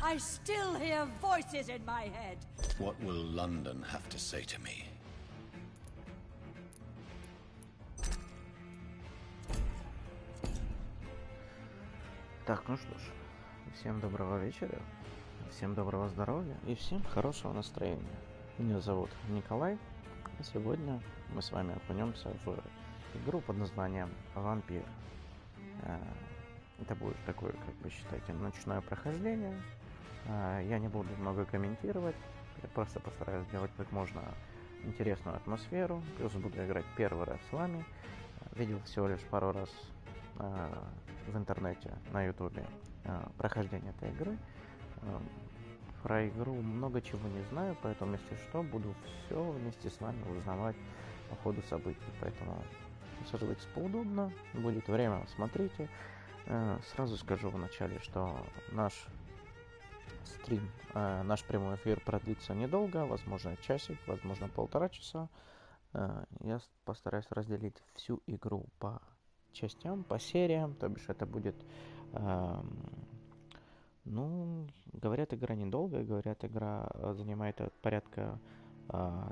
I still hear voices in my head. What will London have to say to me? Так, ну что ж, всем доброго вечера, всем доброго здоровья и всем хорошего настроения. Меня зовут Николай, и сегодня мы с вами окунемся в игру под названием Vampyr. Это будет такое, как вы считаете, ночное прохождение. Я не буду много комментировать, я просто постараюсь сделать как можно интересную атмосферу, плюс буду играть первый раз с вами. Видел всего лишь пару раз в интернете, на ютубе, прохождение этой игры. Про игру много чего не знаю, поэтому, если что, буду все вместе с вами узнавать по ходу событий. Поэтому саживайтесь поудобно, будет время, смотрите. Сразу скажу вначале, что наш стрим, наш прямой эфир продлится недолго, возможно часик, возможно 1,5 часа. Я постараюсь разделить всю игру по частям, по сериям, то бишь это будет, говорят, игра недолгая, говорят, игра занимает порядка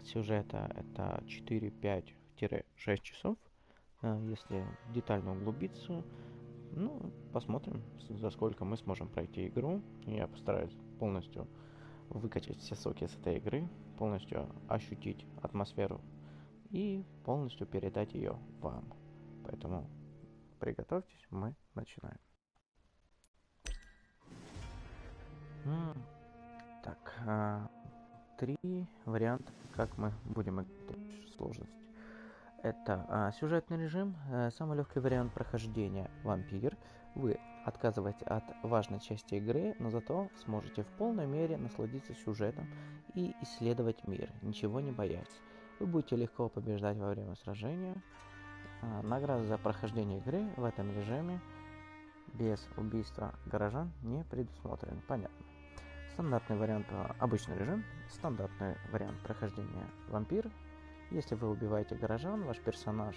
сюжета, это 4-5-6 часов, если детально углубиться. Посмотрим, за сколько мы сможем пройти игру. Я постараюсь полностью выкачать все соки с этой игры, полностью ощутить атмосферу и полностью передать ее вам. Поэтому приготовьтесь, мы начинаем. Так, 3 варианта, как мы будем играть. Сложность. Это сюжетный режим, самый легкий вариант прохождения Vampyr. Вы отказываетесь от важной части игры, но зато сможете в полной мере насладиться сюжетом и исследовать мир, ничего не боясь. Вы будете легко побеждать во время сражения. Награда за прохождение игры в этом режиме без убийства горожан не предусмотрен. Понятно. Стандартный вариант, обычный режим, стандартный вариант прохождения Vampyr. Если вы убиваете горожан, ваш персонаж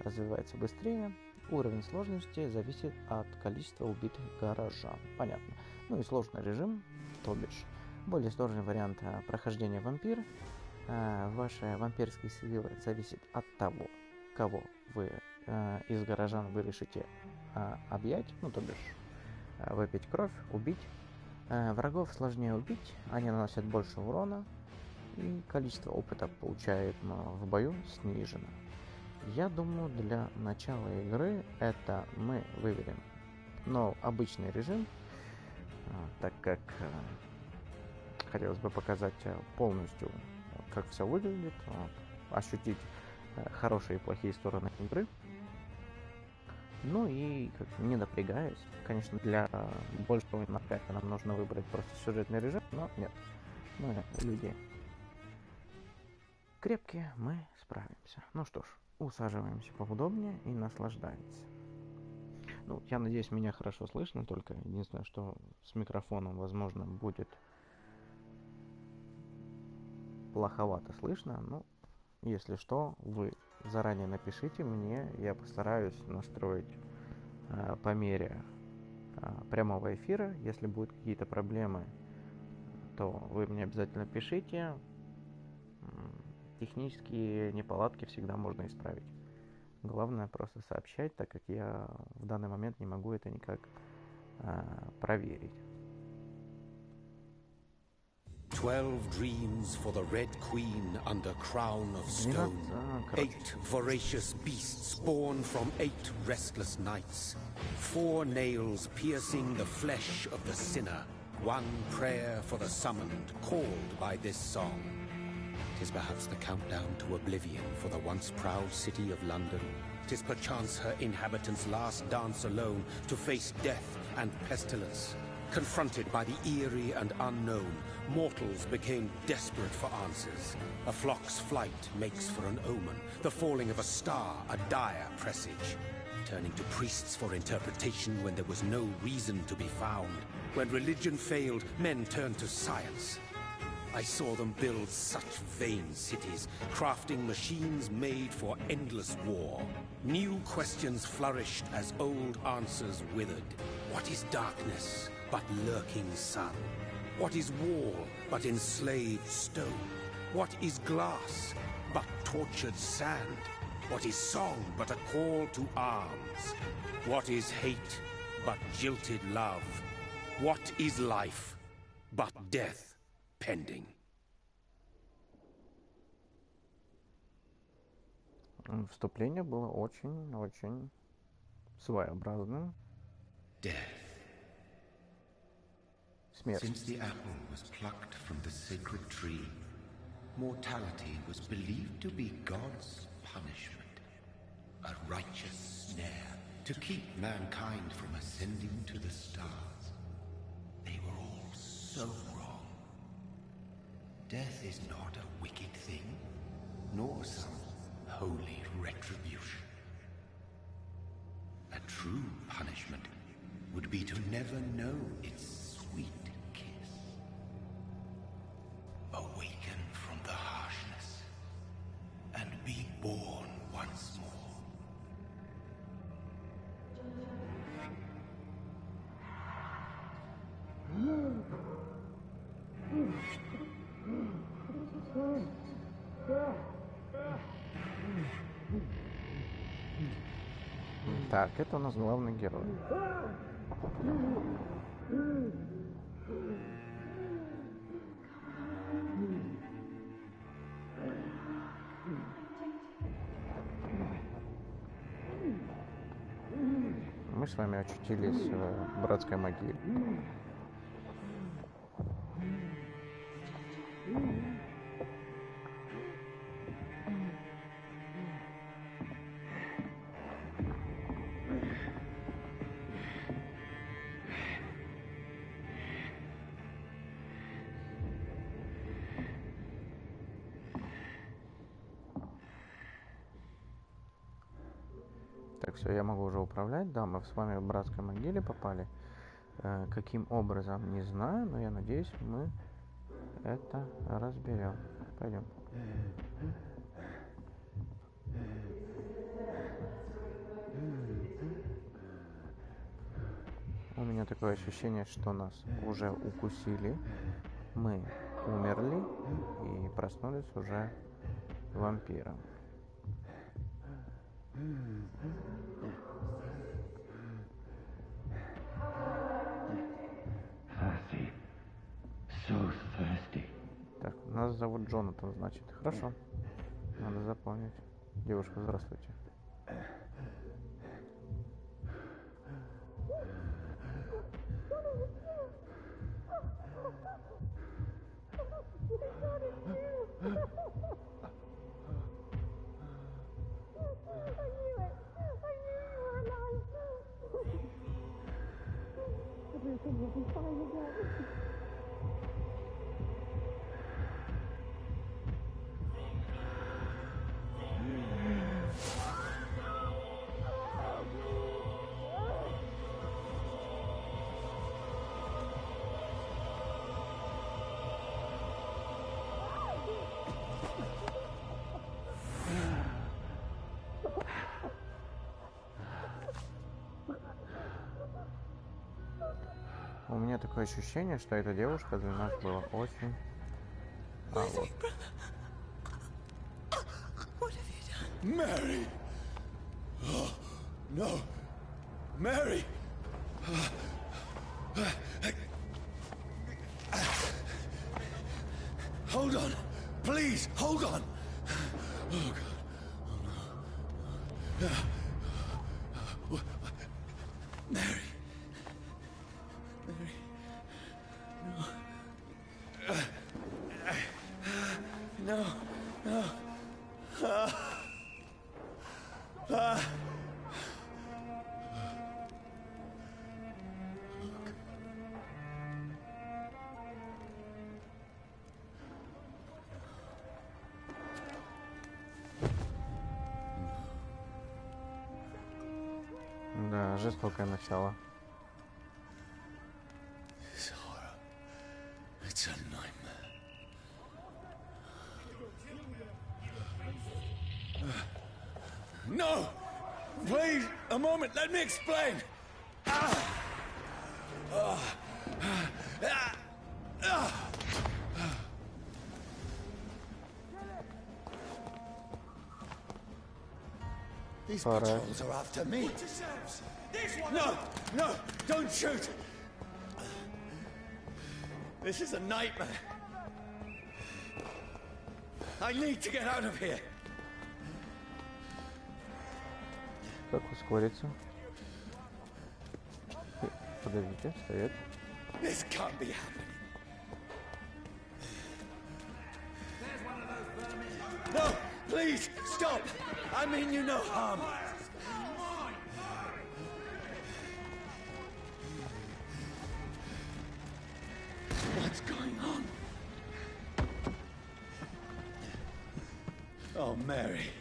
развивается быстрее. Уровень сложности зависит от количества убитых горожан. Понятно. И сложный режим, то бишь более сложный вариант прохождения Vampyr. Ваши вампирские силы зависят от того, кого вы из горожан вы решите объять, то бишь выпить кровь, убить. Врагов сложнее убить, они наносят больше урона, и количество опыта получаем в бою снижено. Я думаю, для начала игры это мы выберем обычный режим, так как хотелось бы показать полностью, как все выглядит, ощутить хорошие и плохие стороны игры. И не напрягаясь, конечно, для большего напряга нам нужно выбрать просто сюжетный режим, но нет, мы люди крепкие, мы справимся. Что ж, усаживаемся поудобнее и наслаждаемся. Я надеюсь, меня хорошо слышно, только единственное, что с микрофоном, возможно, будет плоховато слышно, если что, вы заранее напишите мне, я постараюсь настроить по мере прямого эфира. Если будут какие-то проблемы, то вы мне обязательно пишите. Технические неполадки всегда можно исправить. Главное просто сообщать, так как я в данный момент не могу это никак проверить. 12 dreams for the Red Queen under crown of stone. 8 voracious beasts born from 8 restless nights. 4 nails piercing the flesh of the sinner. 1 prayer for the summoned, called by this song. 'Tis perhaps the countdown to oblivion for the once proud city of London. 'Tis perchance her inhabitants' last dance alone to face death and pestilence. Confronted by the eerie and unknown, mortals became desperate for answers. A flock's flight makes for an omen, the falling of a star a dire presage. Turning to priests for interpretation when there was no reason to be found. When religion failed, men turned to science. I saw them build such vain cities, crafting machines made for endless war. New questions flourished as old answers withered. What is darkness but lurking sun? What is wall but enslaved stone? What is glass but tortured sand? What is song but a call to arms? What is hate but jilted love? What is life but death pending? Вступление было очень своеобразным. Death. Смерть. Since the apple was plucked from the sacred tree, mortality was believed to be God's punishment, a righteous snare to keep mankind from ascending to the stars. They were all so wrong. Death is not a wicked thing, nor some holy retribution. A true punishment would be to never know its sweet kiss. Awaken from the harshness and be born once more. Так, это у нас главный герой. Мы с вами очутились в братской могиле. Так, все, я могу уже управлять. Да, мы с вами в братской могиле попали. Каким образом, не знаю, но я надеюсь, мы это разберем. Пойдем. У меня такое ощущение, что нас уже укусили. Мы умерли и проснулись уже вампиром. Thirsty. So thirsty. Так, нас зовут Джонатан, значит. Хорошо. Надо запомнить. Девушка, здравствуйте. У меня такое ощущение, что эта девушка для нас была очень... вот. Mary! Oh, no! Mary! Hold on! Please, hold on! Oh, God. Oh, no. Mary! Mary! No! No! Да, жестокое начало. This horror. It's a nightmare. No! Please, a moment, let me explain! These patrols are after me. No, no, don't shoot. This is a nightmare. I need to get out of here. Как ускориться? Подождите, стоять. This can't be happening. No, please, stop. I mean you no harm. What's going on? Oh, Mary.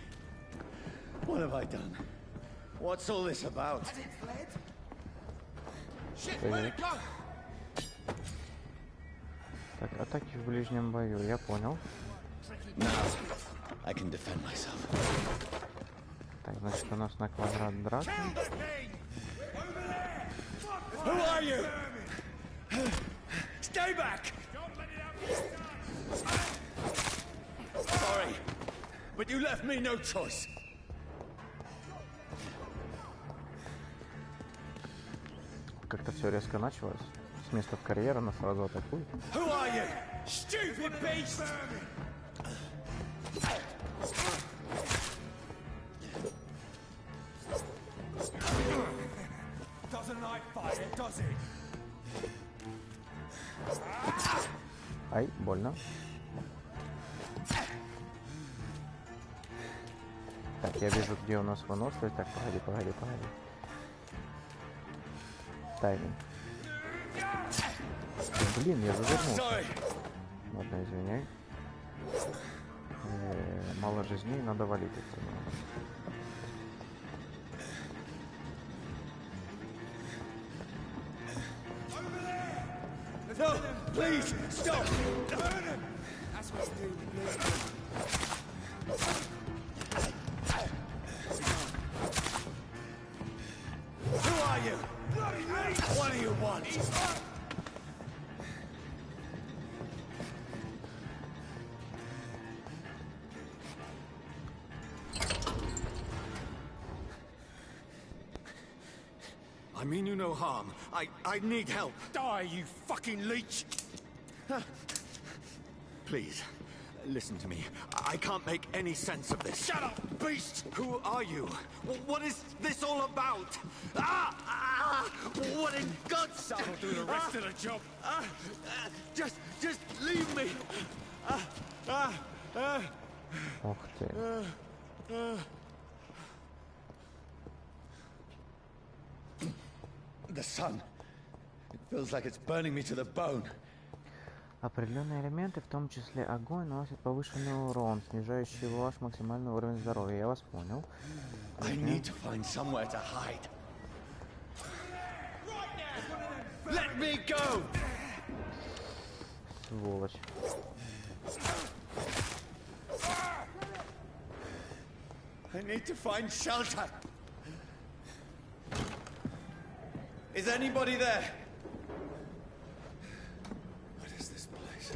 What have I done? What's all this about? Has it fled? Shit, where'd it go? Так, атаки в ближнем бою, я понял. Now, I can defend myself. Так, значит, у нас на квадрат драка. Who are you? Stay back! Sorry, but you left me no choice. Как-то все резко началось. С места в карьер она сразу атакует. Who are you? Stupid beast! Doesn't like fire, does it? Ай, больно. Так, я вижу, где у нас выносливость. Так, погоди. Тайминг. Блин, я завернулся. Ладно, извиняй. Мало жизней, надо валить это. No, please, stop! Burn him! That's what's doing Who are you? What do you want? I mean you no harm. I need help. Die, you fucking leech! Please, listen to me. I can't make any sense of this. Shut up, beast! Who are you? What is this all about? What in God's name? That'll do the rest of the job. Just leave me. Ох ты. The sun. It feels like it's burning me to the bone. Определенные элементы, в том числе огонь, наносят повышенный урон, снижающий ваш максимальный уровень здоровья. Я вас понял. I need to find somewhere to hide. Let me go! Сволочь. I need to find shelter. Is anybody there? What is this place?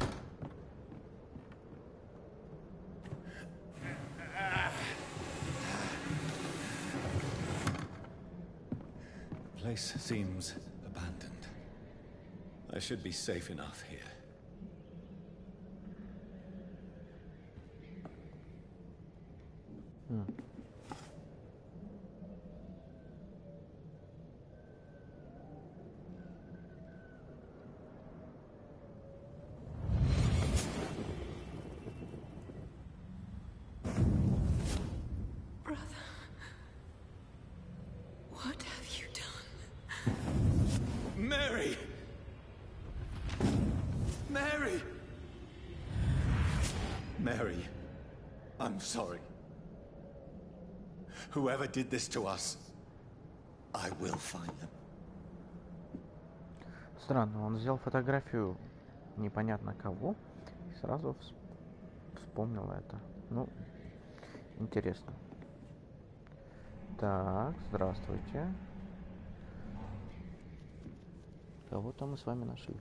Place seems abandoned. I should be safe enough here. Mary! Mary! Mary, I'm sorry. Whoever did this to us, I will find them. Странно, он взял фотографию непонятно кого и сразу вспомнил это. Ну, интересно. Так, здравствуйте. Кого-то мы с вами нашли.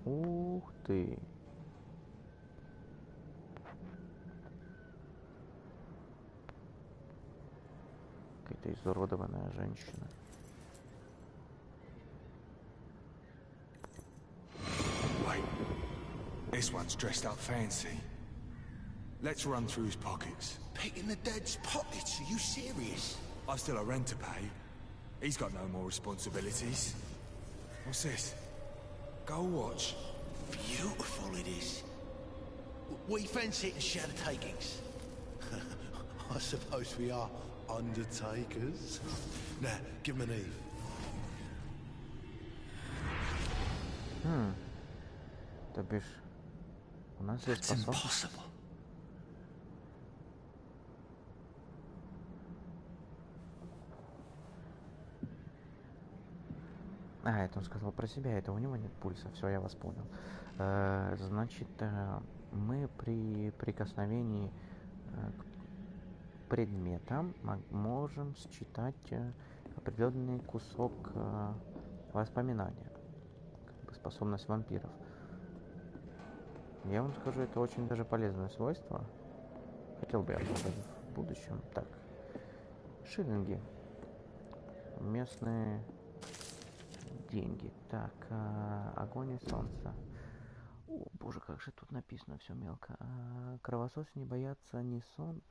Ух ты. Какая-то изуродованная женщина. Wait, this one's dressed up fancy. Let's run through his pockets. Picking the dead's pockets? Are you serious? I've still a rent to pay. He's got no more responsibilities. What's this? Gold watch. Beautiful it is. We fancy it and share the takings. I suppose we are undertakers. Now, give him an Eve. То бишь, у нас есть That's способность. impossible. Это он сказал про себя, это у него нет пульса. Все, я вас понял. Значит, мы при прикосновении к предметам можем считать определенный кусок воспоминания. Как бы способность вампиров. Я вам скажу, это очень даже полезное свойство. Хотел бы я продать в будущем. Так, шиллинги. Местные деньги. Так, огонь и солнце. О, боже, как же тут написано все мелко. Кровососы не боятся ни сон.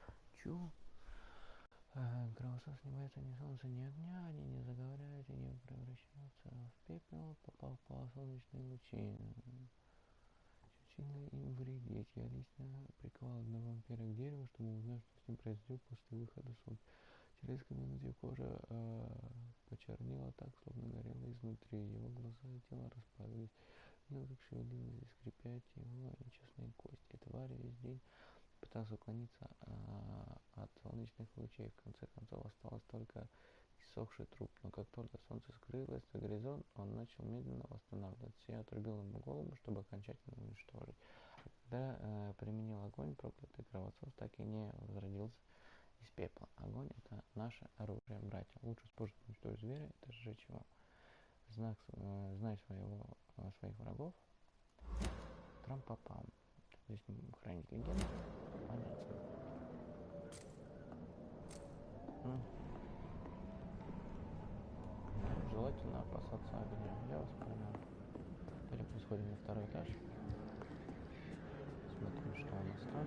Чё? Кровососы не боятся ни солнца, ни огня. Они не заговаривают и не превращаются в пепел, попав по солнечные лучи. Сильно им вредить. Я лично приковал одного вампира к дереву, чтобы узнать, что с ним произойдет после выхода солнца. Через несколько минут его кожа почернела так, словно горела изнутри. Его глаза и тело расплавились. Видел, как шевелились и скрипят его нечестные кости. Тварь весь день пытался уклониться от солнечных лучей. В конце концов осталось только иссохший труп. Но как только солнце скрылось за горизонт, он начал медленно восстанавливаться. Я отрубил ему голову, чтобы окончательно уничтожить. Когда применил огонь, проклятый кровосос так и не возродился из пепла. Огонь — это наше оружие, братья. Лучший способ уничтожить зверя — это сжечь его. Знай своих врагов. Трам-папам. Здесь хранить легенду. Понятно. Желательно опасаться огня. Я вас понял. Теперь происходим на второй этаж. Смотрим, что у нас там.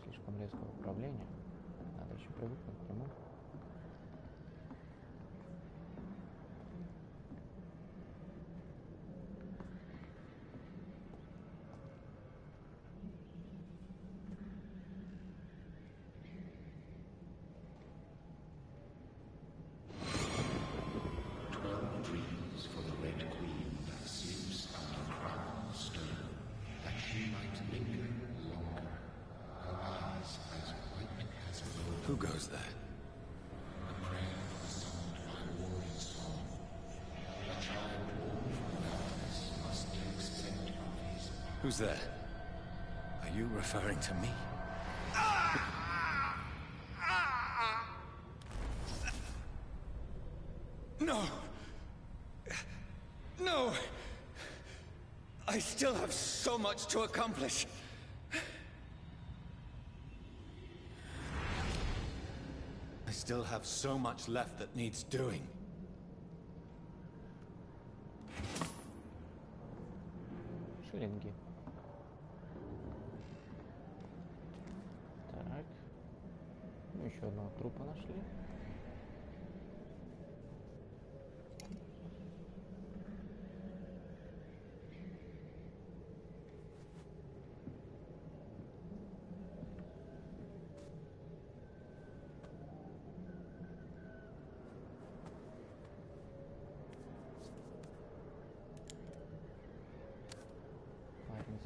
Слишком резкое управление. Надо еще привыкнуть к нему. Who goes there? Who's there? Are you referring to me? No! No! I still have so much to accomplish. I still have so much left that needs doing. Шиллинги. Так. Ну, еще одного трупа нашли.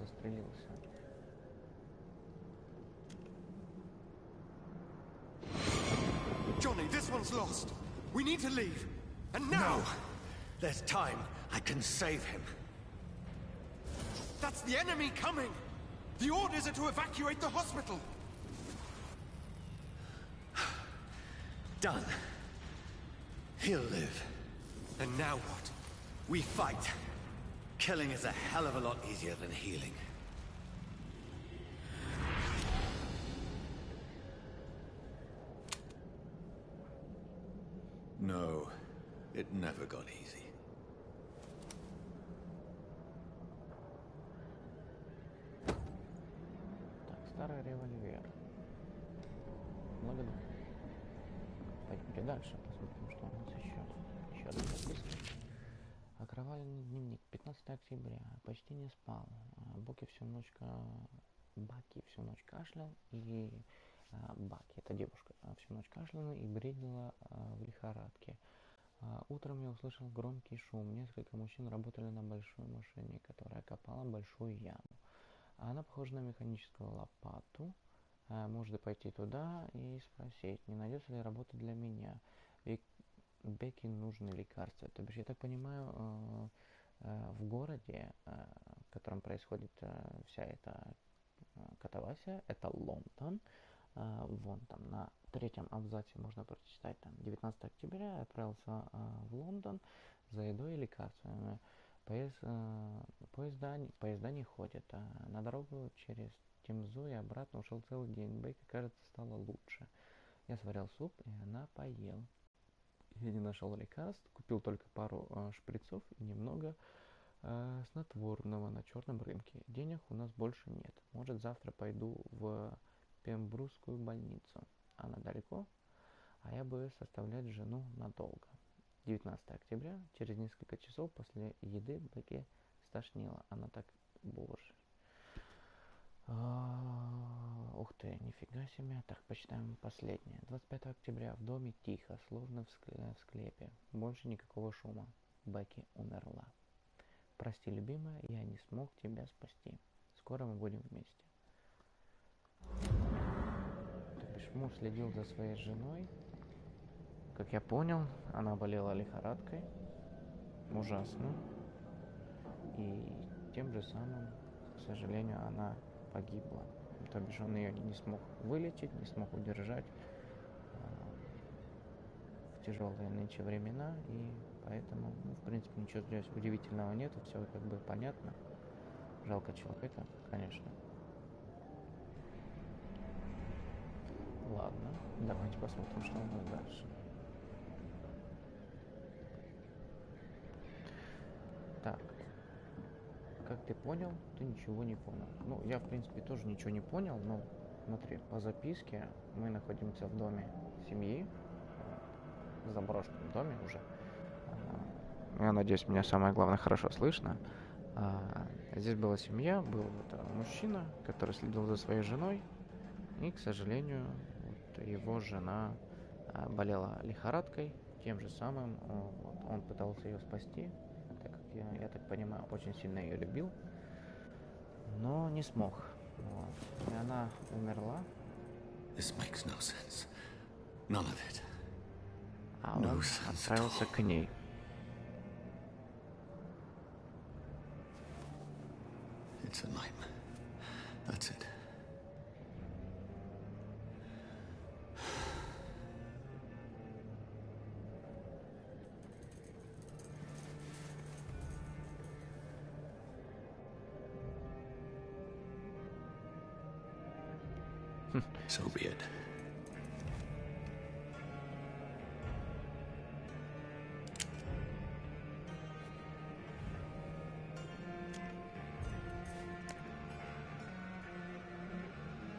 Застрелился. Johnny, this one's lost. We need to leave. And now! No! There's time. I can save him. That's the enemy coming! The orders are to evacuate the hospital! Done. He'll live. And now what? We fight. Killing is a hell of a lot easier than healing. No, it never got easy. Так, старый револьвер. Благодарю. Пойдемте дальше, посмотрим, что у нас еще. Еще одна записка. Окровавленный дневник. 15 октября. Почти не спал. Баки всю ночь кашлял и Баки, это девушка, всю ночь кашляла и бредила в лихорадке. Утром я услышал громкий шум. Несколько мужчин работали на большой машине, которая копала большую яму. Она похожа на механическую лопату. Можно пойти туда и спросить, не найдется ли работа для меня. Бекки нужны лекарства. То бишь, я так понимаю, в городе, в котором происходит вся эта катавасия, это Лондон. Вон там на 3-м абзаце можно прочитать, там 19 октября отправился в Лондон за едой и лекарствами. Поезда не ходят. На дорогу через Темзу и обратно ушел целый день. Бейке, кажется, стало лучше. Я сварил суп, и она поел. Я не нашел лекарств, купил только пару шприцов и немного снотворного на черном рынке. Денег у нас больше нет. Может, завтра пойду в Пембрукскую больницу. Она далеко, а я боюсь оставлять жену надолго. 19 октября, через несколько часов после еды Бекки стошнило. Она так, боже. Ух ты, нифига себе. Так, почитаем последнее. 25 октября, в доме тихо, словно в склепе. Больше никакого шума. Бекки умерла. Прости, любимая, я не смог тебя спасти. Скоро мы будем вместе. То бишь, муж следил за своей женой. Как я понял, она болела лихорадкой. Ужасно. И тем же самым, к сожалению, она погибла. То бишь, он ее не смог вылечить, не смог удержать в тяжелые нынче времена. И поэтому, в принципе, ничего здесь удивительного нет. Все как бы понятно. Жалко человека, конечно. Ладно, давайте посмотрим, что у нас дальше. Так, как ты понял, ты ничего не понял. Ну, я, в принципе, тоже ничего не понял, но смотри, по записке мы находимся в доме семьи, в заброшенном доме уже. Я надеюсь, меня самое главное хорошо слышно. Здесь была семья, был мужчина, который следил за своей женой, и, к сожалению, его жена болела лихорадкой, тем же самым он пытался ее спасти, так как я так понимаю, очень сильно ее любил, но не смог. И она умерла. This makes no sense. None of it. А он отправился к ней. It's a nightmare. That's it. So be it.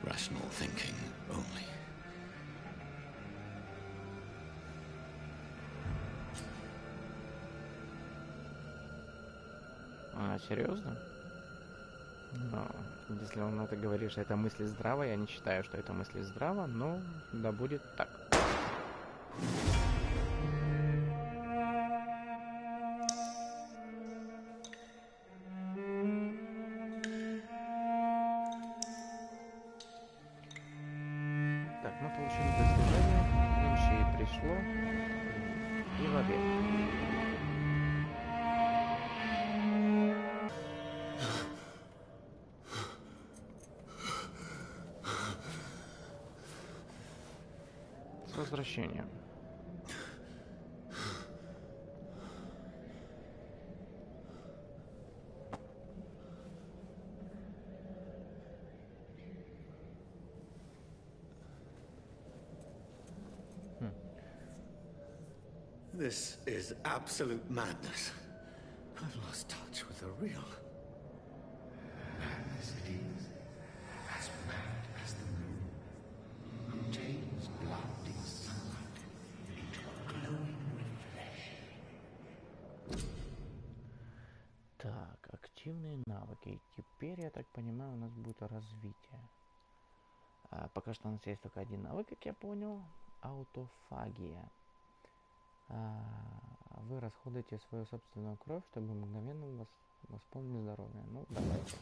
Rational thinking only. Серьезно? Но если он это говорит, что это мысли здраво, я не считаю, что это мысли здраво, но да будет так. Так, мы получили достижение, нынче пришло и в обед. С возвращением. This is absolute madness. I've lost touch with the real. Mad as it is, as mad as the moon, who changes blood in sunlight into a glowing reflection. Так, активные навыки. Теперь, я так понимаю, у нас будет развитие. Пока что у нас есть только один навык, как я понял. Аутофагия. Вы расходуете свою собственную кровь, чтобы мгновенно восполнить здоровье. Ну, давайте.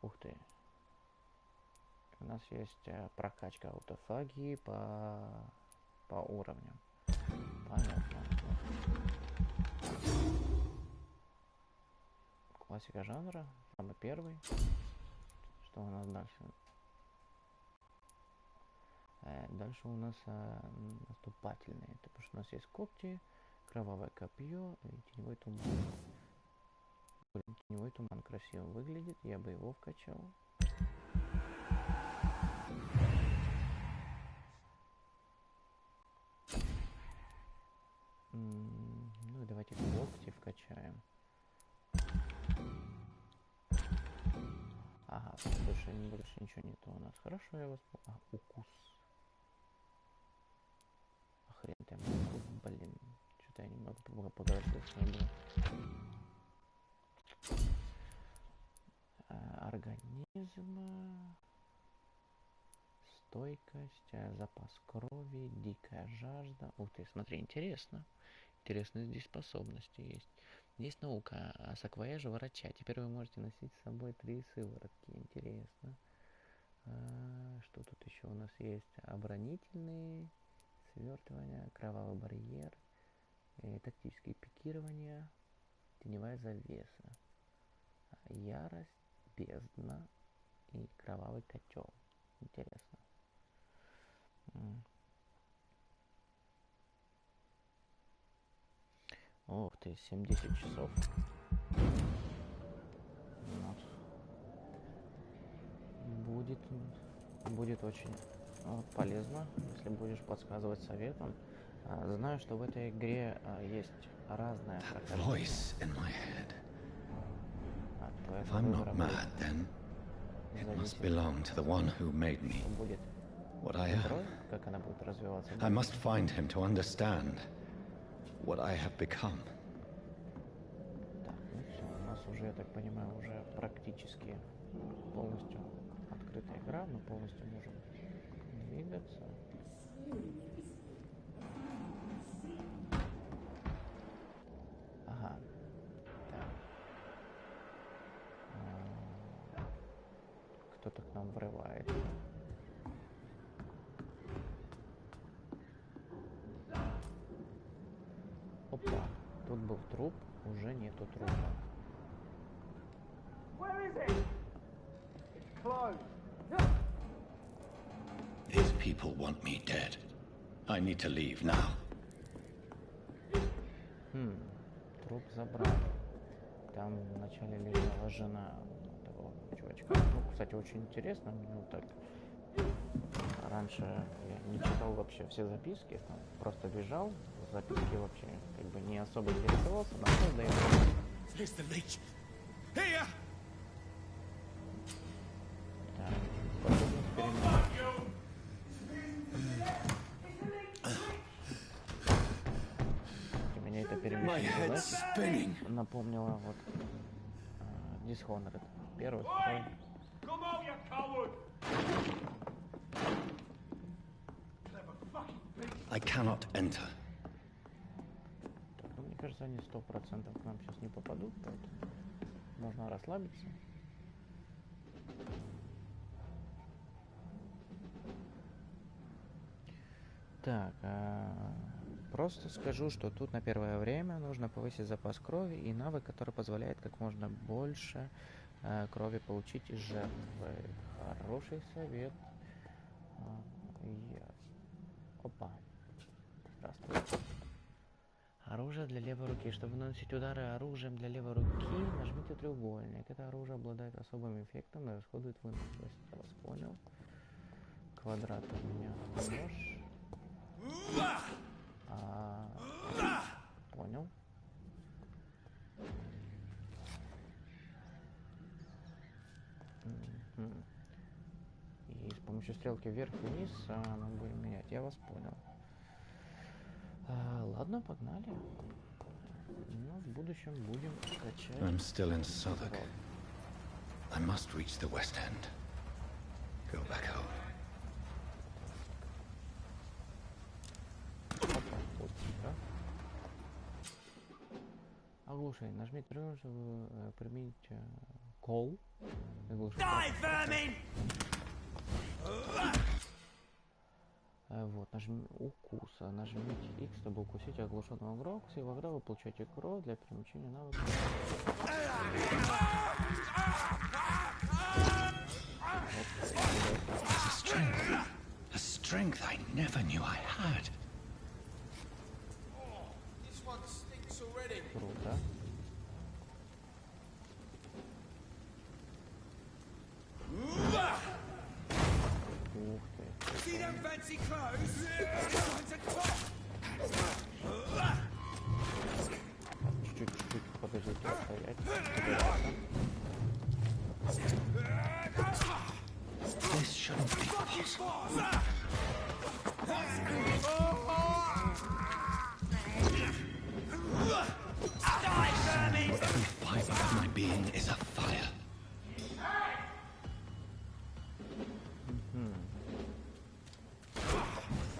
Ух ты. У нас есть прокачка аутофагии по уровням. Понятно. Классика жанра. Самый первый. Что у нас дальше? Дальше у нас наступательные. Это потому что у нас есть когти, кровавое копье и теневой туман. Теневой туман красиво выглядит, я бы его вкачал. Ну и давайте когти вкачаем. Ага, больше ничего нету у нас. Хорошо, я вас... укус. Хрен там, блин, что-то я немного поговорил с ним. Организм, стойкость, запас крови, дикая жажда. Ух ты, смотри, интересно. Интересные здесь способности есть. Есть наука о саквояже врача. Теперь вы можете носить с собой 3 сыворотки. Интересно. Что тут еще у нас есть? Оборонительные, свертывание, кровавый барьер, тактические пикирования, теневая завеса, ярость, бездна и кровавый котел. Интересно. Ох ты, 70 часов. Будет очень полезно, если будешь подсказывать советом. Знаю, что в этой игре есть разное прохождение. If I'm not mad, then it must belong to the one who made me. What I am. I must find him to understand what I have become. Так, ну все, у нас уже, я так понимаю, уже практически полностью открытая игра, мы полностью можем двигаться. Ага. Так. Кто-то к нам врывается. Опа, тут был труп, уже нету трупа. His people want me dead. I need to leave now. Труп забрали. Там вначале лежала жена того чувачка. Ну, кстати, очень интересно. Мне вот так. Раньше я не читал вообще все записки. Там просто бежал. Записки вообще как бы не особо интересовался. Нашел, да и... Here's the leech. Here! Так, способность перемены. Меня это перемещение напомнило вот Dishonored. Первый, второй. I cannot enter. Так, ну, мне кажется, они 100% к нам сейчас не попадут, поэтому можно расслабиться. Так, просто скажу, что тут на первое время нужно повысить запас крови и навык, который позволяет как можно больше крови получить из жертвы. Хороший совет. Опа. Здравствуйте. Оружие для левой руки. Чтобы наносить удары оружием для левой руки, нажмите треугольник. Это оружие обладает особым эффектом и расходует выносливость. Я вас понял. Квадрат у меня нож. Понял. И с помощью стрелки вверх и вниз мы будем менять. Я вас понял. Ладно, погнали. Ну, в будущем будем качать. I'm still in Southwark. I must reach the West End. Go back home. Оглушение. Нажмите триггер, чтобы применить кол. Die, vermin! Вот, нажмите укуса. Нажмите X, чтобы укусить оглушенного игрока. Укусив игра, вы получаете кровь для перемещения навыка. A strength I never knew I had. This one stinks already. Круто. Ух ты. See them fancy clothes? One's a top. Чуть-чуть подождите, стоять. This shouldn't be possible. Every fiber of my being is afire.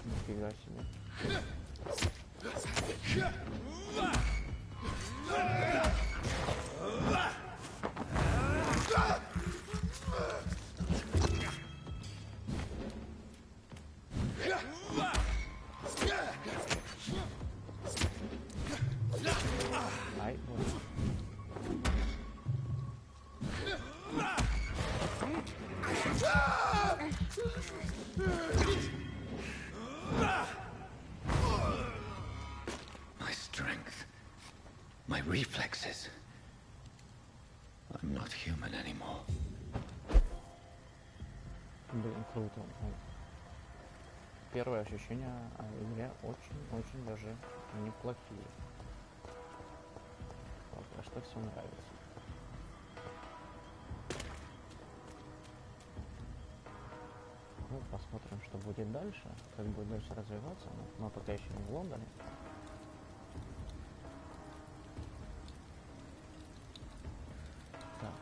Нифига себе. Ай, вот. My strength, my reflexes. I'm not human anymore. Блин, круто. Первые ощущения о игре очень даже неплохие. Пока что все нравится. Ну, посмотрим, что будет дальше, как будет дальше развиваться. Но пока еще не в Лондоне. Так.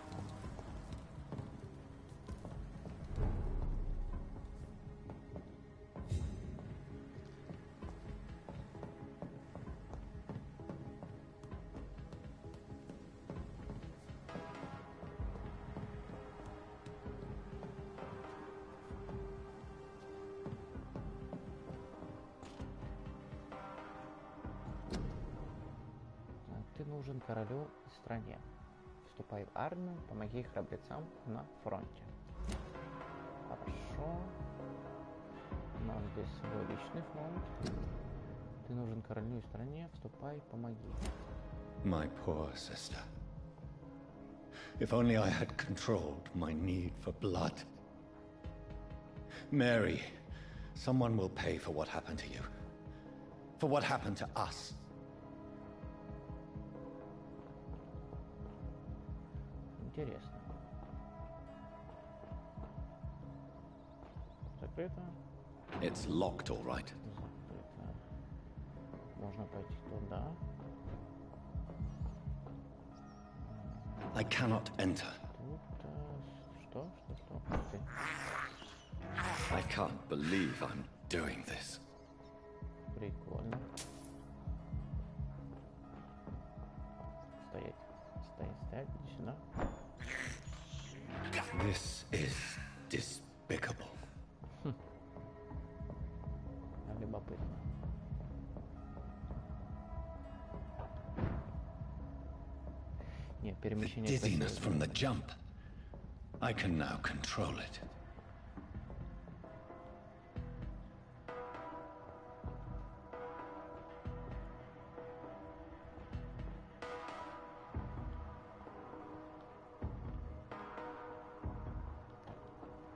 Ты нужен королю и стране. Вступай в армию, помоги храбрецам на фронте. Хорошо. У нас здесь свой личный фронт. Ты нужен королю и стране, вступай, помоги. My poor sister. If only I had controlled my need for blood. Mary, someone will pay for what happened to you. For what happened to us. Интересно. Закрыто. It's locked, all right. Закрыто. Можно пойти туда. I cannot enter. Тут что? Ух ты. I can't believe I'm doing this. Прикольно. Стоять. Стоять. Иди сюда. This is despicable. Любопытно. Нет, The перемещение... dizziness from the jump. I can now control it.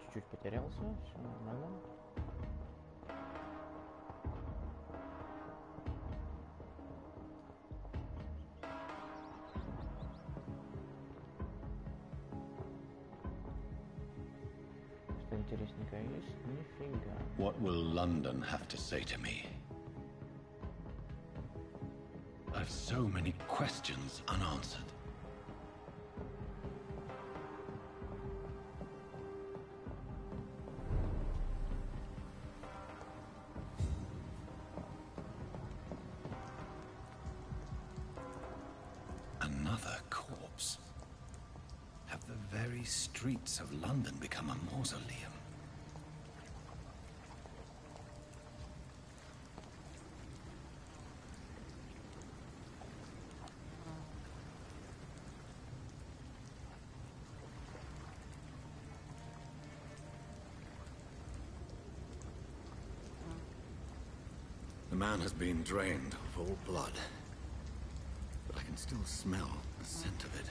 Чуть-чуть потерялся, все нормально. Что интересненькое есть? Нифига. What will London have to say to me? I've so many questions unanswered. Another corpse. Have the very streets of London become a mausoleum? The man has been drained of all blood, but I can still smell the scent of it.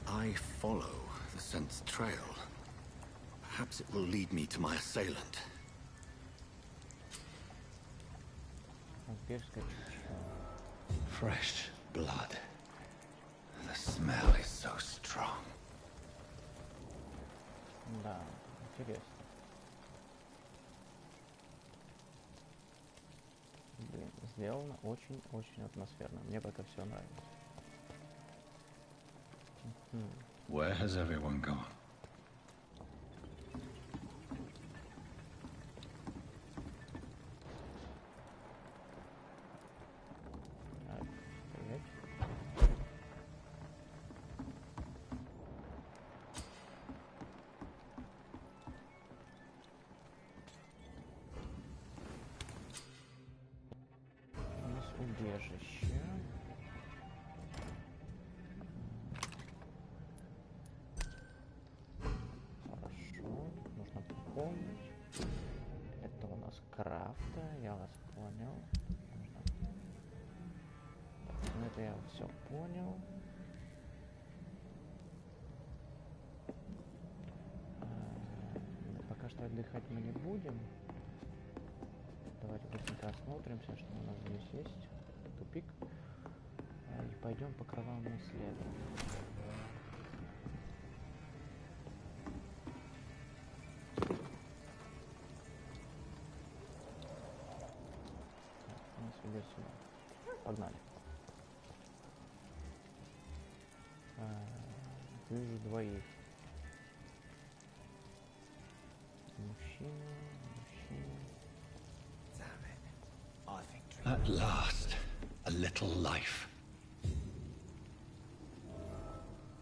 I follow the scent's trail. Perhaps it will lead me to my assailant. Fresh blood. The smell is so strong. Да, интересно. Блин, сделано очень-очень атмосферно. Мне пока все нравится. Where has everyone gone? Привет. У нас убежище. Помнить. Это у нас крафта, я вас понял. Нужно... Так, ну это я все понял. Пока что отдыхать мы не будем. Давайте быстренько осмотримся, что у нас здесь есть. Тупик. И пойдем по кровавому следу. Погнали. Вижу двоих. Мужчина. At last, a little life.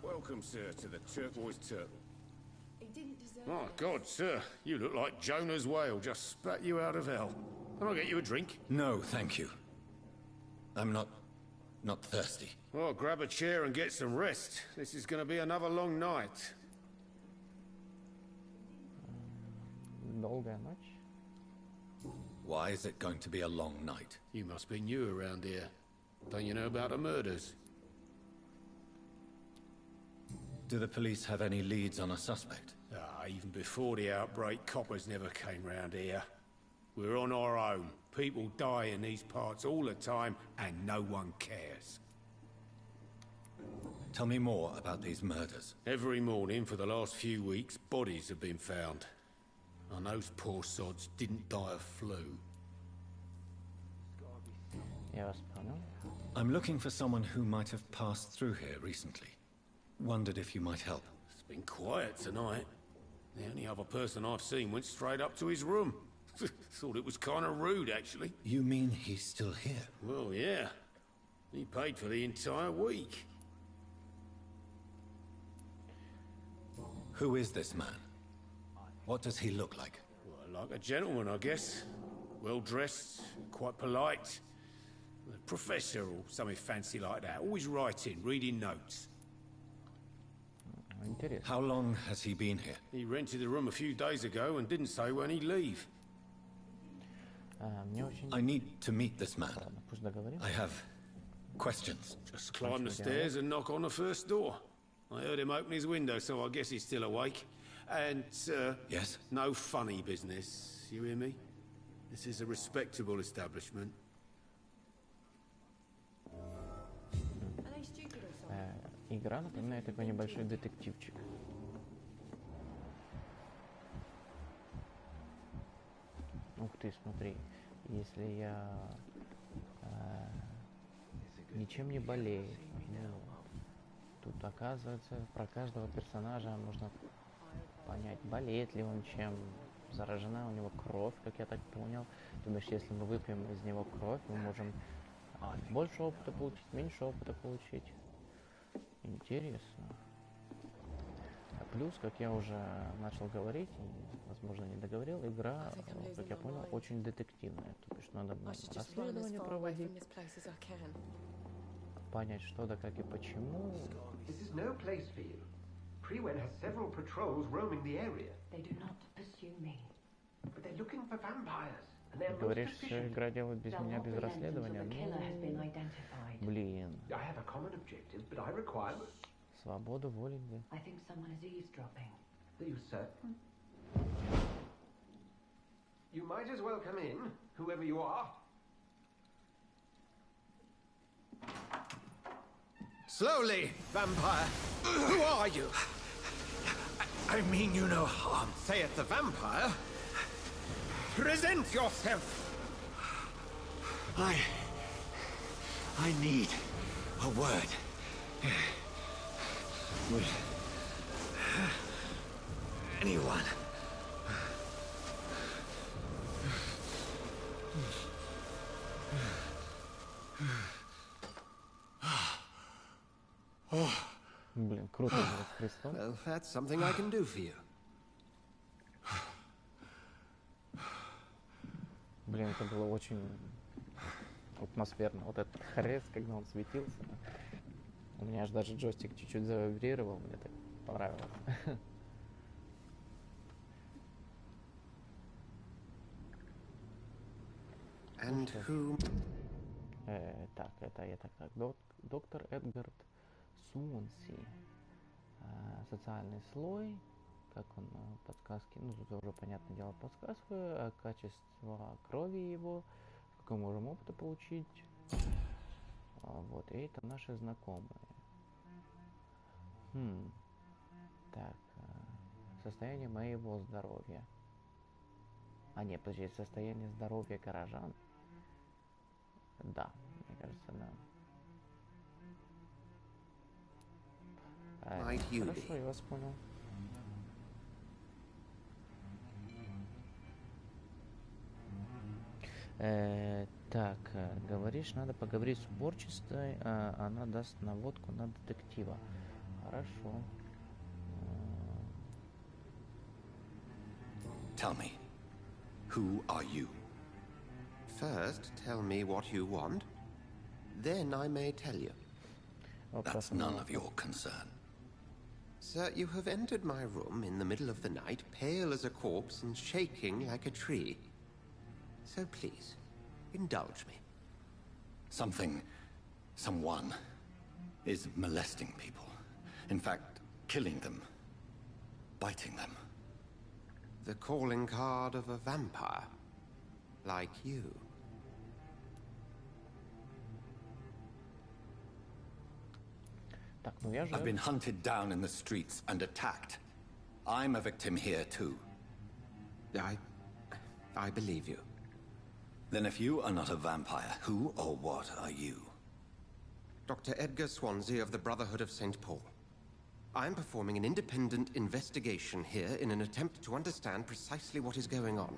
Welcome, sir, to the Turquoise Turtle. He didn't deserve My it. God, sir, you look like Jonah's whale just spat you out of hell. Can I get you a drink? No, thank you. I'm not thirsty. Well, grab a chair and get some rest. This is going to be another long night. Долгая ночь. Why is it going to be a long night? You must be new around here. Don't you know about the murders? Do the police have any leads on a suspect? Even before the outbreak, coppers never came round here. We're on our own. People die in these parts all the time, and no one cares. Tell me more about these murders. Every morning for the last few weeks, bodies have been found. And those poor sods didn't die of flu. Я вас понял. I'm looking for someone who might have passed through here recently. Wondered if you might help. It's been quiet tonight. The only other person I've seen went straight up to his room. Thought it was kind of rude, actually. You mean he's still here? Well, yeah. He paid for the entire week. Who is this man? What does he look like? Well, like a gentleman, I guess. Well-dressed, quite polite. A professor or something fancy like that. Always writing, reading notes. Интересно. How long has he been here? He rented the room a few days ago and didn't say when he'd leave. Мне очень... I need to meet this man. Ладно, пусть договорим. I have questions. Just climb the stairs and knock on the first door. I heard him open his window, so I guess he's still awake. And, Yes? no funny business, you hear me? This is a respectable establishment. Are they stupid or something? Игра напоминает такой небольшой детективчик. Ух ты, смотри, если я ничем не болею, тут оказывается про каждого персонажа можно понять, болеет ли он чем, заражена у него кровь, как я так понял. То бишь, если мы выпьем из него кровь, мы можем больше опыта получить, меньше опыта получить. Интересно. А плюс, как я уже начал говорить, и, возможно, не договорил, игра, как я понял, очень детективная. То бишь, надо расследование проводить, понять, что да как и почему. Freewen has several patrols roaming the area. They do not pursue me. But they're looking for vampires. And they're Говоришь, most все игра делает без меня, без расследования. Блин. I have a common objective, but I require... Свободу воли. I think someone is eavesdropping. Are you certain? You might as well come in, whoever you are. Slowly, vampire. Who are you? I mean you no harm. Saith the vampire. Present yourself. I need a word. Would anyone? Блин, круто было с крестом. Well, that's something I can do for you. Блин, это было очень атмосферно. Вот этот хрест, когда он светился. У меня аж даже джойстик чуть-чуть завибрировал. Мне так понравилось. And who? Так, это я так. Доктор Эдгард Суонси. Социальный слой. Как он подсказки, ну тут уже понятное дело подсказываю, качество крови его, какой можем опыта получить, вот, и это наши знакомые. Так, состояние моего здоровья, нет, подожди, состояние здоровья горожан, да, мне кажется, да. Хорошо, я вас понял. Так, говоришь, надо поговорить с уборщицей, она даст наводку на детектива. Хорошо. Tell me, who are you? First, tell me what you want. Then I may tell you. That's none of your concern. Sir, you have entered my room in the middle of the night, pale as a corpse and shaking like a tree. So please, indulge me. Someone is molesting people. In fact, killing them. Biting them. The calling card of a vampire. Like you. Так, ну я же... I've been hunted down in the streets and attacked. I'm a victim here too. I believe you. Then if you are not a vampire, who or what are you? Dr. Edgar Swansea of the Brotherhood of St. Paul. I'm performing an independent investigation here in an attempt to understand precisely what is going on.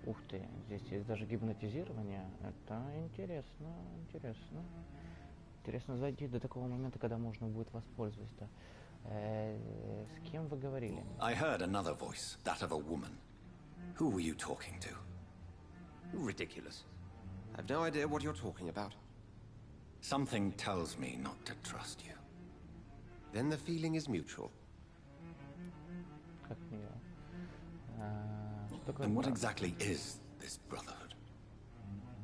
Ух ты, здесь есть даже гипнотизирование. Это интересно, интересно. Интересно зайти до такого момента, когда можно будет воспользоваться. С кем вы говорили? I heard another voice, that of a woman. Who were you talking to? Ridiculous. I've no idea what you're talking about. Something tells me not to trust you. Then the feeling is mutual. Как мило. Что такое And what брат? exactly is this brotherhood?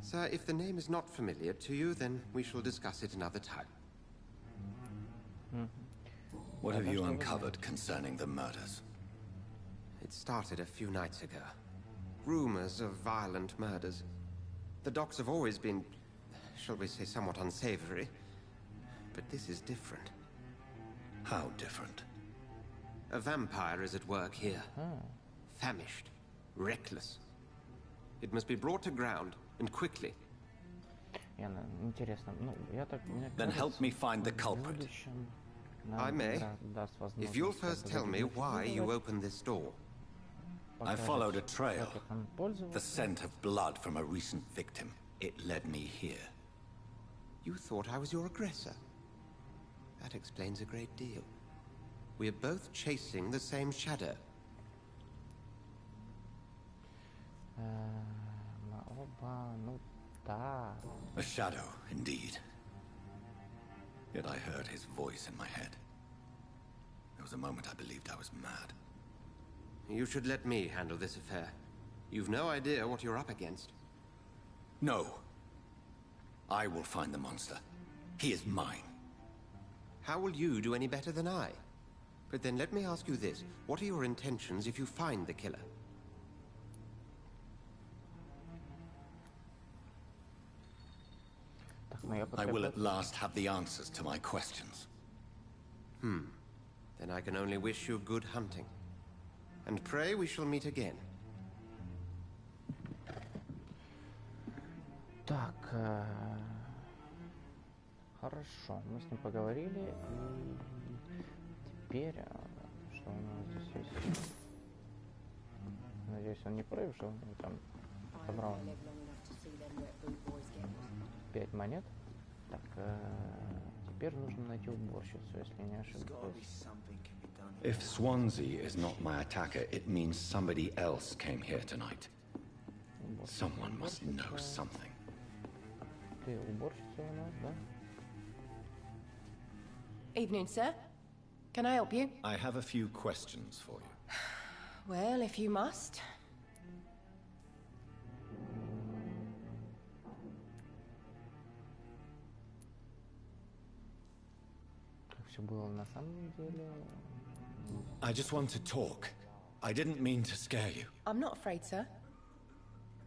Sir, if the name is not familiar to you, then we shall discuss it another time. What have you uncovered concerning the murders? It started a few nights ago. Rumors of violent murders. The docks have always been, shall we say, somewhat unsavory. But this is different. How different? A vampire is at work here. Famished. Reckless. It must be brought to ground, and quickly. Then help me find the culprit. I may. If you'll first tell me why you opened this door. I followed a trail. The scent of blood from a recent victim. It led me here. You thought I was your aggressor. That explains a great deal. We're both chasing the same shadow. A shadow, indeed. Yet I heard his voice in my head. There was a moment I believed I was mad. You should let me handle this affair. You've no idea what you're up against. No. I will find the monster. He is mine. How will you do any better than I? But then let me ask you this. What are your intentions if you find the killer? I will at last have the answers to my questions. Then I can only wish you good hunting. And pray we shall meet again. Так, хорошо, мы с ним поговорили, и теперь, что у нас здесь есть? Надеюсь, он не прыгал, там собрал 5 монет. Так, теперь нужно найти уборщицу, если не ошибаюсь. If Swansea is not my attacker, it means somebody else came here tonight. Someone must know something. Ты уборщица у нас, да? Evening, sir. Can I help you? I have a few questions for you. Well, if you must. Как все было на самом деле? I just want to talk. I didn't mean to scare you. I'm not afraid, sir.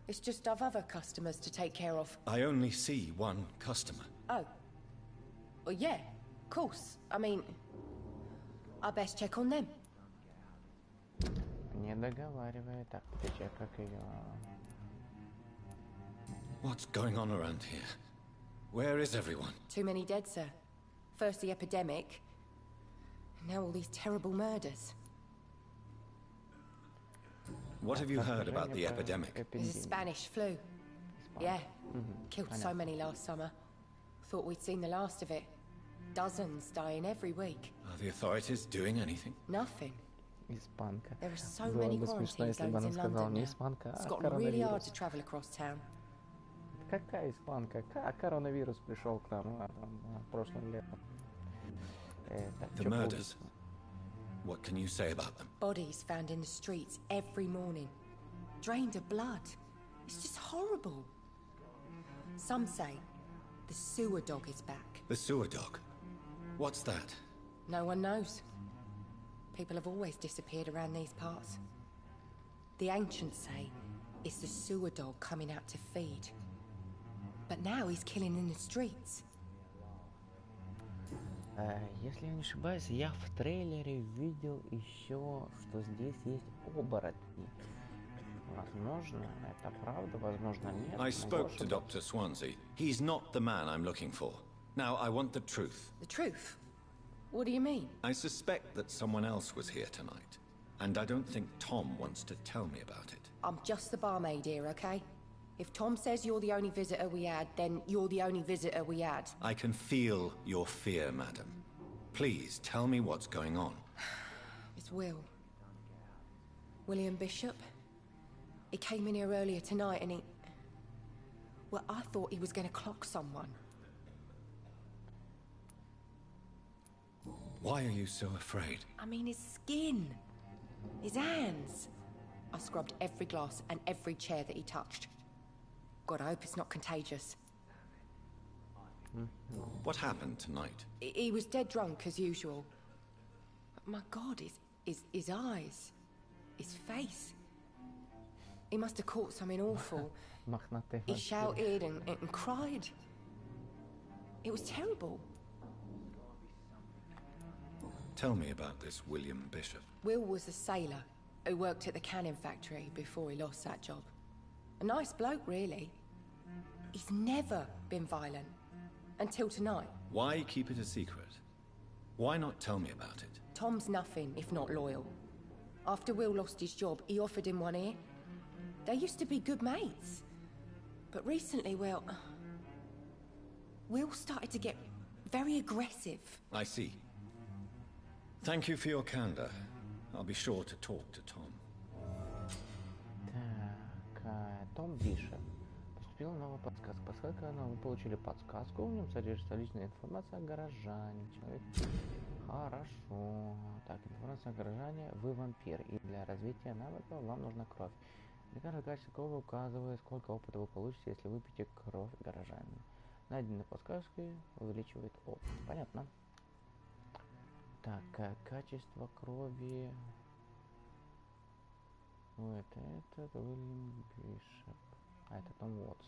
It's just I've other customers to take care of. I only see one customer. Oh. Well, yeah, of course. I mean, I best check on them. Не договаривай. Так, подожди, как ее... What's going on around here? Where is everyone? Too many dead, sir. First the epidemic, now all these terrible murders. What have you heard about the epidemic? There's a Spanish flu. Yeah, killed so many last summer. Thought we'd seen the last of it. Dozens dying every week. Are the authorities doing anything? Nothing. Испанка. There are so Было many бы смешно, quarantine если бы zones она in сказала London не now. испанка, It's а gotten really hard коронавирус. to travel across town. Какая испанка? Как коронавирус пришел к нам прошлым летом? The murders. What can you say about them? Bodies found in the streets every morning. Drained of blood. It's just horrible. Some say the sewer dog is back. The sewer dog. What's that? No one knows. People have always disappeared around these parts. The ancients say it's the sewer dog coming out to feed. But now he's killing in the streets. Если я не ошибаюсь, я в трейлере видел еще, что здесь есть оборотни. Возможно, это правда, возможно, нет. I spoke to Dr. Swansea. He's not the man I'm looking for. Now, I want the truth. The truth? What do you mean? I suspect that someone else was here tonight. And I don't think Tom wants to tell me about it. I'm just the barmaid here, okay? If Tom says you're the only visitor we had, then you're the only visitor we had. I can feel your fear, madam. Please, tell me what's going on. It's Will. William Bishop. He came in here earlier tonight and he... Well, I thought he was going to clock someone. Why are you so afraid? I mean, his skin. His hands. I scrubbed every glass and every chair that he touched. God, I hope it's not contagious. What happened tonight? He was dead drunk, as usual. But my God, his eyes. His face. He must have caught something awful. Мохнатый He вампир. shouted and cried. It was terrible. Tell me about this William Bishop. Will was a sailor who worked at the cannon factory before he lost that job. A nice bloke, really. He's never been violent. Until tonight. Why keep it a secret? Why not tell me about it? Tom's nothing if not loyal. After Will lost his job, he offered him one ear. They used to be good mates. But recently, Will started to get very aggressive. I see. Thank you for your candor. I'll be sure to talk to Tom. Так, Том Бишоп. Поступила новая подсказка. Поскольку вы получили подсказку, в нем содержится личная информация о горожане. Человек... Хорошо. Так, информация о горожане. Вы вампир. И для развития навыков вам нужна кровь. Для каждого качества крови указывает, сколько опыта вы получите, если выпьете кровь горожанина. Найденные подсказки увеличивает опыт. Понятно. Так, качество крови. Ну, это Уильям Бишоп. А, это Том Уотс.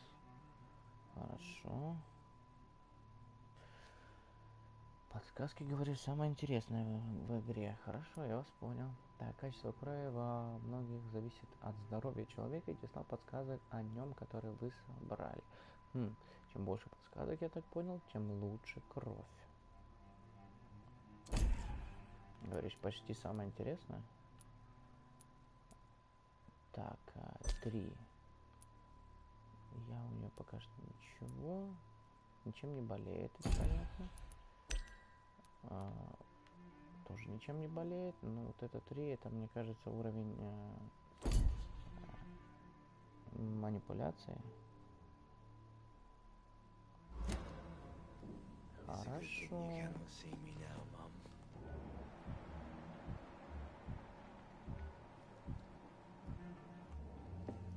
Хорошо. Подсказки, говоришь, самое интересное в игре. Хорошо, я вас понял. Так, качество крови во многих зависит от здоровья человека и числа подсказок о нем, которые вы собрали. Чем больше подсказок, я так понял, тем лучше кровь. Говоришь, почти самое интересное. Так, 3. Я у нее пока что ничего. Ничем не болеет, это понятно. Тоже ничем не болеет. Ну, вот это 3, это, мне кажется, уровень манипуляции. Хорошо.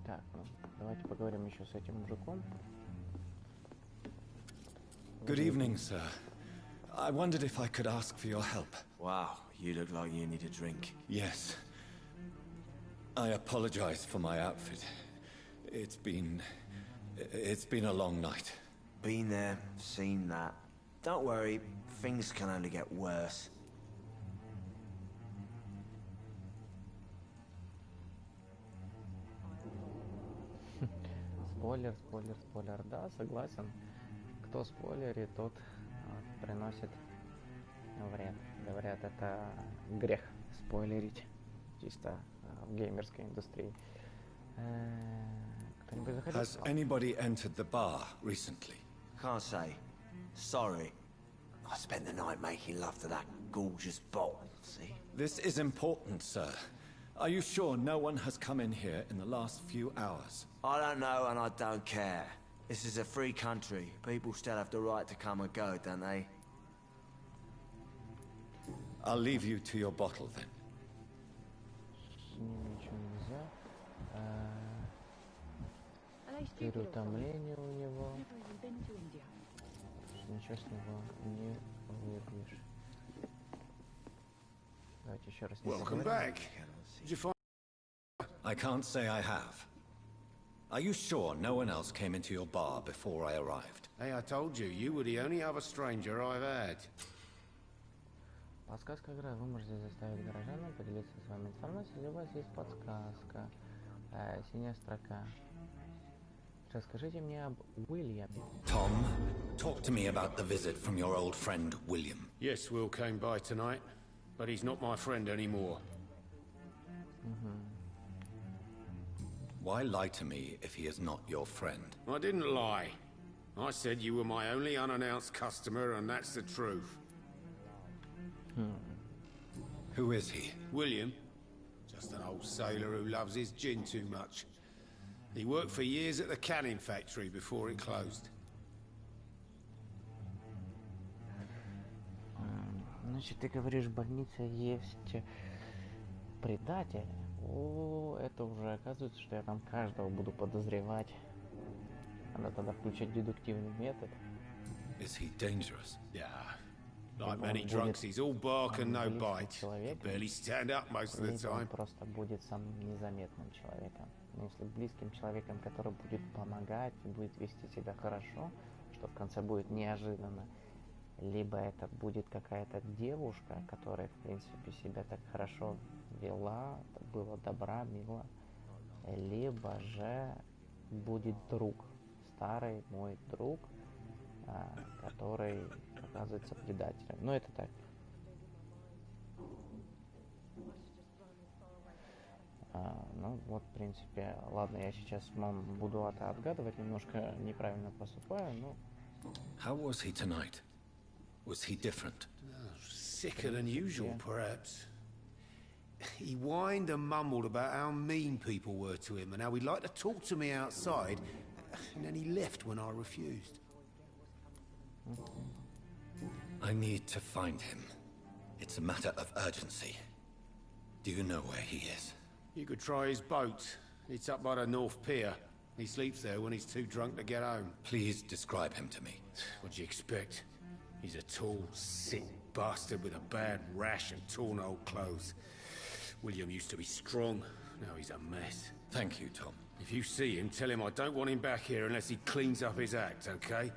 Так, ну, давайте поговорим еще с этим мужиком. Good evening, sir. I wondered if I could ask for your help. Wow, you look like you need a drink. Yes. I apologize for my outfit. It's been a long night. Been there, seen that. Don't worry, things can only get worse. Спойлер, да, согласен. Кто спойлерит, тот приносит вред. Говорят, это грех спойлерить, чисто в геймерской индустрии. Кто-нибудь заходил? Has anybody entered the bar recently? Can't say. Sorry. I spent the night making love to that gorgeous bottle, see? This is important, sir. Are you sure no one has come in here in the last few hours? I don't know and I don't care. This is a free country. People still have the right to come and go, don't they? I'll leave you to your bottle then. Ничего нельзя. Переутомление у него. Ничего с него не выпьешь. Давайте еще раз. Welcome back. Did you find... I can't say I have. Are you sure no one else came into your bar before I arrived? Hey, I told you, you were the only other stranger I've had. Подсказка игры. Вы можете заставить горожан поделиться с вами информацией, если у вас есть подсказка. Синяя строка. Расскажите мне об Уильяме. Tom, talk to me about the visit from your old friend William. Yes, Will came by tonight, but he's not my friend anymore. Why lie to me if he is not your friend? I didn't lie. I said you were my only unannounced customer, and that's the truth. Who is he? William, just an old sailor who loves his gin too much. He worked for years at the canning factory before it closed. Значит, ты говоришь, в больнице есть предатель. О, это уже оказывается, что я там каждого буду подозревать. Надо тогда включать дедуктивный метод. Is he dangerous? Yeah. Like many drunks, he's all bark and no bite. He barely stand up most of the time. Он просто будет самым незаметным человеком. но если близким человеком, который будет помогать и будет вести себя хорошо, что в конце будет неожиданно, либо это будет какая-то девушка, которая, в принципе, себя так хорошо вела, было добра, мило, либо же будет друг, старый мой друг, который оказывается предателем. Ну, это так. Ну, вот, в принципе, ладно, я сейчас вам буду это отгадывать, немножко неправильно поступаю, но... How was he tonight? Was he different? Sicker than usual, perhaps. He whined and mumbled about how mean people were to him and how he'd like to talk to me outside, and then he left when I refused. I need to find him. It's a matter of urgency. Do you know where he is? You could try his boat. It's up by the North Pier. He sleeps there when he's too drunk to get home. Please describe him to me. What do you expect? He's a tall, sick bastard with a bad rash and torn old clothes. William used to be strong. Now he's a mess. Thank you, Tom. If you see him, tell him I don't want him back here unless he cleans up his act, okay?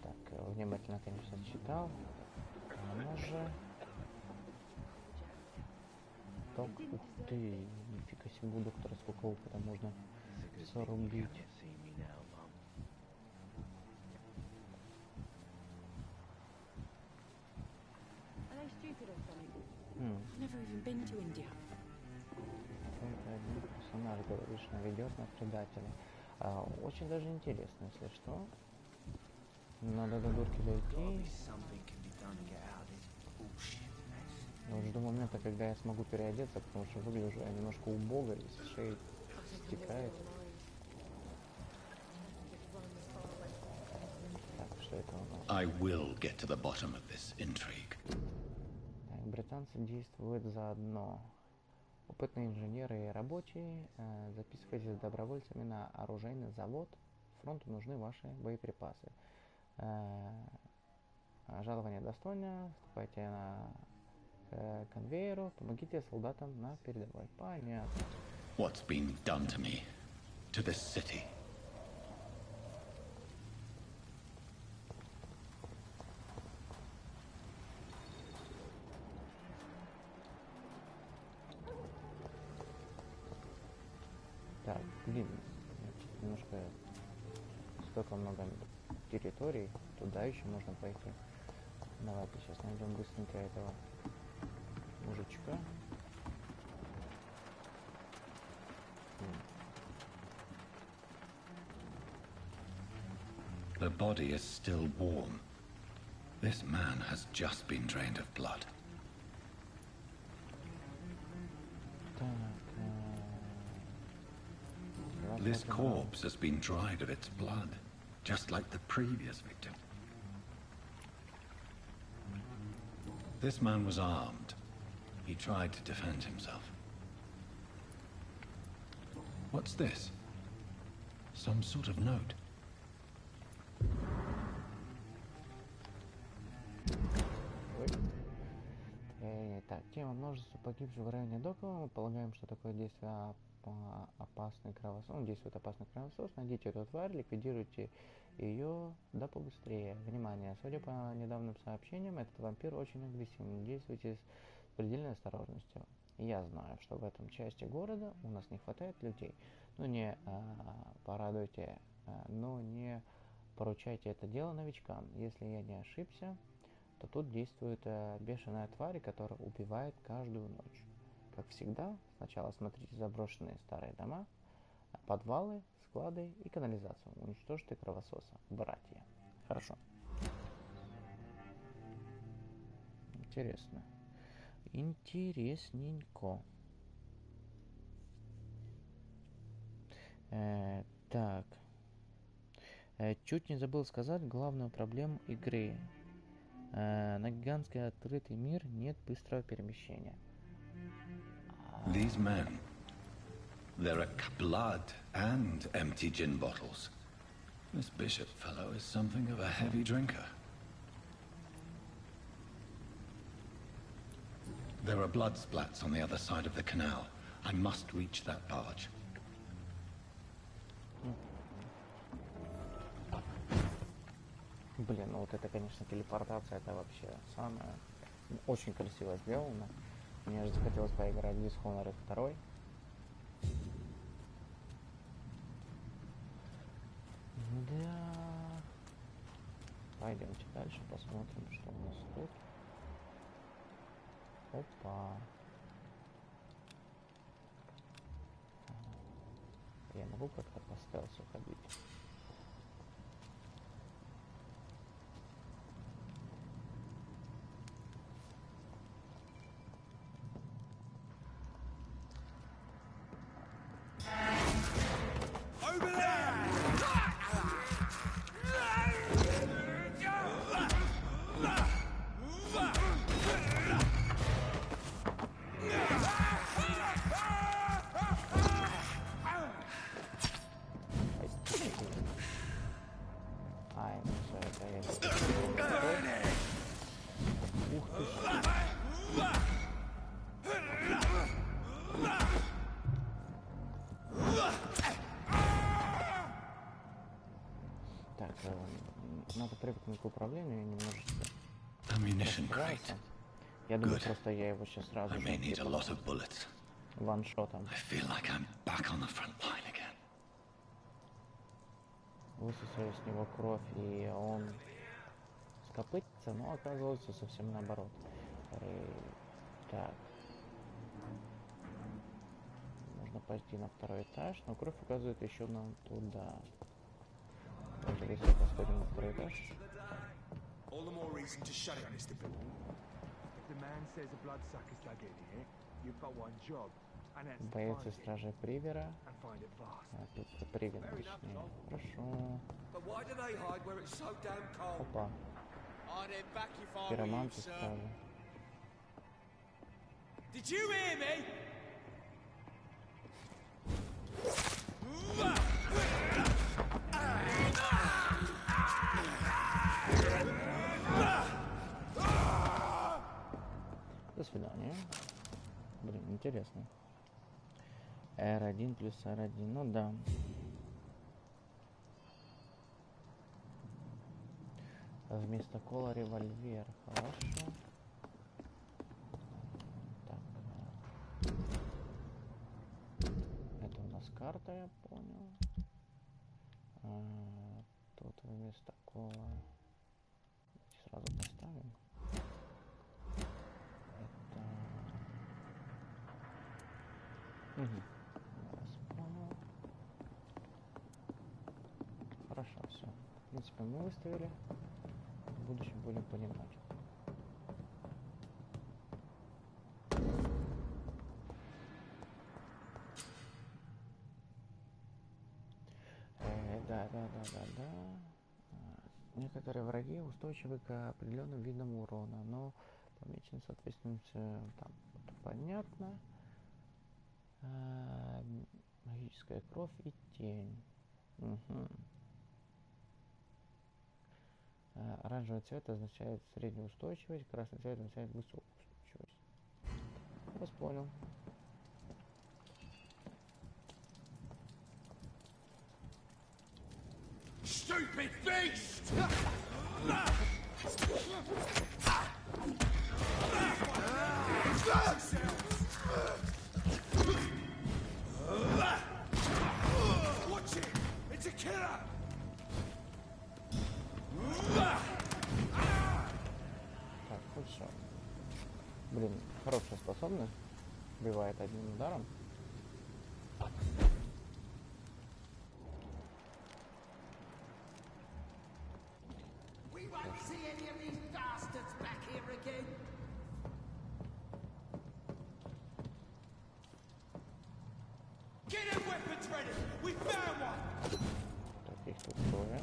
Так, внимательно, конечно, читал. Оно же... Так, ух ты, нифига себе, у доктора сколько опыта можно зарубить. Это один персонаж, говоришь, наведет на предателей. Очень даже интересно, если что. Надо до дурки дойти. Я жду момента, когда я смогу переодеться, потому что выгляжу я немножко убого, и с шеи стекает. Так, что это у нас? I will get to the bottom of this intrigue. Так, британцы действуют заодно. Опытные инженеры и рабочие, записывайтесь добровольцами на оружейный завод. Фронту нужны ваши боеприпасы. Жалование достойно. Вступайте на конвейеру. Помогите солдатам на передовой. Понятно. What's been done to me? To this city? Так, блин, немножко столько много территорий, туда еще можно пойти. Давайте сейчас найдем быстренько этого мужичка. The body is still warm. This man has just been drained of blood. This corpse has been dried of its blood, just like the previous victim. This man was armed. He tried to defend himself. What's this? Some sort of note. Так, тема множества погибших в районе дока. Мы полагаем, что такое действие опасный кровосос. Он действует опасный кровосос. Найдите эту тварь, ликвидируйте ее, да побыстрее. Внимание, судя по недавним сообщениям, этот вампир очень агрессивный. Действуйте с предельной осторожностью. Я знаю, что в этом части города у нас не хватает людей. Но не порадуйте, но не поручайте это дело новичкам. Если я не ошибся, то тут действует бешеная тварь, которая убивает каждую ночь. Как всегда, сначала смотрите заброшенные старые дома, подвалы, склады и канализацию. Уничтожьте кровососа, братья. Хорошо. Интересно. Интересненько. Так. Чуть не забыл сказать главную проблему игры. На гигантский открытый мир нет быстрого перемещения. These men, there are blood and empty gin bottles. This bishop fellow is something of a heavy drinker. There are blood splats on the other side of the canal. I must reach that barge. Блин, ну вот это, конечно, телепортация, это вообще самое... Очень красиво сделано. Мне же захотелось поиграть в Dishonored 2. Да. Пойдемте дальше, посмотрим, что у нас тут. Опа. Я могу как-то по стелсу ходить? Надо привыкнуть к управлению и немножечко. Я думаю, просто я его сейчас сразу ваншотом. Высосаю с него кровь, и он скопытится, но оказывается совсем наоборот. Так. Можно пойти на второй этаж, но кровь указывает еще нам туда. Если посмотрим на второй этаж. Боец стражей Привера. Тут Привен, точнее. Хорошо. Опа. Пироманты стражи. До свидания. Блин, интересно. R1 плюс R1, ну да. Вместо кола револьвер, хорошо. Так. Это у нас карта, я понял. Тут вместо кола сразу поставим. Угу. Понял. Хорошо, все. В принципе, мы выставили. В будущем будем понимать. Да. Некоторые враги устойчивы к определенным видам урона, но помечены соответственно там понятно. Магическая кровь и тень. Угу. Оранжевый цвет означает среднюю устойчивость, красный цвет означает высокую устойчивость. Вас понял. Stupid beast! Watch it! It's a killer! Так, хорошо. Блин, хорошая способность. Убивает одним ударом. Таких тут трое.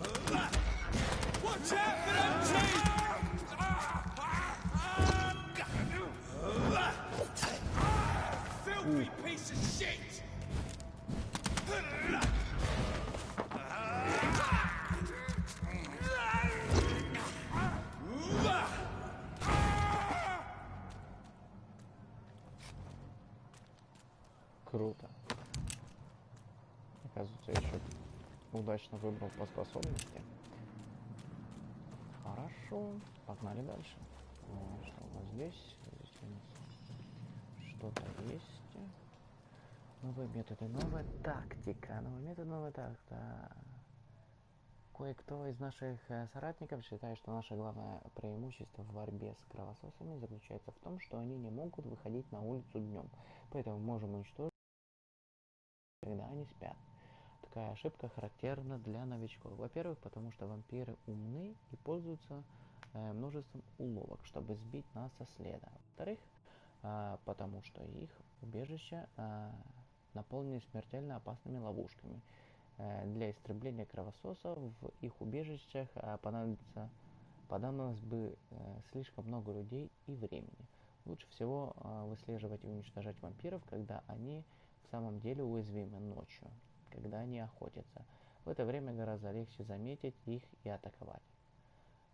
Круто. Оказывается, я еще удачно выбрал по способности. Хорошо, погнали дальше. Что у нас здесь? Здесь у нас что-то есть. Новые методы, новая тактика. Новый метод, новая тактика. Кое-кто из наших соратников считает, что наше главное преимущество в борьбе с кровососами заключается в том, что они не могут выходить на улицу днем. Поэтому можем уничтожить, когда они спят. Такая ошибка характерна для новичков. Во-первых, потому что вампиры умны и пользуются множеством уловок, чтобы сбить нас со следа. Во-вторых, потому что их убежища наполнены смертельно опасными ловушками. Для истребления кровососов в их убежищах понадобилось бы слишком много людей и времени. Лучше всего выслеживать и уничтожать вампиров, когда они в самом деле уязвимы ночью, когда они охотятся. В это время гораздо легче заметить их и атаковать.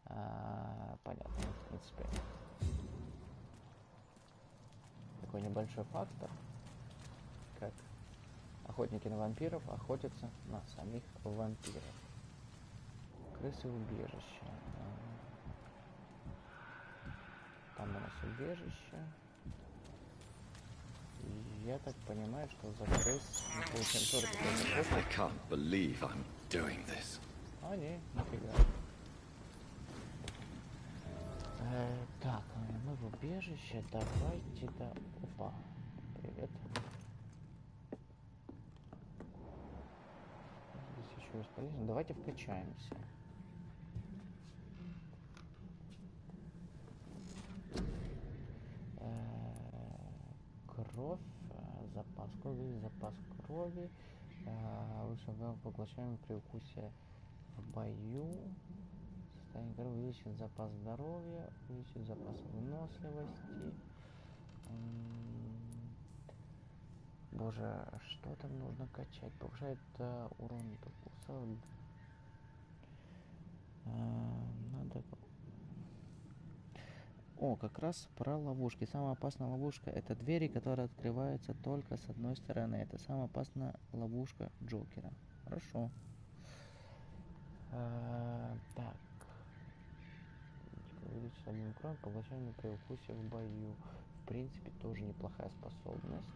Понятно, в принципе. Такой небольшой фактор, как охотники на вампиров охотятся на самих вампиров. Крысы убежища. Там у нас убежище. И я так понимаю, что за крыс мы получаем тоже какой-то. I can't believe I'm doing this. А, не, нифига. Так, мы в убежище. Давайте-то... Опа. Привет. Здесь еще есть полезно. Давайте вкачаемся. Кровь, запас крови. Лучше поглощаем при укусе в бою. Состояние крови увеличит запас здоровья, увеличит запас выносливости. Боже, что там нужно качать? Повышает урон от укусов. Надо... О, как раз про ловушки. Самая опасная ловушка — это двери, которые открываются только с одной стороны. Это самая опасная ловушка Джокера. Хорошо. Так. Увеличить одним кровью, поглощаемый при укусе в бою. В принципе, тоже неплохая способность.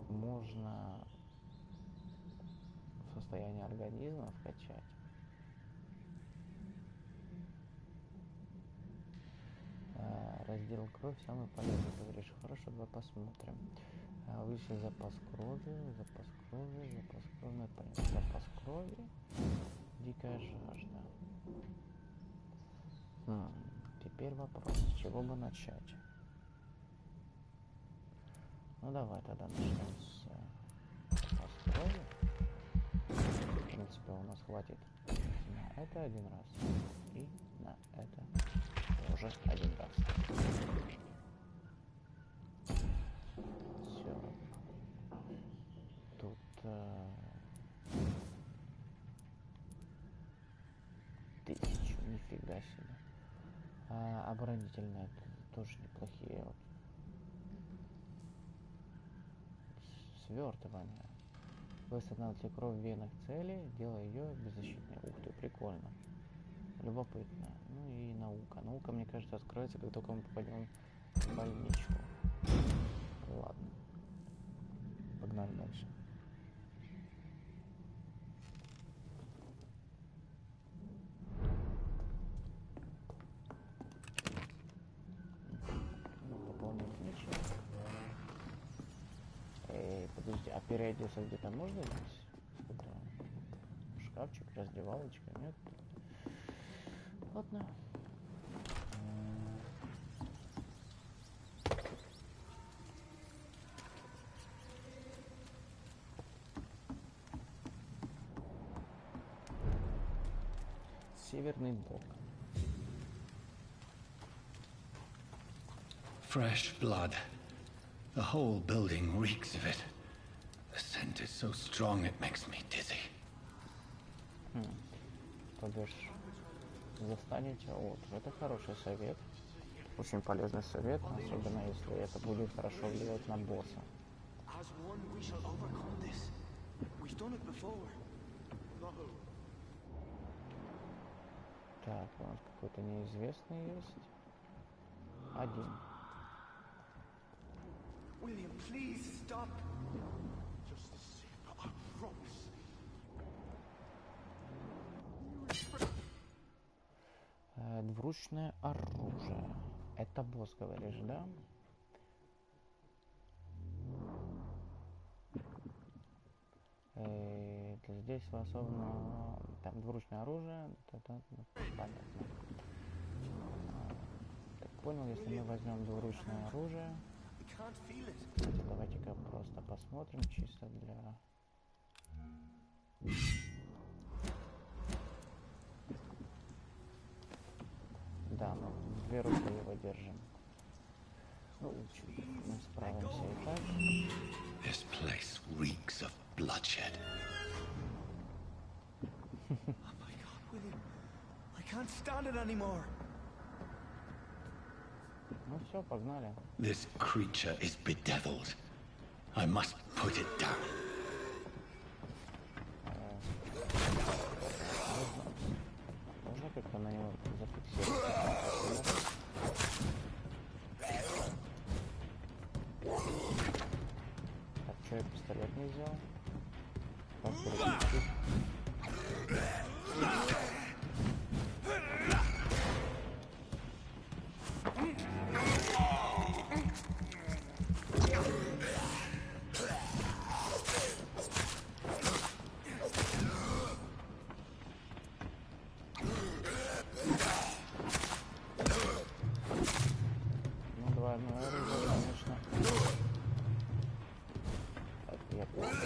Можно состояние организма вкачать. Раздел кровь самый полезный, говоришь. Хорошо, давай посмотрим. Увеличить запас крови, запас крови, понятно, запас крови. Дикая жажда. Теперь вопрос, с чего бы начать? Ну давай тогда начнем с запас крови. В принципе, у нас хватит на это один раз и на это тоже один раз. Все. Тут 1000, нифига себе. Оборонительные тоже неплохие. Вот. Свертывание. Восстанавливайте кровь в венах цели, делая ее беззащитной. Ух ты, прикольно. Любопытно. Ну и наука. Наука, мне кажется, откроется, как только мы попадем в больничку. Ладно. Погнали дальше. Пополнить ничего. Подожди, а переодеться где-то можно здесь? Шкафчик, раздевалочка, нет? Ладно. Северный бок. Fresh blood. The whole building reeks of it. The scent is so strong it makes me dizzy. То бишь, застанете, вот, это хороший совет. Очень полезный совет, особенно если это будет хорошо влиять на босса. As one, we shall overcome this. We've done it before. Так, у нас какой-то неизвестный есть. Один. William, please stop. Just the same, I promise. Двуручное оружие. Это босс, говоришь, да? Здесь особенно там двуручное оружие. Понятно. Так понял, если мы возьмем двуручное оружие, давайте-ка просто посмотрим чисто для... Да, мы две руки его держим. Ну, чуть мы справимся и так. This place reeks of bloodshed. Oh my God, William, I can't stand it anymore. Ну все, погнали. This creature is bedeviled. I must put it down. Можно как-то на него зафиксировать? Так, что я пистолет не взял? Как переключить?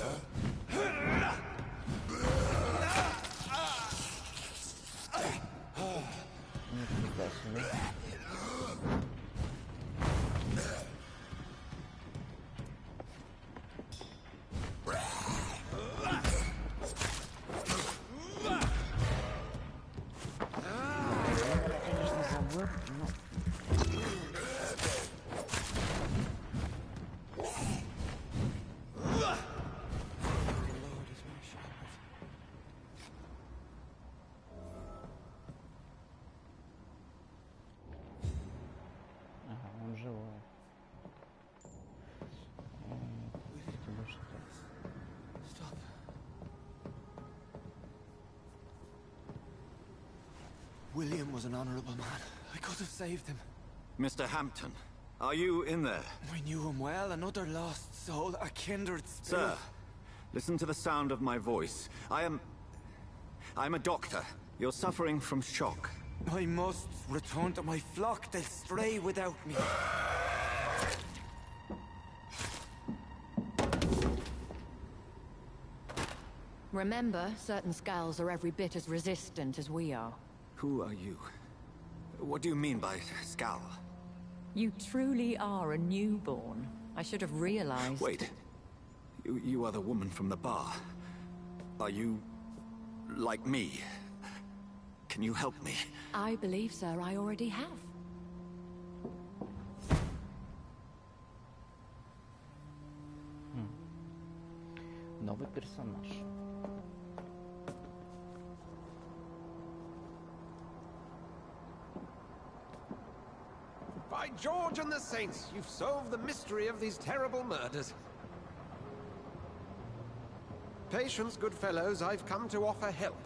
William was an honorable man. I could have saved him. Mr. Hampton, are you in there? I knew him well, another lost soul, a kindred spirit. Sir, listen to the sound of my voice. I'm a doctor. You're suffering from shock. I must return to my flock. They'll stray without me. Remember, certain skulls are every bit as resistant as we are. Who are you? What do you mean by skull? You truly are a newborn. I should have realized. Wait. You are the woman from the bar. Are you... like me? Can you help me? I believe, sir, I already have. Новый персонаж. By George and the Saints, you've solved the mystery of these terrible murders. Patience, good fellows, I've come to offer help.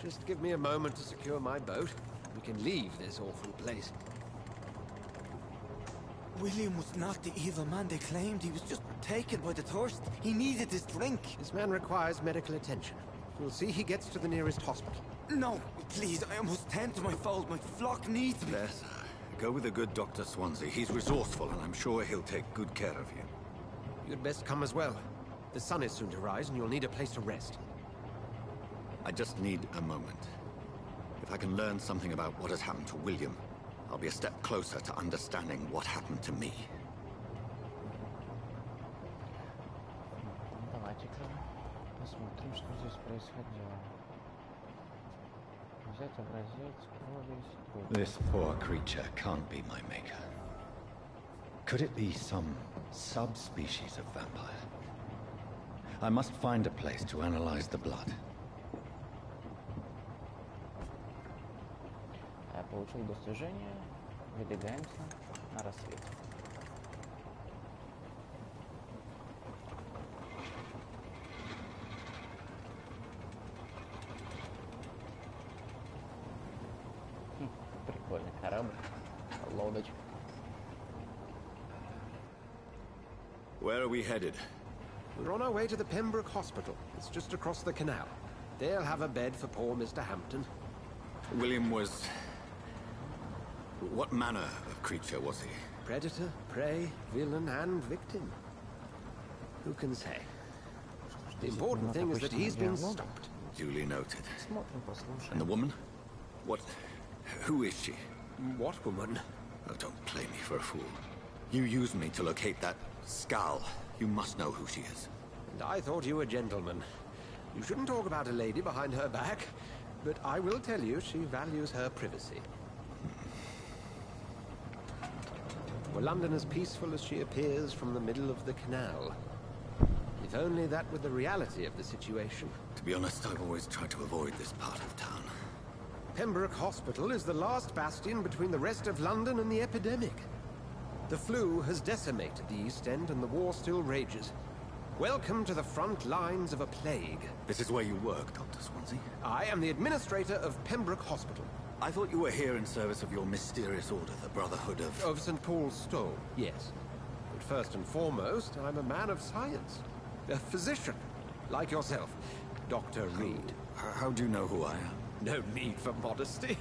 Just give me a moment to secure my boat. We can leave this awful place. William was not the evil man they claimed. He was just taken by the thirst. He needed his drink. This man requires medical attention. We'll see he gets to the nearest hospital. No, please, I must tend to my fold. My flock needs me. There, sir. Go with the good Dr. Swansea. He's resourceful, and I'm sure he'll take good care of you. You'd best come as well. The sun is soon to rise, and you'll need a place to rest. I just need a moment. If I can learn something about what has happened to William, I'll be a step closer to understanding what happened to me. Давайте-ка посмотрим, что здесь происходило. Взять образец крови из трупа. This poor creature can't be my maker. Could it be some subspecies of vampire? I must find a place to analyze the blood. Получил достижение. Выдвигаемся на рассвет. Прикольный корабль. Лодочка. Where are we headed? We're on our way to the Pembroke Hospital. It's just across the canal. They'll have a bed for poor Mr. Hampton. William was... What manner of creature was he? Predator, prey, villain, and victim. Who can say? The important thing is that he's been stopped. Duly noted. And the woman? What... Who is she? What woman? Oh, don't play me for a fool. You used me to locate that skull. You must know who she is. And I thought you a gentleman. You shouldn't talk about a lady behind her back, but I will tell you she values her privacy. Were London as peaceful as she appears from the middle of the canal? If only that were the reality of the situation. To be honest, I've always tried to avoid this part of town. Pembroke Hospital is the last bastion between the rest of London and the epidemic. The flu has decimated the East End and the war still rages. Welcome to the front lines of a plague. This is where you work, Dr. Swansea? I am the administrator of Pembroke Hospital. I thought you were here in service of your mysterious order, the Brotherhood of... Of St. Paul's Stole, yes. But first and foremost, I'm a man of science. A physician, like yourself, Dr. Reed. How do you know who I am? No need for modesty.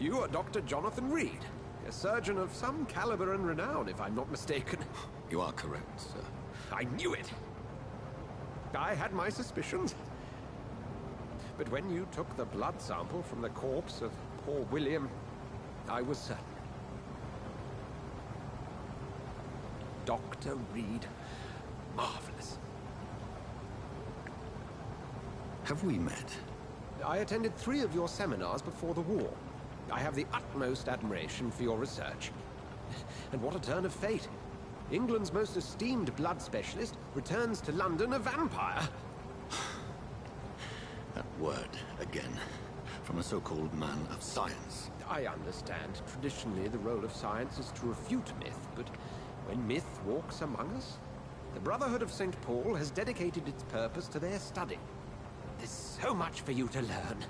You are Dr. Jonathan Reed, a surgeon of some caliber and renown, if I'm not mistaken. You are correct, sir. I knew it! I had my suspicions. But when you took the blood sample from the corpse of poor William, I was certain. Dr. Reed. Marvelous. Have we met? I attended 3 of your seminars before the war. I have the utmost admiration for your research. And what a turn of fate. England's most esteemed blood specialist returns to London a vampire. That word, again. From a so-called man of science. I understand. Traditionally, the role of science is to refute myth, but when myth walks among us, the Brotherhood of St. Paul has dedicated its purpose to their study. There's so much for you to learn.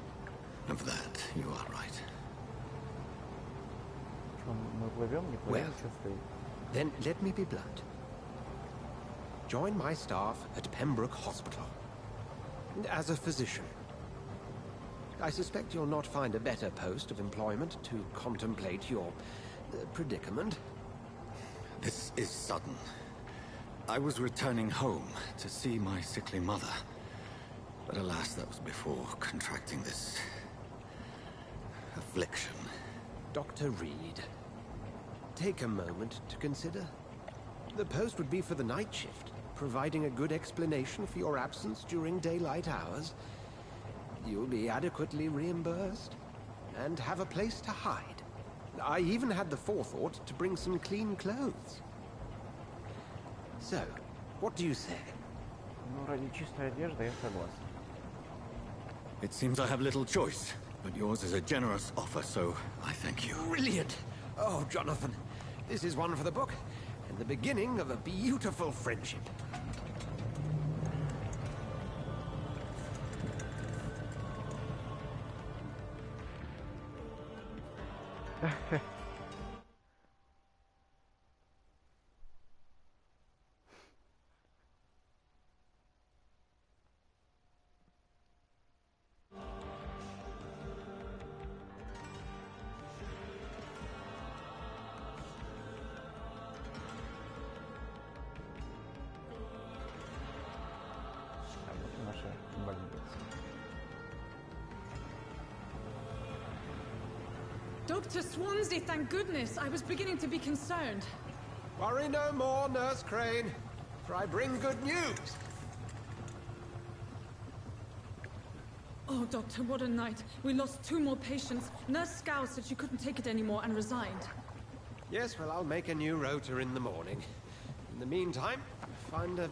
And for that, you are right. Well, then let me be blunt. Join my staff at Pembroke Hospital. As a physician. I suspect you'll not find a better post of employment to contemplate your predicament. This is sudden. I was returning home to see my sickly mother. But alas, that was before contracting this... affliction. Dr. Reed, take a moment to consider. The post would be for the night shift, providing a good explanation for your absence during daylight hours. You'll be adequately reimbursed, and have a place to hide. I even had the forethought to bring some clean clothes. So, what do you say? Ну, ради чистой одежды я согласен. It seems I have little choice, but yours is a generous offer, so I thank you. Brilliant! Oh, Jonathan, this is one for the book, and the beginning of a beautiful friendship. Dr. Swansea, thank goodness. I was beginning to be concerned. Worry no more, Nurse Crane, for I bring good news. Oh, Doctor, what a night. We lost 2 more patients. Nurse Scow said she couldn't take it anymore and resigned. Yes, well, I'll make a new rota in the morning. In the meantime, find a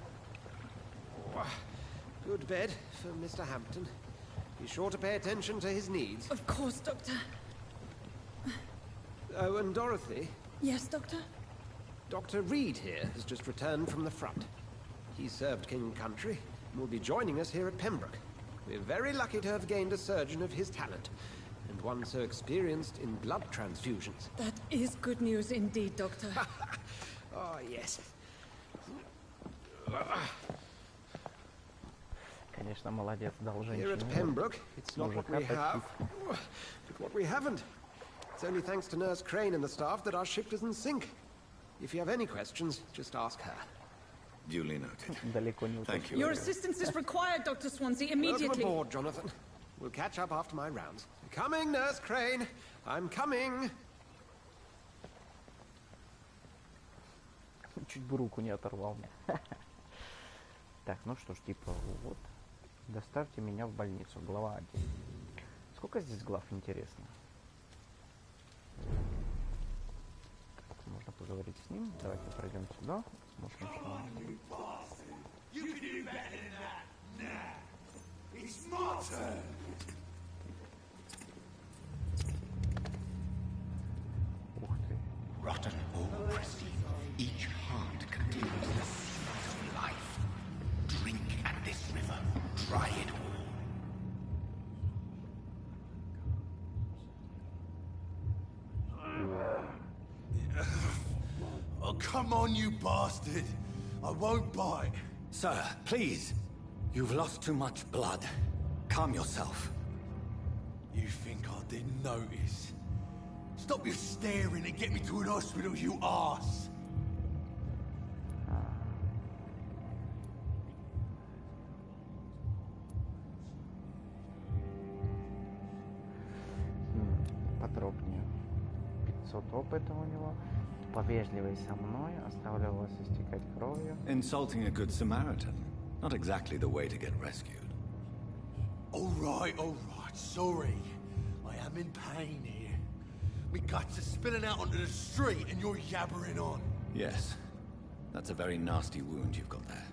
good bed for Mr. Hampton. Be sure to pay attention to his needs. Of course, Doctor. Oh, and Dorothy? Yes, Doctor? Dr. Reed here has just returned from the front. He served King and Country and will be joining us here at Pembroke. We're very lucky to have gained a surgeon of his talent, and one so experienced in blood transfusions. That is good news indeed, Doctor. Oh, yes. Конечно, молодец, дал женщине. Here at Pembroke, it's not what we have, but what we haven't. It's only thanks to Nurse Crane and the staff that our ship doesn't sink. If you have any questions, just ask her. Duly noted. Thank you. Your assistance is required, Dr. Swansea, immediately. Welcome aboard, Jonathan. We'll catch up after my rounds. Coming, Nurse Crane. I'm coming. Чуть бы руку не оторвал мне. Так, ну что ж, типа, вот. Доставьте меня в больницу. Глава 1. Сколько здесь глав, интересно? Можно поговорить с ним. Давайте пройдем сюда. Смотрим, что... Ух ты. Rotten or pristine, each heart contains the seed of life. Drink at this river, try it all. Oh, come on, you bastard! I won't bite. Sir, please. You've lost too much blood. Calm yourself. You think I didn't notice? Stop your staring and get me to an hospital, you arse! Подробнее. 500 опыта у него. Повежливый со мной, оставлял вас истекать кровью. Insulting a good Samaritan. Not exactly the way to get rescued. All right, sorry. I am in pain here. My guts are spilling out onto the street and you're yabbering on. Yes. That's a very nasty wound you've got there.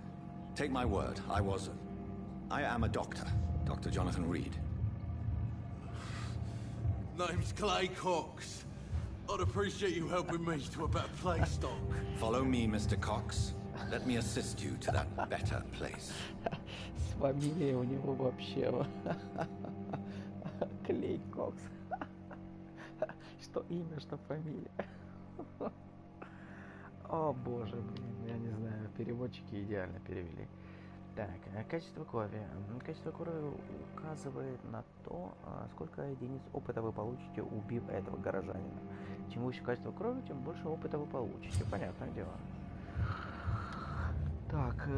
Take my word, I am a doctor. Dr. Jonathan Reed. Name's Clay Cox. I'd appreciate you helping me to a better place, Doc. Follow me, Mr. Cox. Let me assist you to that better place. С фамилией у него вообще Клей Кокс. Что имя, что фамилия. О боже, блин, я не знаю, переводчики идеально перевели. Так, качество крови. Качество крови указывает на то, сколько единиц опыта вы получите, убив этого горожанина. Чем выше качество крови, тем больше опыта вы получите. Понятное дело. Так,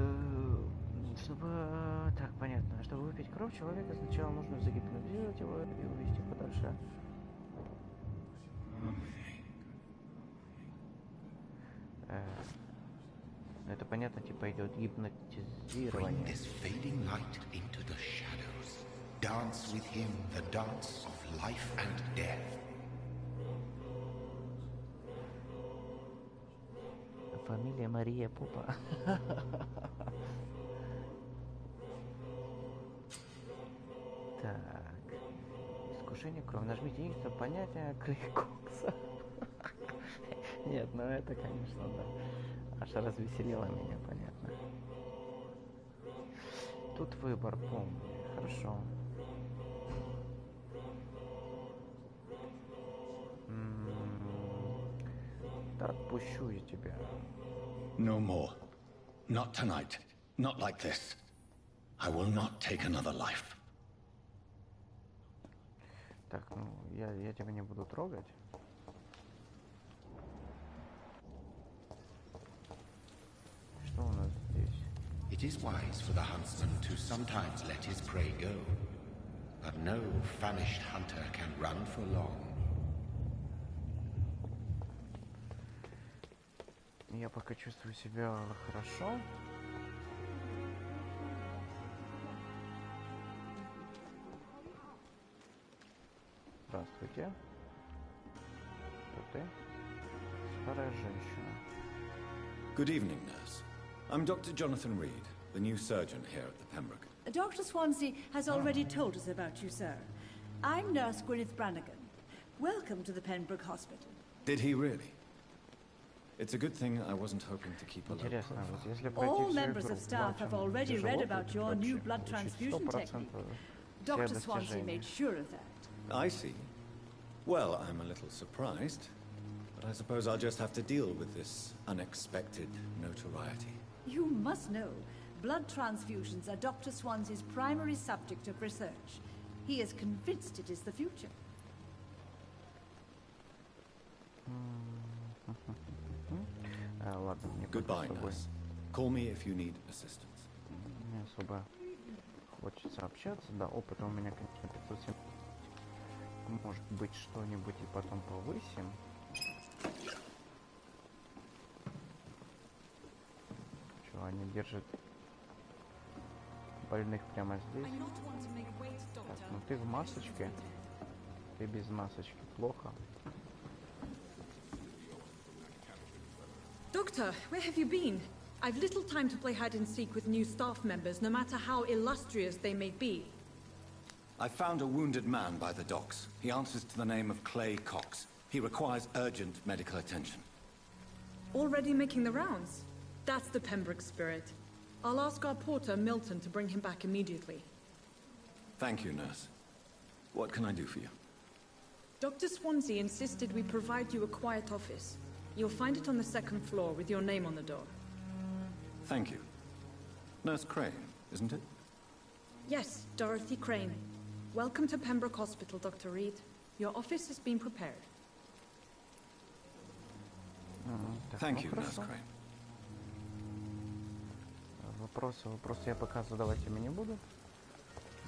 Так, понятно. Чтобы выпить кровь человека, сначала нужно загипнотизировать его и увести подальше. Это понятно, типа идет гипнотизирование. Dance with him the dance of life and death. Фамилия Мария Попа. Так. Искушение крови. Нажмите X, чтобы понятие Клейкокса. Нет, ну это, конечно, да. Аж развеселило меня, понятно. Тут выбор, помню. Хорошо. Да отпущу я тебя. No more. Not tonight. Not like this. I will not take another life. Так, ну, я тебя не буду трогать. Что у нас здесь? It is wise for the huntsman to sometimes let his prey go, but no famished hunter can run for long. Я пока чувствую себя хорошо. Здравствуйте. Кто ты? Старая женщина. Good evening, nurse. I'm Dr. Jonathan Reed, the new surgeon here at the Pembroke. Dr. Swansea has already told us about you, sir. I'm Nurse Gwyneth Brannigan. Welcome to the Pembroke Hospital. Did he really? It's a good thing I wasn't hoping to keep a low profile. All members of staff have already read about your new blood transfusion technique. Dr. Swansea made sure of that. I see. Well, I'm a little surprised, but I suppose I'll just have to deal with this unexpected notoriety. You must know, blood transfusions are Dr. Swansea's primary subject of research. He is convinced it is the future. Ладно, мне Goodbye, nurse. Call me if you need assistance. Не особо хочется общаться. Да, опыта у меня, конечно, 570. Может быть, что-нибудь и потом повысим. Чего они держат больных прямо здесь? Так, ну ты в масочке. Ты без масочки. Плохо. Doctor, where have you been? I've little time to play hide and seek with new staff members, no matter how illustrious they may be. I found a wounded man by the docks. He answers to the name of Clay Cox. He requires urgent medical attention. Already making the rounds? That's the Pembroke spirit. I'll ask our porter, Milton, to bring him back immediately. Thank you, nurse. What can I do for you? Dr. Swansea insisted we provide you a quiet office. You'll find it on the second floor with your name on the door. Thank you. Nurse Crane, isn't it? Yes, Dorothy Crane. Welcome to Pembroke Hospital, Dr. Reed. Your office has been prepared. Thank you, Nurse Crane. Вопросы я пока задавать ими не буду.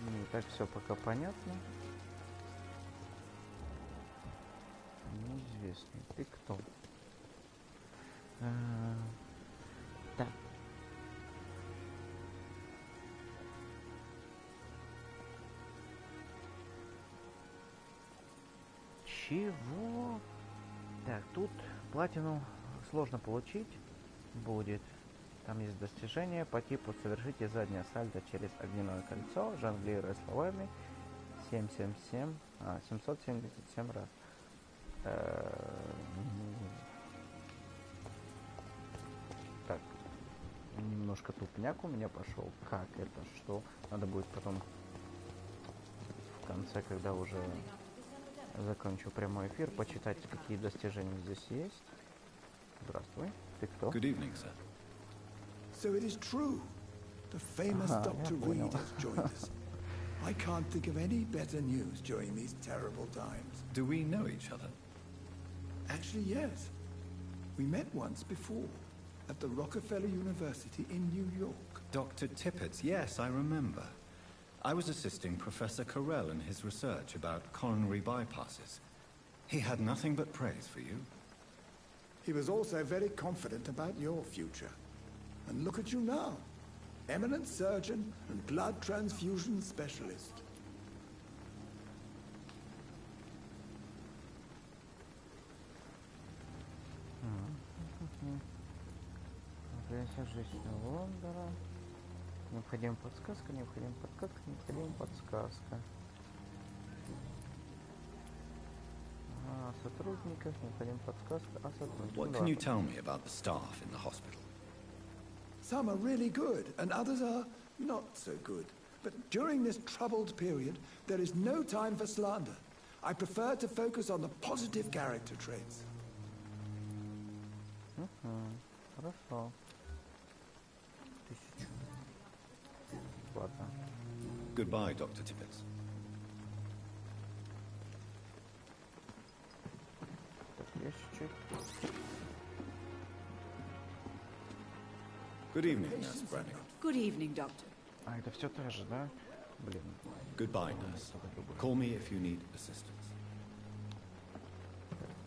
И так все пока понятно. Неизвестный. Ты кто? Так. Чего? Так, тут платину сложно получить будет. Там есть достижение по типу совершите заднее сальто через огненное кольцо, жонглируя словами 777 раз. Так, немножко тупняк у меня пошел. Как это? Что? Надо будет потом в конце, когда уже закончу прямой эфир, почитать, какие достижения здесь есть. Здравствуй. Ты кто? Good evening, sir. So it is true. The famous Dr. Reed has joined us. I can't think of any better news during these terrible times. Do we know each other? Actually, yes. We met once before, at the Rockefeller University in New York. Dr. Tippett, yes, I remember. I was assisting Professor Carell in his research about coronary bypasses. He had nothing but praise for you. He was also very confident about your future. And look at you now. Eminent surgeon and blood transfusion specialist. Жизни Лондона. Необходима подсказка, необходима подсказка, необходима подсказка. Сотрудников, необходима подсказка о сотрудниках. What can you tell me about the staff in the hospital? Some are really good, and others are not so good. But during this troubled period, there is no time for slander. I prefer to focus on the positive character traits. Хорошо. 1000. Ладно. Goodbye, Dr. Tippett. Так, ящичек. Good evening, Nurse Brannigan. Good evening, Doctor. А, это все та же, да? Блин. Goodbye, nurse. Call me if you need assistance.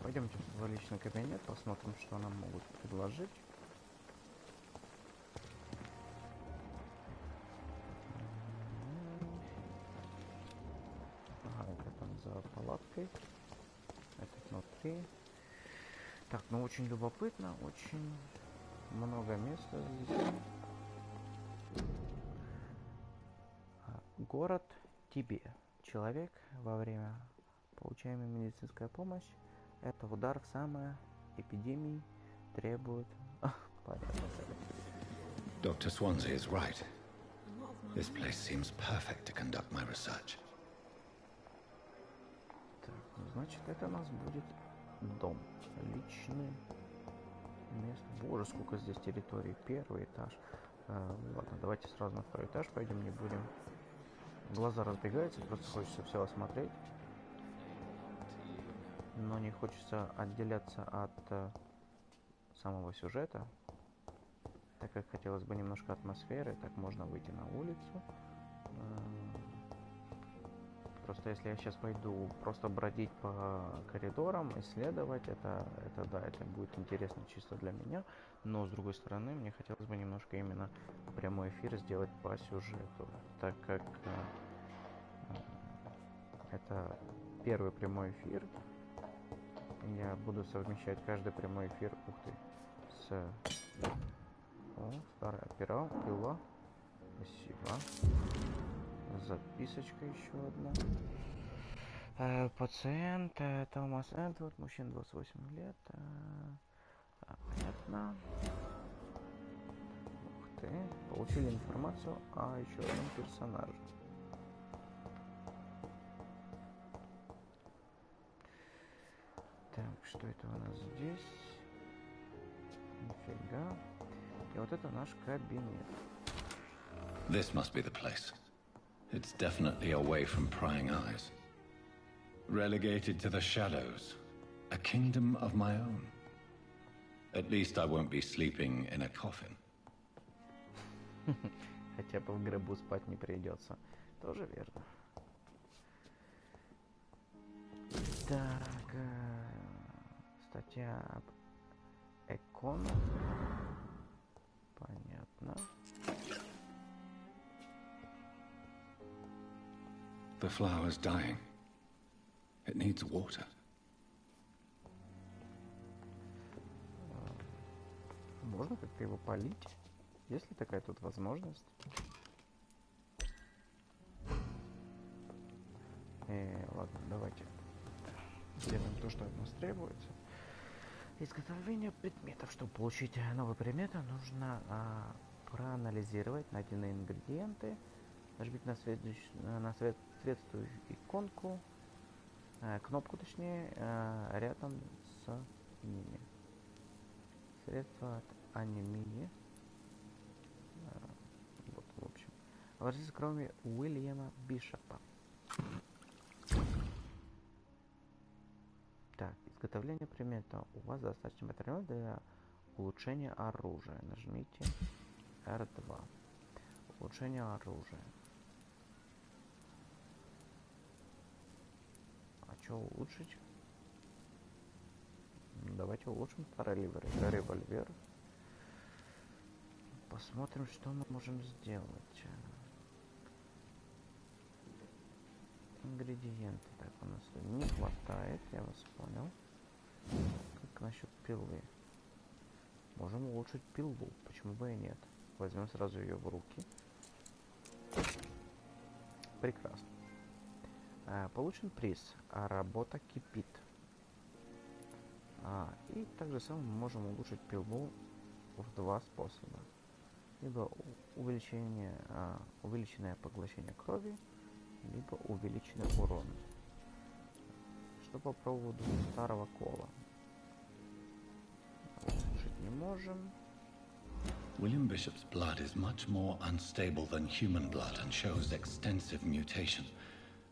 Пойдемте в личный кабинет, посмотрим, что нам могут предложить. Ага, это там за палаткой. Это внутри. Так, ну очень любопытно, очень много места здесь. Город тебе. Человек во время получаемой медицинской помощи. Это удар в самое эпидемии требует... Понятно. Dr. Swansea is right. This place seems perfect to conduct my research. Так, ну, значит, это у нас будет дом. Личный место. Боже, сколько здесь территорий. Первый этаж. Ладно, давайте сразу на второй этаж пойдем, не будем. Глаза разбегаются, просто хочется все осмотреть. Но не хочется отделяться от самого сюжета. Так как хотелось бы немножко атмосферы, так можно выйти на улицу. Просто если я сейчас пойду просто бродить по коридорам, исследовать, это да, это будет интересно чисто для меня. Но с другой стороны, мне хотелось бы немножко именно прямой эфир сделать по сюжету, так как это первый прямой эфир. Я буду совмещать каждый прямой эфир, ух ты, с... О, старая пила. Спасибо. Записочка еще одна. Пациент Томас Эдвард, мужчина 28 лет. Понятно. Ух ты. Получили информацию о еще одном персонаже. Так, что это у нас здесь? Нифига. И вот это наш кабинет. This must be the place. It's definitely away from prying eyes. Relegated to the shadows. A kingdom of my own. At least I won't be sleeping in a coffin. Хотя бы в гробу спать не придется. Тоже верно. Так, статья об Экону. Понятно. The flower's dying. It needs water. Можно как-то его полить? Есть ли такая тут возможность? Ладно, давайте сделаем то, что от нас требуется. Изготовление предметов. Чтобы получить новые предметы, нужно проанализировать найденные ингредиенты, нажмите на соответствующую иконку, кнопку точнее, рядом с ними. Средства от анемии. Вот, в общем. Образец крови Уильяма Бишопа. Так, изготовление предмета. У вас достаточно материала для улучшения оружия. Нажмите R2. Улучшение оружия. А что улучшить? Давайте улучшим второй револьвер. Посмотрим, что мы можем сделать. Ингредиенты. Так, у нас не хватает, я вас понял. Как насчет пилы? Можем улучшить пилу, почему бы и нет. Возьмем сразу ее в руки. Прекрасно. Получен приз. Работа кипит. И также самое мы можем улучшить пилу в два способа. Либо увеличенное поглощение крови, либо увеличенный урон. Что по поводу старого кола? Улучшить не можем. William Bishop's blood is much more unstable than human blood and shows extensive mutation.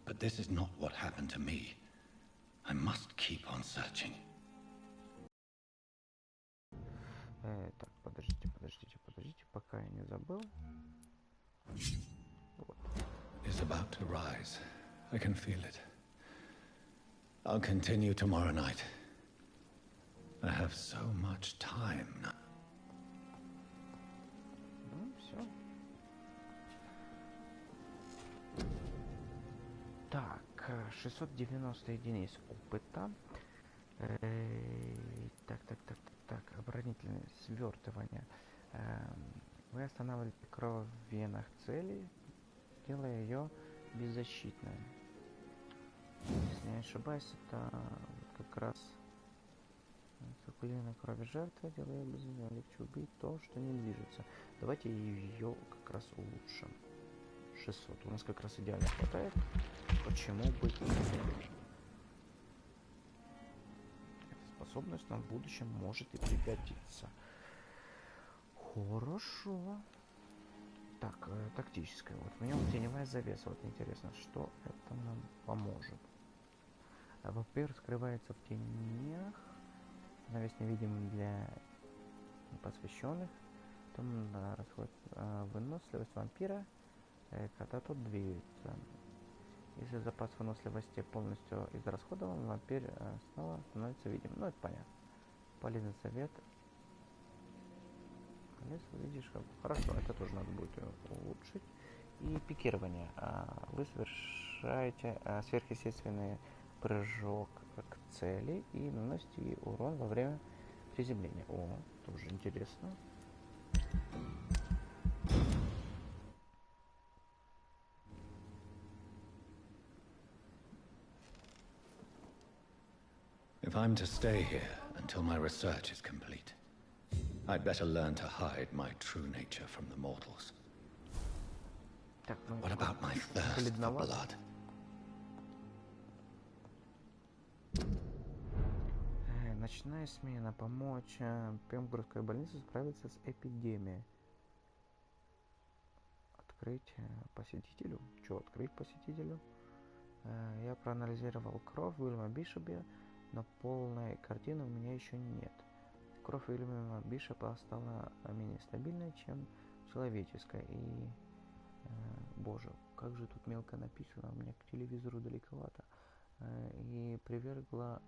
But this is not what happened to me. I must keep on searching. Так, подождите, пока я не забыл. Вот. Is about to rise. I can feel it. I'll continue tomorrow night. I have so much time. Ну, все. Так, 690 единиц опыта. Так, оборонительное свертывание. Вы останавливаете кровь в венах цели, делая ее беззащитной. Если не ошибаюсь, это как раз циркулярная кровь жертвы, делая ее беззащитной. Легче убить то, что не движется. Давайте ее как раз улучшим. 600. У нас как раз идеально хватает. Почему бы и нет? Способность нам в будущем может и пригодиться. Хорошо. Так, тактическая. Вот у меня вот теневая завеса. Вот интересно, что это нам поможет. Вампир скрывается в тенях. Навес невидим для непосвященных. Потом расход выносливость вампира, когда тот двигается. Если запас выносливости полностью израсходован, вампир снова становится видим. Ну, это понятно. Полезный совет. Видишь, как хорошо, это тоже надо будет улучшить. И пикирование. Вы совершаете сверхъестественный прыжок к цели и наносите ей урон во время приземления. О, тоже интересно. If I'm to stay here until my research is complete, I'd better learn to hide my true nature from the mortals. What about my thirst for blood? Ночная смена. Помочь Пембургской больнице справиться с эпидемией. Открыть посетителю. Что открыть посетителю? Я проанализировал кровь Уильяма Бишопа, но полной картины у меня еще нет. Кровь Уильяма Бишопа стала менее стабильной, чем человеческая. И, боже, как же тут мелко написано, у меня к телевизору далековато. И привергла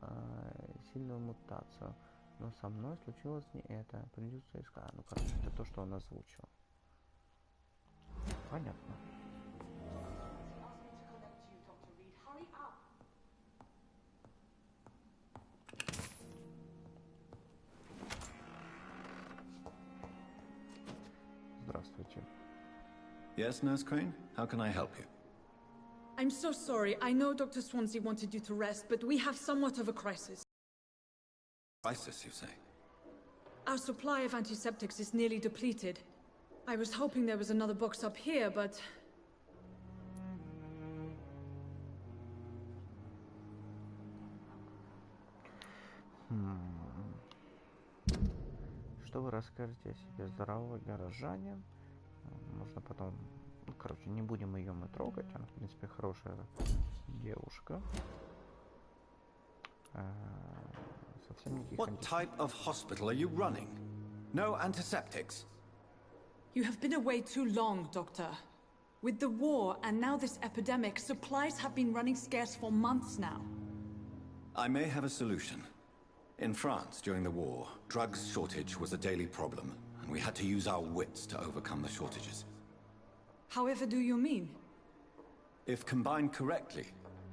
сильную мутацию. Но со мной случилось не это. Придется искать. Ну, короче, это то, что он озвучил. Понятно. Здравствуйте. Yes, Nurse Crane? How can I help you? I'm so sorry. I know Dr. Swansea wanted you to rest, but we have somewhat of a crisis. Crisis, you say? Our supply of antiseptics is nearly depleted. I was hoping there was another box up here, but... Что вы расскажете о себе здорового горожане? Можно потом... Ну, короче, не будем ее мы трогать. Она, в принципе, хорошая девушка. Совсем никаких... What type of hospital are you running? No antiseptics? You have been away too long, Doctor. With the war and now this epidemic, supplies have been running scarce for months now. I may have a solution. In France, during the war, drugs shortage was a daily problem, and we had to use our wits to overcome the shortages. However do you mean? If combined correctly,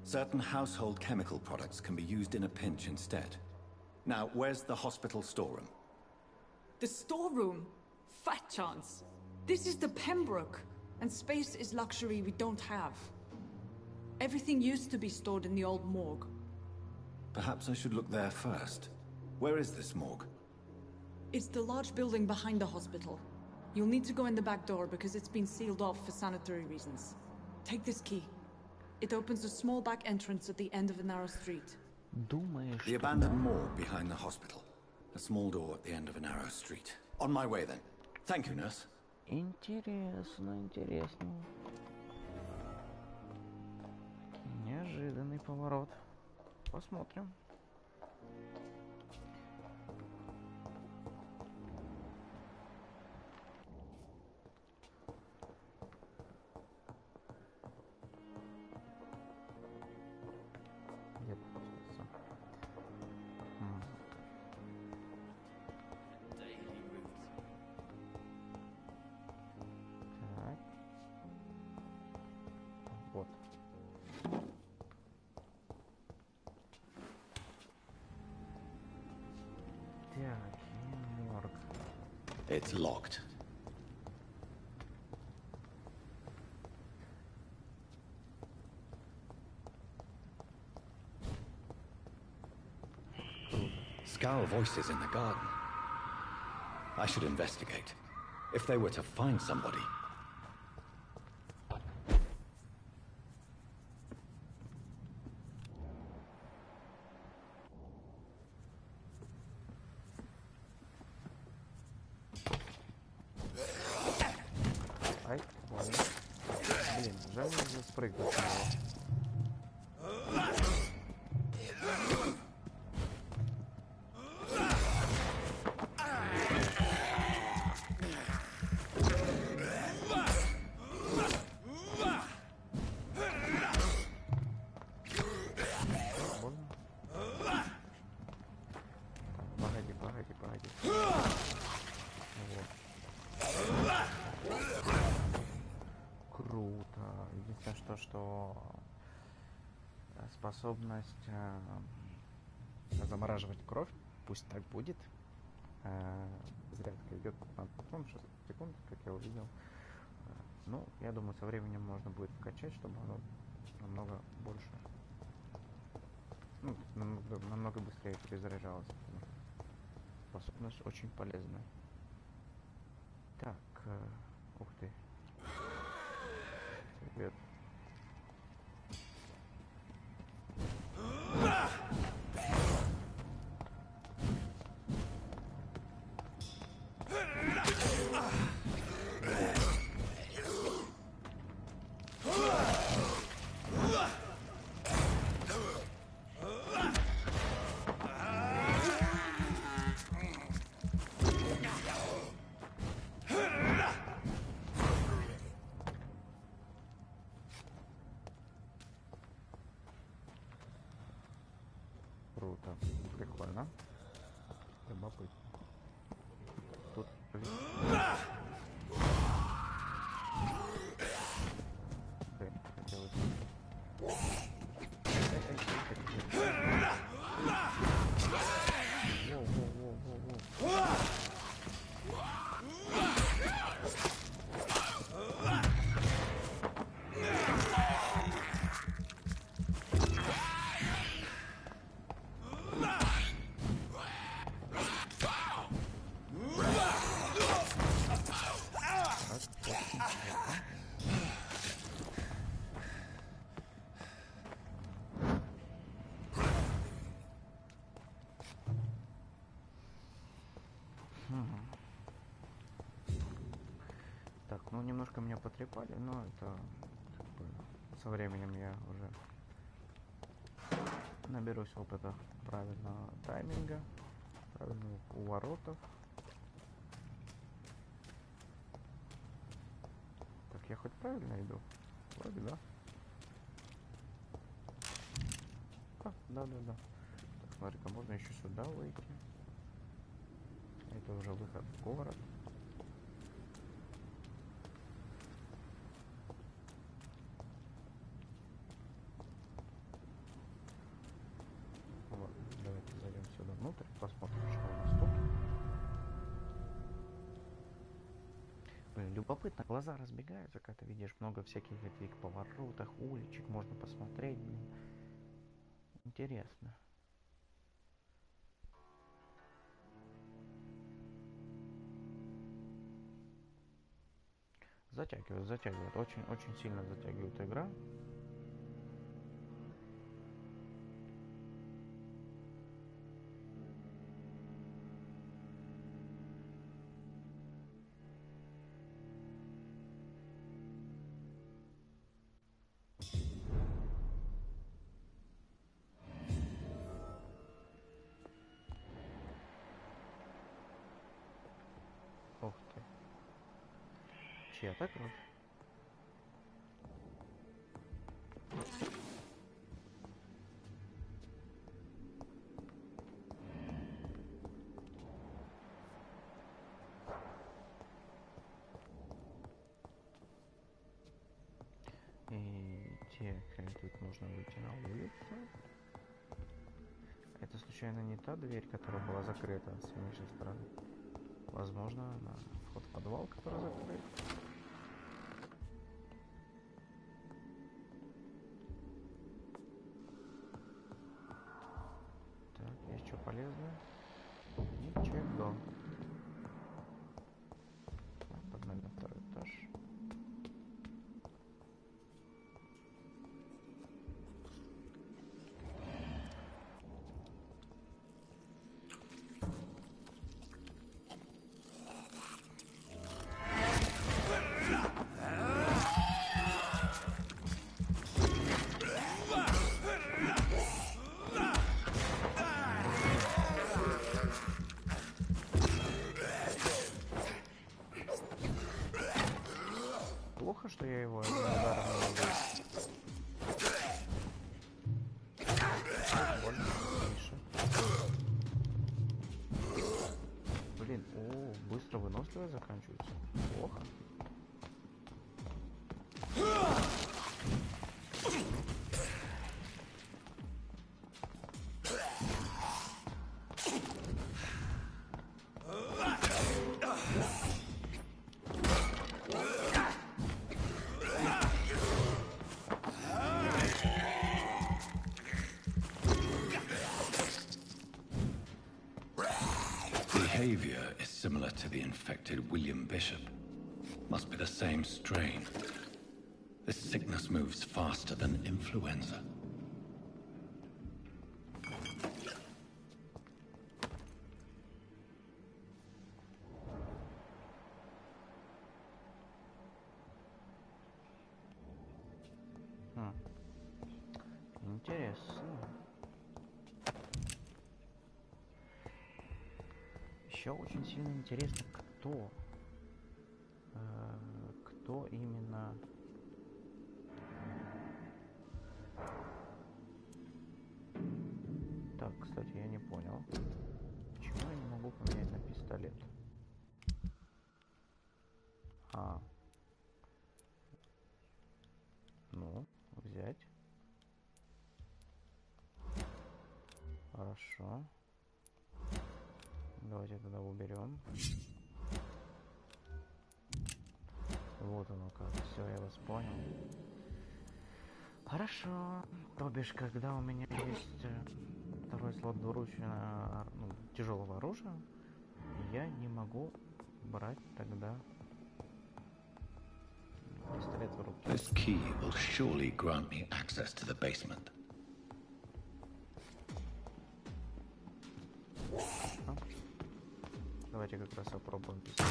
certain household chemical products can be used in a pinch instead. Now, where's the hospital storeroom? The storeroom? Fat chance. This is the Pembroke, and space is luxury we don't have. Everything used to be stored in the old morgue. Perhaps I should look there first. Where is this morgue? It's the large building behind the hospital. You'll need to go in the back door because it's been sealed off for sanitary reasons. Take this key. It opens a small back entrance at the end of a narrow street. The abandoned morgue behind the hospital. A small door at the end of a narrow street. On my way then. Thank you, nurse. Интересно, интересно. Неожиданный поворот. Посмотрим. It's locked. Scowl voices in the garden. I should investigate. If they were to find somebody. Ай, ладно. Блин, жаль, нужно спрыгнуть на него. Что способность замораживать кровь, пусть так будет. Зарядка идет на 6 секунд, как я увидел. Ну, я думаю, со временем можно будет вкачать, чтобы оно намного больше, ну, намного быстрее перезаряжалось. Способность очень полезная. Так, ух ты. Привет. Круто, прикольно, любопытно. Тут так, ну немножко меня потрепали, но это как бы, со временем я уже наберусь опыта правильного тайминга, правильных уворотов. Так, я хоть правильно иду? Вроде да. Да. Так, смотри-ка, можно еще сюда выйти. Это уже выход в город. Вот, давайте зайдем сюда внутрь, посмотрим, что у нас тут. Блин, любопытно, глаза разбегаются, когда ты видишь много всяких этих поворотов, уличек, можно посмотреть, блин. Интересно. Затягивает. Очень сильно затягивает игра. Ух ты. Чья-то кровь. Тут нужно выйти на улицу. Это случайно не та дверь, которая была закрыта с меньшей стороны? Возможно, на вход в подвал, который закрыт. Так, есть что полезное? Ничего. Так, погнали на второй этаж. Плохо, что я его одним ударом не убил. Больно, тише. Блин, быстро выносливость заканчивается. Плохо. Behavior is similar to the infected William Bishop. Must be the same strain. This sickness moves faster than influenza. Интересно. Еще очень сильно интересно, кто именно так, кстати, я не понял, почему я не могу поменять на пистолет. Ну, взять. Хорошо. Давайте тогда уберем. Вот оно как. Все, я вас понял. Хорошо. То бишь, когда у меня есть второй слот двуручного, тяжелого оружия, я не могу брать тогда пистолет в руки. This key will surely grant me access to the basement. Давайте как раз попробуем пистолет.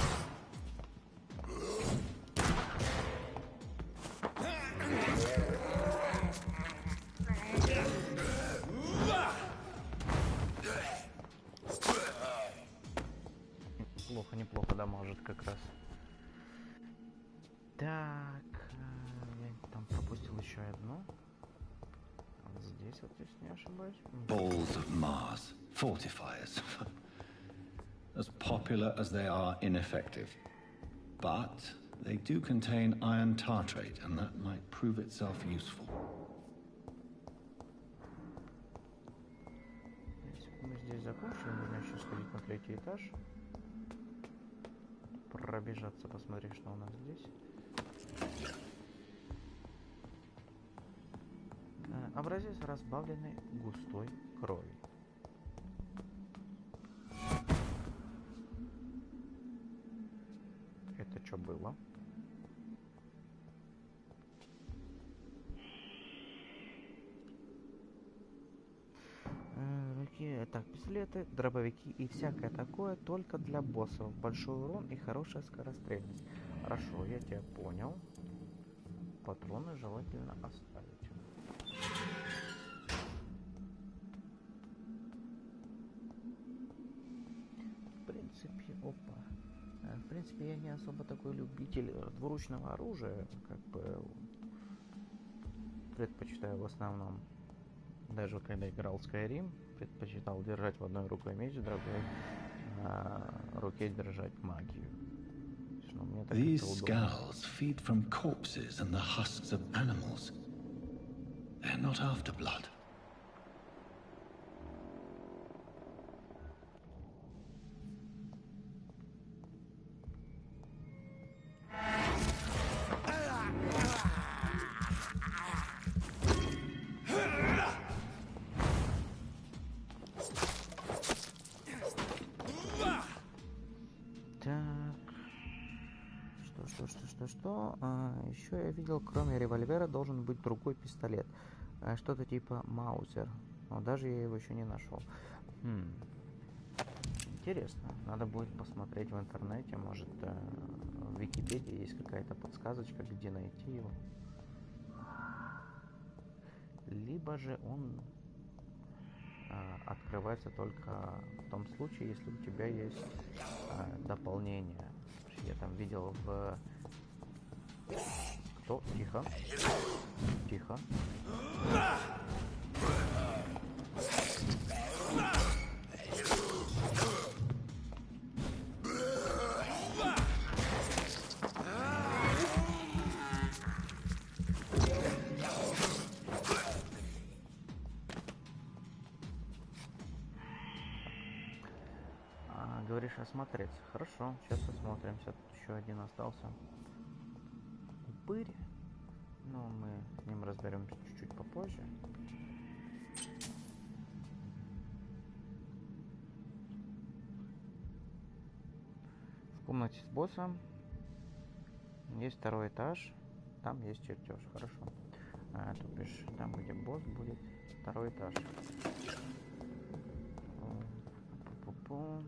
Неплохо дамажит как раз. Так, я там пропустил еще одну. Вот здесь вот, если не ошибаюсь. Balls of Mars, fortifiers. As popular as they are ineffective. But they do contain iron tartrate, and that might prove itself useful. Если мы здесь закончим, нужно еще сходить на третий этаж. Пробежаться, посмотреть, что у нас здесь. Образец разбавленной густой крови. Это что было? Так, пистолеты, дробовики и всякое такое только для боссов. Большой урон и хорошая скорострельность. Хорошо, я тебя понял. Патроны желательно оставить. В принципе, я не особо такой любитель двуручного оружия. Как бы предпочитаю в основном, даже когда играл в Skyrim, предпочитал держать в одной руке меч, в другой руке держать магию. These skulls feed from corpses and the husks of animals. They're not after blood. Что? Еще я видел, кроме револьвера должен быть другой пистолет. Что-то типа Маузер. Но даже я его еще не нашел. Интересно. Надо будет посмотреть в интернете. Может, в Википедии есть какая-то подсказочка, где найти его. Либо же он открывается только в том случае, если у тебя есть дополнение. Я там видел в... Кто? Тихо. Тихо. Говоришь, осмотреться. Хорошо, сейчас осмотримся. Тут еще один остался. Упырь. Но мы с ним разберемся чуть-чуть попозже. В комнате с боссом есть второй этаж. Там есть чертеж. Хорошо. То бишь, там, где босс будет, второй этаж. Пу-пу-пу.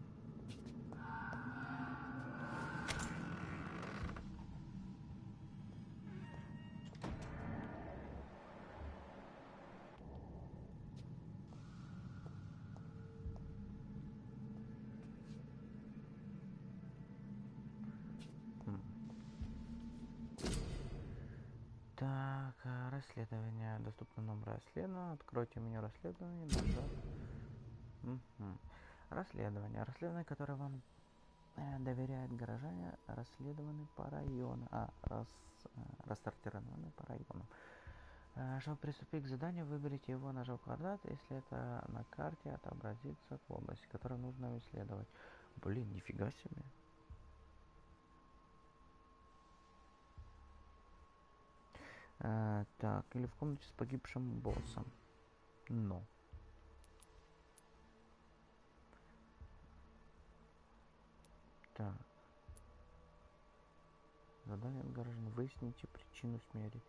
Так, расследование. Доступны номер расследования. Откройте меню расследования. Расследование. Расследование, которое вам доверяет горожане, расследованы по району. Рассортированы по районам. Чтобы приступить к заданию, выберите его, нажав квадрат, если это на карте отобразится в области, которую нужно исследовать. Блин, нифига себе. Так, или в комнате с погибшим боссом. Но. Так. Задание от горожан. Выясните причину смерти.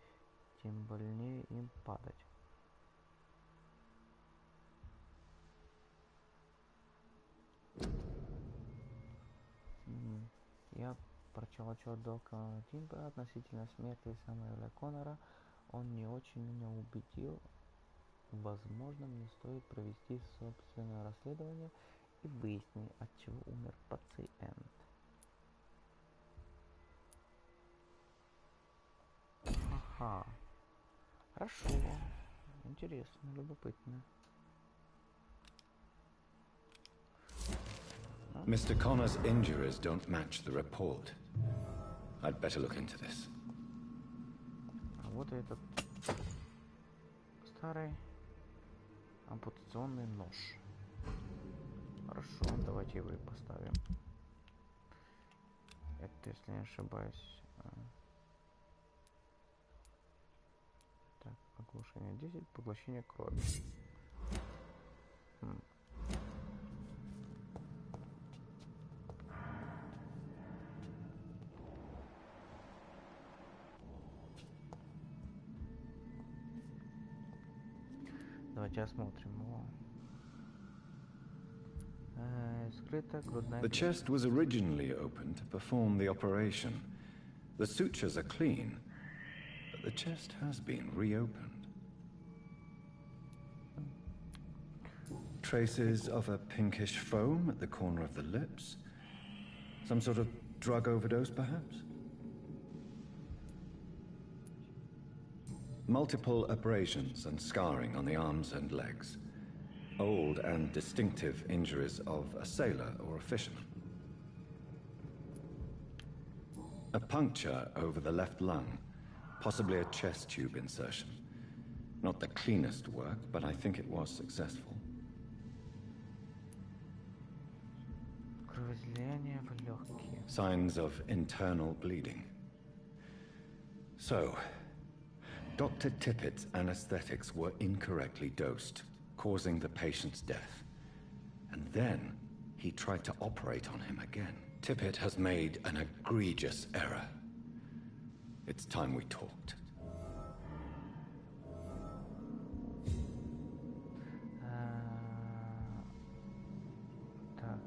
Тем больнее им падать. Я прочел отчет доктора Тимпа относительно смерти Самуэля Коннора. Он не очень меня убедил. Возможно, мне стоит провести собственное расследование и выяснить, от чего умер пациент. Ага. Хорошо. Интересно, любопытно. Mr. Connor's injuries don't match the report. I'd better look into this. А вот этот старый ампутационный нож. Хорошо, давайте его и поставим. Это, если не ошибаюсь. Так, оглушение 10, поглощение крови. Давайте осмотрим его. Скрыта грудная The chest was originally open to perform the operation. The sutures are clean, but the chest has been reopened. Traces of a pinkish foam at the corner of the lips. Some sort of drug overdose, perhaps? Multiple abrasions and scarring on the arms and legs. Old and distinctive injuries of a sailor or a fisherman. A puncture over the left lung, possibly a chest tube insertion. Not the cleanest work, but I think it was successful. Кровоизлияние в легкие. Signs of internal bleeding. So, Dr. Tippett's anesthetics were incorrectly dosed, causing the patient's death. And then he tried to operate on him again. Tippett has made an egregious error. It's time we talked. Так.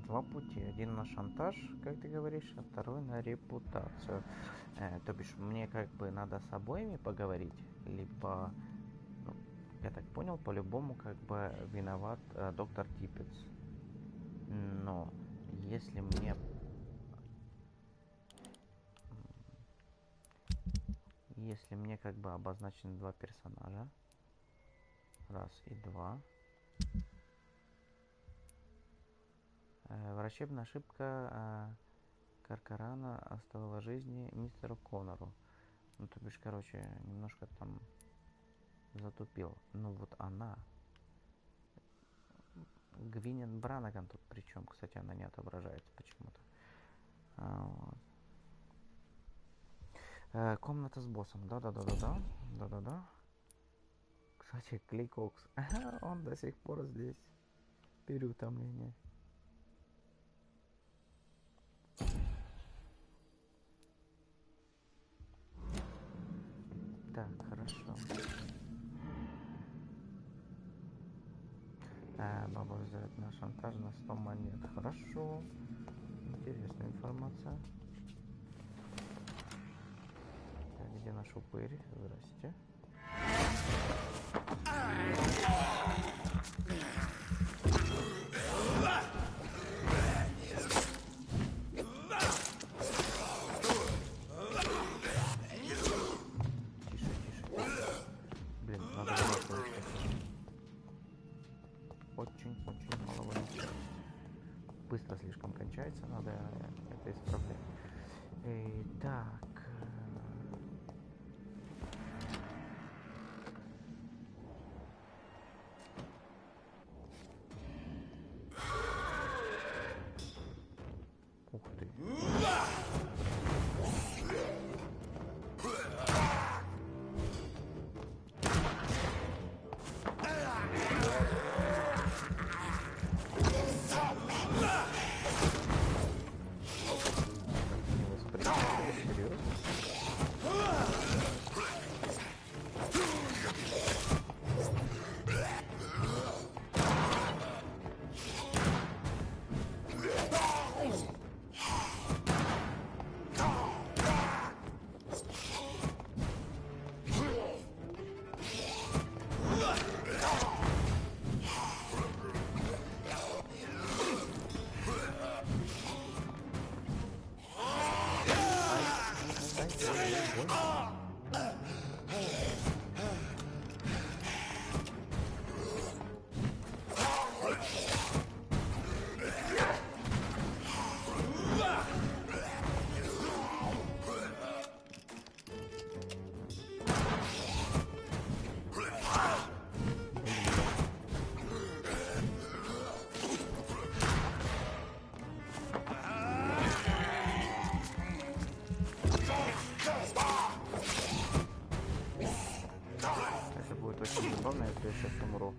Два пути. Один на шантаж, как ты говоришь, а второй на репутацию. То бишь, мне как бы надо с обоими поговорить, либо, ну, я так понял, по-любому как бы виноват доктор Типпец. Но если мне как бы обозначены два персонажа, раз и два, врачебная ошибка Каркарана оставила жизни мистеру Коннору. Ну, то бишь, короче, немножко там затупил. Ну, вот она. Гвинет Бранаган тут причем, кстати, она не отображается почему-то. Вот. Комната с боссом. Да. Кстати, Клейкокс. Он до сих пор здесь. Переутомление. Так, хорошо. Баба взять на шантаж на 100 монет. Хорошо. Интересная информация. Так, где наш упырь? Здрасте. Очень мало времени. Быстро слишком кончается, надо это исправлять. Так. Ух ты. Я сейчас умру.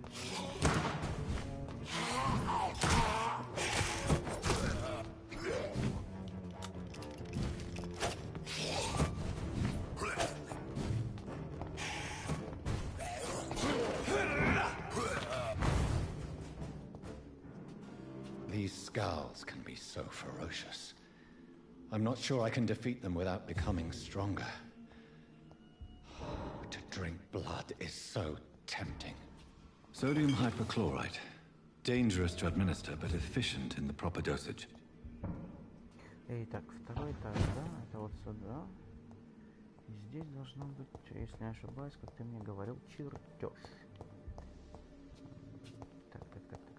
These scowls can be so ferocious. I'm not sure I can defeat them without becoming stronger. To drink blood is so tempting. Sodium hypochlorite. Dangerous to administer, but efficient in the proper dosage. Итак, второй этаж, да? Это вот сюда. И здесь должно быть, если не ошибаюсь, как ты мне говорил, чертеж.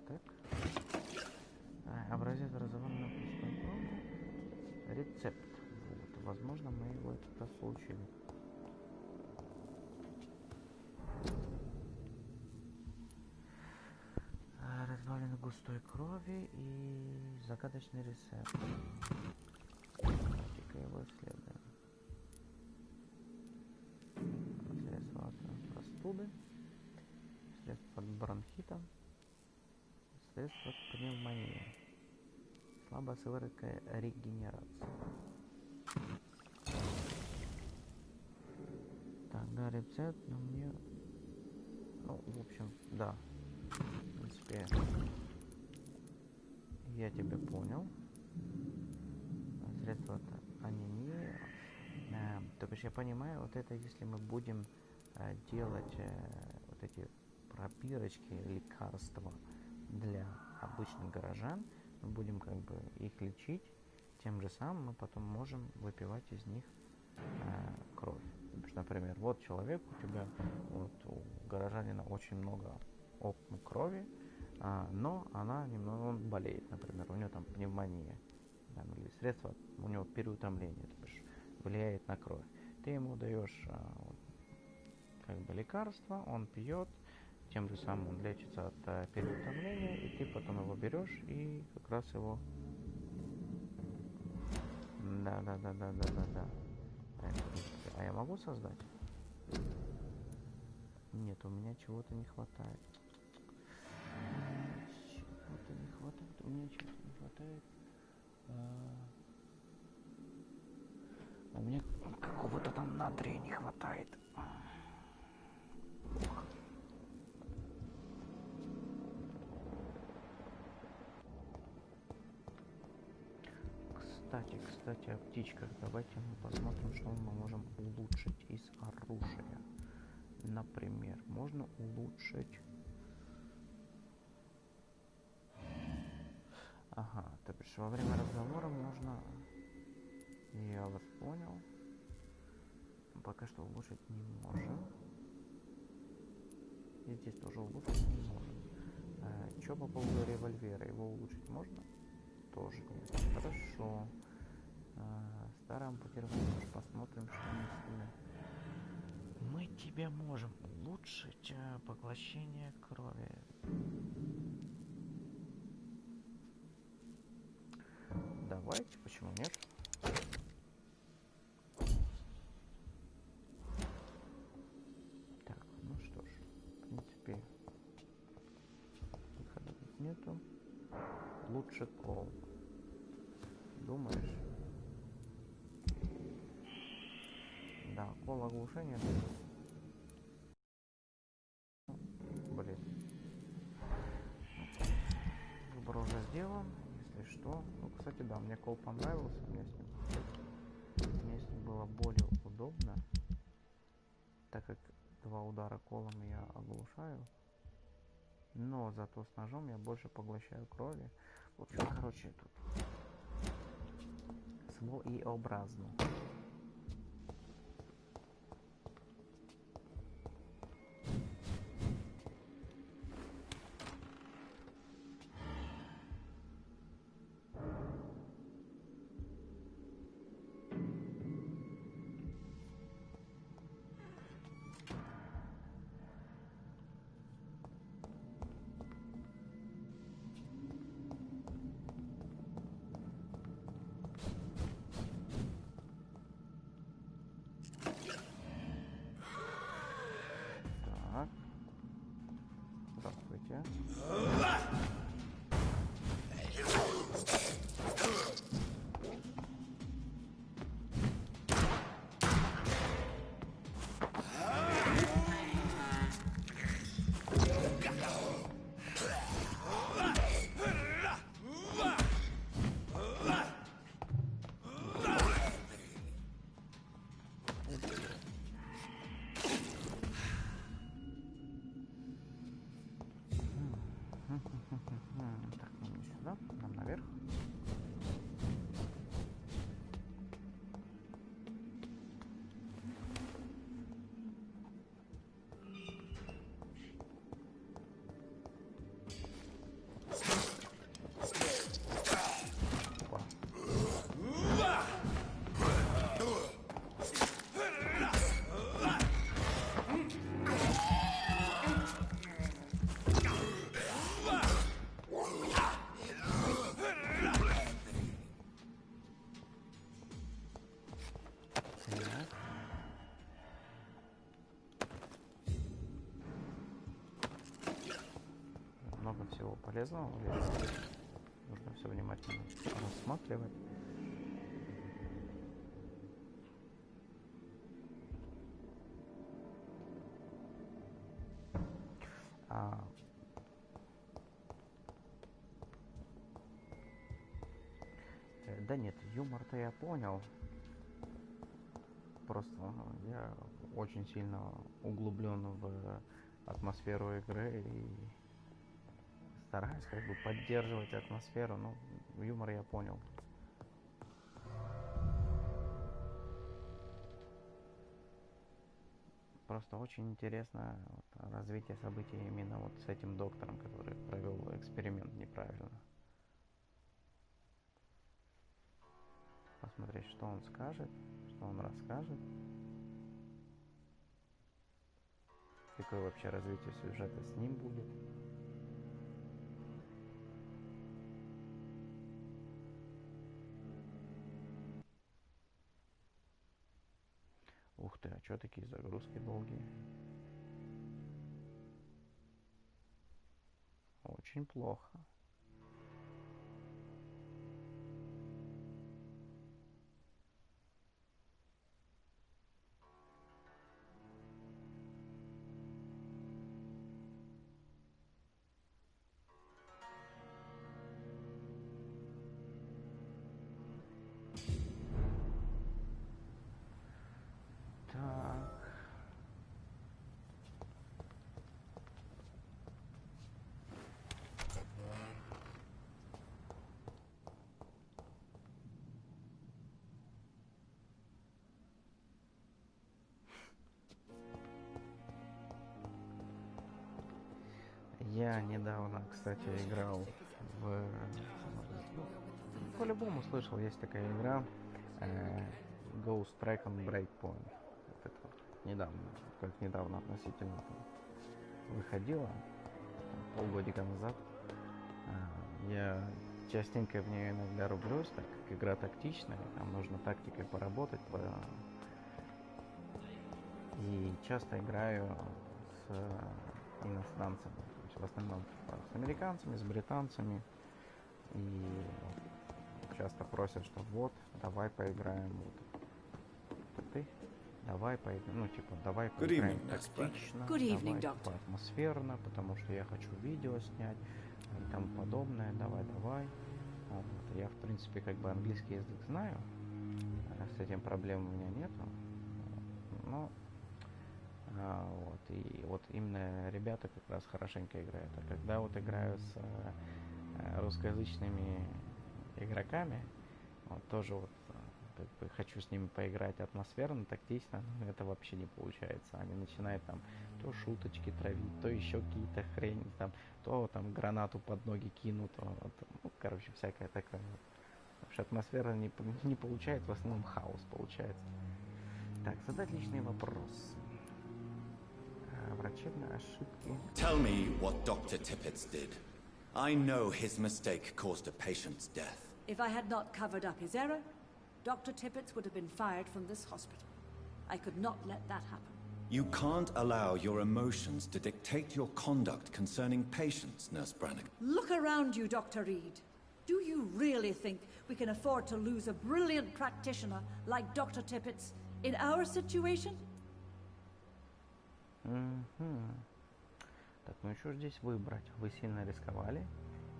Так. Образец разорванного пустого крови. Рецепт. Вот. Возможно, мы его как раз получили. Развалины густой крови и загадочный рецепт. Давайте-ка его исследуем. простуды, средства от бронхита, средства от пневмонии, слабая сыворотка регенерации. Так, да, рецепт, но мне... Ну, в общем, да. В принципе, я тебя понял. Средства от анемии. То бишь, я понимаю, вот это, если мы будем делать вот эти пробирочки, лекарства для обычных горожан, мы будем как бы их лечить, тем же самым мы потом можем выпивать из них кровь. Например, вот человек, у тебя, вот у горожанина очень много крови, но она немного, он болеет, например, у него там пневмония, там, или средства, у него переутомление, то бишь влияет на кровь. Ты ему даешь как бы лекарство, он пьет, тем же самым он лечится от переутомления, и ты потом его берешь и как раз его... Да. А я могу создать? Нет, у меня чего-то не хватает. У меня чего-то не хватает. У меня какого-то там натрия не хватает. Кстати, о птичках. Давайте мы посмотрим, что мы можем улучшить из оружия. Например, можно улучшить... Ага, то бишь во время разговора можно... Я вас понял. Пока что улучшить не можем. И здесь тоже улучшить не можем. Что по поводу револьвера? Его улучшить можно? Тоже нет. Хорошо. Старый ампутированный. Посмотрим, что мы с ними. Мы тебя можем улучшить поглощение крови. Давайте, почему нет? Так, ну что ж, в принципе, выхода тут нету. Лучше кол. Думаешь? Да, кол оглушения. Блин. Выбор уже сделан, если что. Ну, кстати, да, мне кол понравился. Мне с ним было более удобно, так как 2 удара колом я оглушаю. Но зато с ножом я больше поглощаю крови. В общем, короче, тут своеобразно. Здравствуйте. Так, нам не сюда, нам наверх. много всего полезного. Нужно все внимательно рассматривать. Да нет, юмор-то я понял. Просто я очень сильно углублен в атмосферу игры и стараюсь как бы поддерживать атмосферу. Ну, юмор я понял. Просто очень интересно развитие событий именно вот с этим доктором, который провел эксперимент неправильно. Посмотреть, что он скажет, что он расскажет. Какое вообще развитие сюжета с ним будет. Ух ты, а что такие загрузки долгие? Очень плохо. Я недавно, кстати, играл в... По-любому слышал, есть такая игра Ghost Recon Breakpoint. Вот это недавно относительно выходила, полгодика назад. Я частенько в нее иногда рублюсь, так как игра тактичная, там нужно тактикой поработать. И часто играю с иностранцами. В основном с американцами, с британцами. И часто просят, что вот, давай поиграем. Вот. Ты, давай поиграем. Ну, типа, давай поиграем тактично, давай атмосферно, потому что я хочу видео снять и тому подобное. Давай. Вот. Я, в принципе, как бы английский язык знаю. С этим проблем у меня нету. Но вот, и вот именно ребята как раз хорошенько играют. А когда вот играю с русскоязычными игроками, вот тоже вот как бы хочу с ними поиграть атмосферно, тактично, но это вообще не получается. Они начинают там то шуточки травить, то еще какие-то хрень, там, то там гранату под ноги кинут, ну, короче, всякое такое. Потому что атмосфера не получается, в основном хаос получается. Так, задать личный вопрос. Врачебные ошибки. Tell me what Dr. Tippett did. I know his mistake caused a patient's death. If I had not covered up his error, Dr. Tippett would have been fired from this hospital. I could not let that happen. You can't allow your emotions to dictate your conduct concerning patients, Nurse Brannigan. Look around you, Dr. Reed. Do you really think we can afford to lose a brilliant practitioner like Dr. Tippett's in our situation? Так, ну еще здесь выбрать. Вы сильно рисковали,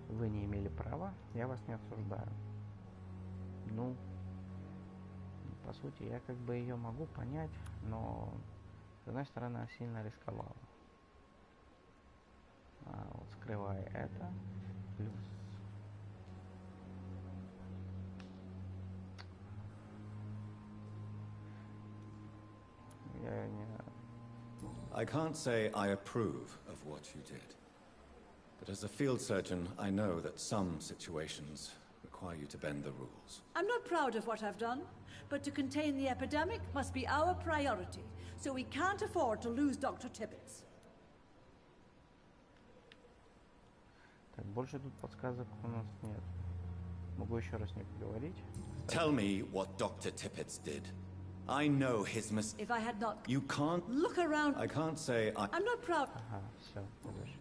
вы не имели права, я вас не осуждаю. Ну, по сути, я как бы ее могу понять, но с одной стороны, она сильно рисковала. Вот, скрывая это, плюс... Я не... I can't say I approve of what you did. But as a field surgeon, I know that some situations require you to bend the rules. I'm not proud of what I've done, but to contain the epidemic must be our priority, so we can't afford to lose Dr. Tippett. Так, больше тут подсказок у нас нет. Могу еще раз не поговорить. Tell me what Dr. Tippett did. I know his mistake. If I had not... You can't... Look around... I can't say I... I'm not proud... Ага, все, подожди.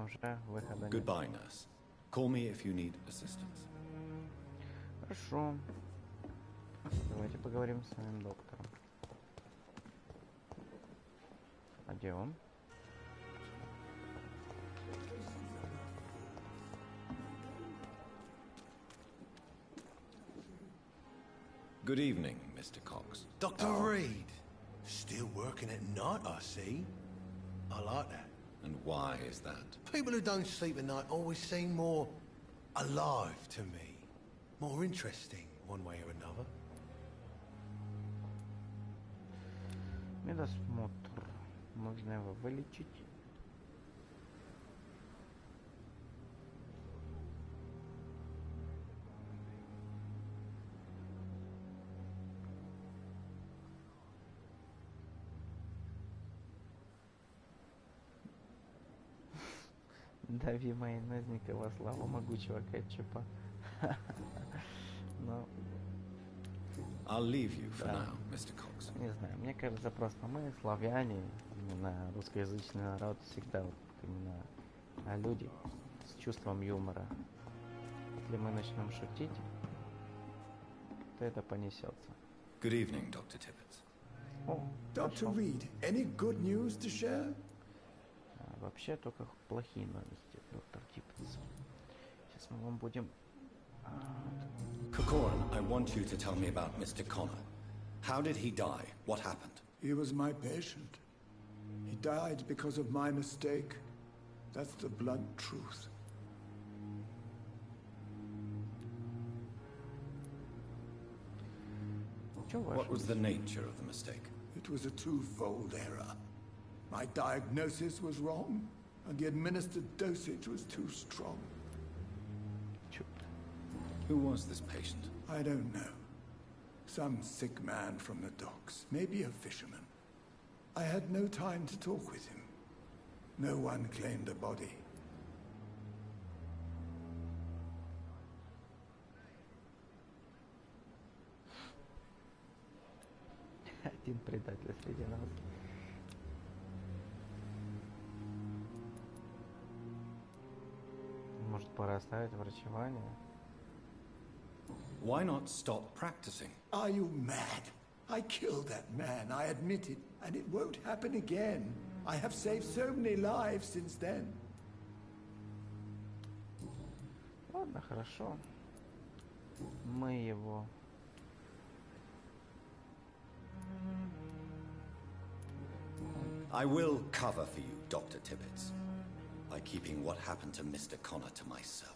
уже выхода нет. Goodbye, nurse. Call me if you need assistance. Хорошо. Давайте поговорим с своим доктором. А где он? Good evening, Mr. Cox. Dr. Reed. Still working at night, I see. I like that. And why is that? People who don't sleep at night always seem more alive to me. More interesting, one way or another. Медосмотр. Можно его вылечить. Дави майонезника во славу могучего кетчупа. Но... I'll leave you for now, Mr. Cox. Не знаю, мне кажется, просто мы, славяне, именно русскоязычный народ, всегда вот именно люди с чувством юмора. Если мы начнем шутить, то это понесется. Good evening, Dr. Tippett. О, Dr. Reed, any good news to share? Вообще только плохие новости, доктор Типпетс. Сейчас мы вам будем... Corcoran, I want you to tell me about Mr. Connor. How did he die? What happened? He was my patient. He died because of my mistake. That's the blunt truth. What was the nature of the mistake? It was a twofold error. My diagnosis was wrong, and the administered dosage was too strong. Who was this patient? I don't know. Some sick man from the docks, maybe a fisherman. I had no time to talk with him. No one claimed a body. Один предатель среди нас. Может, пора оставить врачевание? Why not stop practicing? Are you mad? I killed that man, I admit it, and it won't happen again. I have saved so many lives since then. Ладно, хорошо. Мы его... I will cover for you, Dr. Tippett, by keeping what happened to Mr. Connor to myself.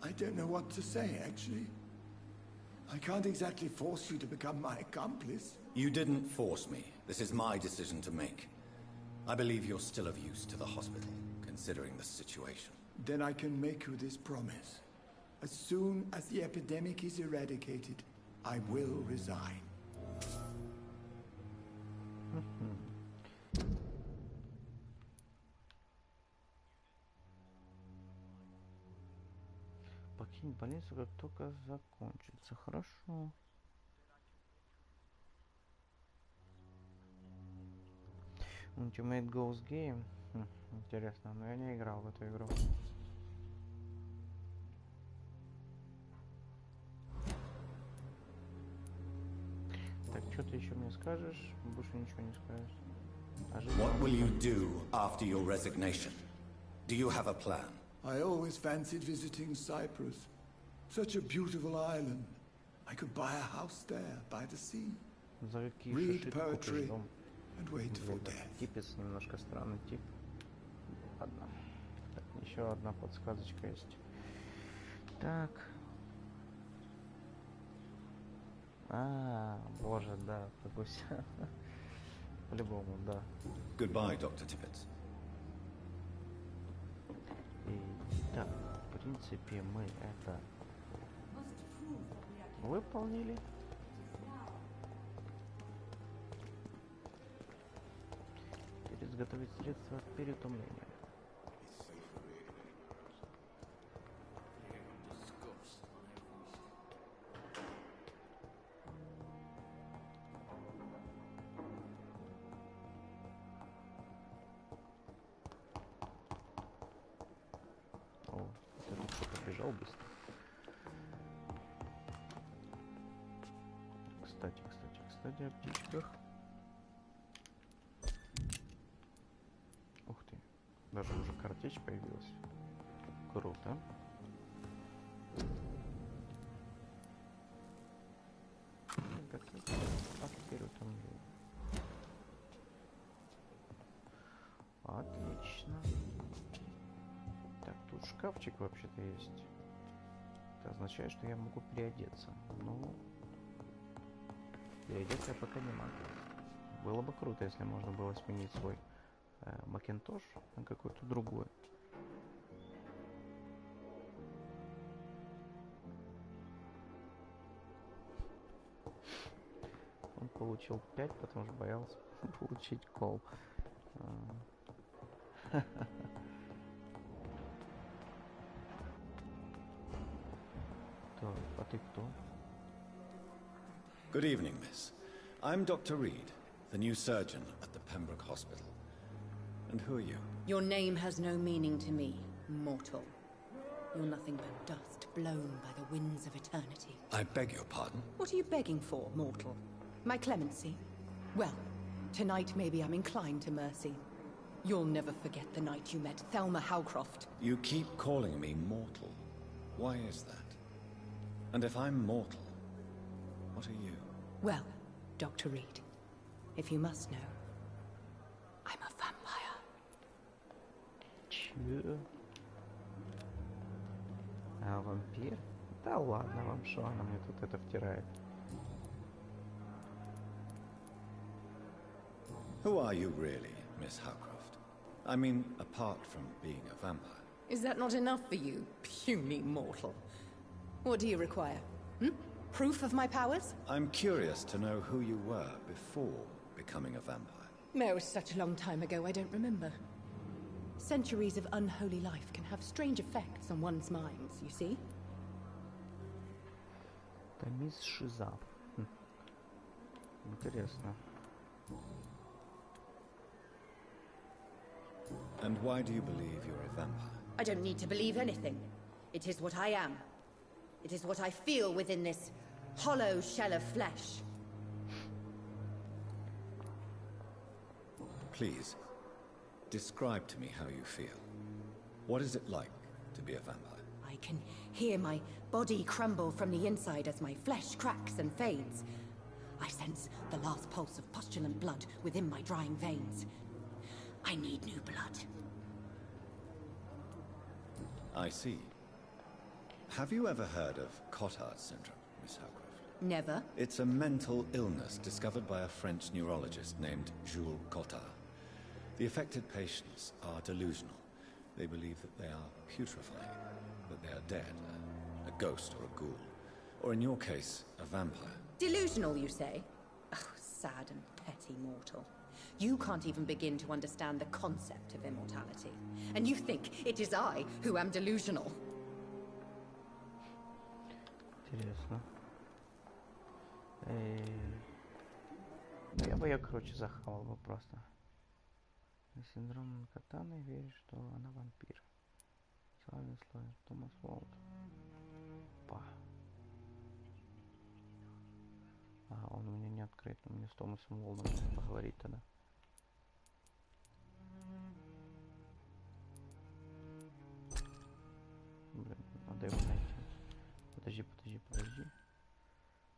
I don't know what to say, actually. I can't exactly force you to become my accomplice. You didn't force me. This is my decision to make. I believe you're still of use to the hospital, considering the situation. Then I can make you this promise. As soon as the epidemic is eradicated, I will resign. Покинь больницу, как только закончится. Хорошо. Ultimate Ghost Game. Интересно, но я не играл в эту игру. Так, что ты еще мне скажешь? Больше ничего не скажешь. What will you do after your resignation? Do you have a plan? I always fancied visiting Cyprus. Such a beautiful island. I could buy a house there, by the sea. Read poetry and wait for death. Типец немножко странный тип. Ладно. Так, еще одна подсказочка есть. Так. Боже, да, пусть. По-любому, да. Goodbye, Dr. Tippett. И так, в принципе, мы это выполнили. Теперь изготовить средства от переутомления. побежал быстро. Кстати, о птичках. Ух ты, даже уже картечь появилась. Круто. Отлично. Так, тут шкафчик вообще-то есть. Это означает, что я могу переодеться. Но переодеться я пока не могу. Было бы круто, если можно было сменить свой макинтош на какой-то другой. Он получил 5, потому что боялся получить кол. А ты кто? Good evening, miss. I'm Dr. Reed, the new surgeon at the Pembroke Hospital. And who are you? Your name has no meaning to me, mortal. You're nothing but dust blown by the winds of eternity. I beg your pardon? What are you begging for, mortal? My clemency? Well, tonight maybe I'm inclined to mercy. You'll never forget the night you met Thelma Howcroft. You keep calling me mortal. Why is that? And if I'm mortal, what are you? Well, Dr. Reed, if you must know, I'm a vampire. Чё? А, вампир? Да ладно вам, что она мне тут это втирает. Who are you really, Miss Howcroft? I mean, apart from being a vampire. Is that not enough for you, puny mortal? What do you require? Proof of my powers? I'm curious to know who you were before becoming a vampire. It was such a long time ago, I don't remember. Centuries of unholy life can have strange effects on one's minds, you see? Это мисс Шиза. Интересно. And why do you believe you're a vampire? I don't need to believe anything. It is what I am. It is what I feel within this hollow shell of flesh. Please, describe to me how you feel. What is it like to be a vampire? I can hear my body crumble from the inside as my flesh cracks and fades. I sense the last pulse of postulant blood within my drying veins. I need new blood. I see. Have you ever heard of Cotard syndrome, Miss Howcroft? Never. It's a mental illness discovered by a French neurologist named Jules Cotard. The affected patients are delusional. They believe that they are putrefying, that they are dead, a ghost or a ghoul, or in your case, a vampire. Delusional, you say? Oh, sad and petty mortal. You can't even begin to understand the concept of immortality. And you think it is I who am delusional. Интересно. Ну, я бы ее, короче, захавал бы просто. Синдром Катаны верит, что она вампир. Славный слой. Томас Уолт. Па. А, он у меня не открыт. Мне с Томасом Уолтом поговорить тогда. Блин, надо его найти. Подожди.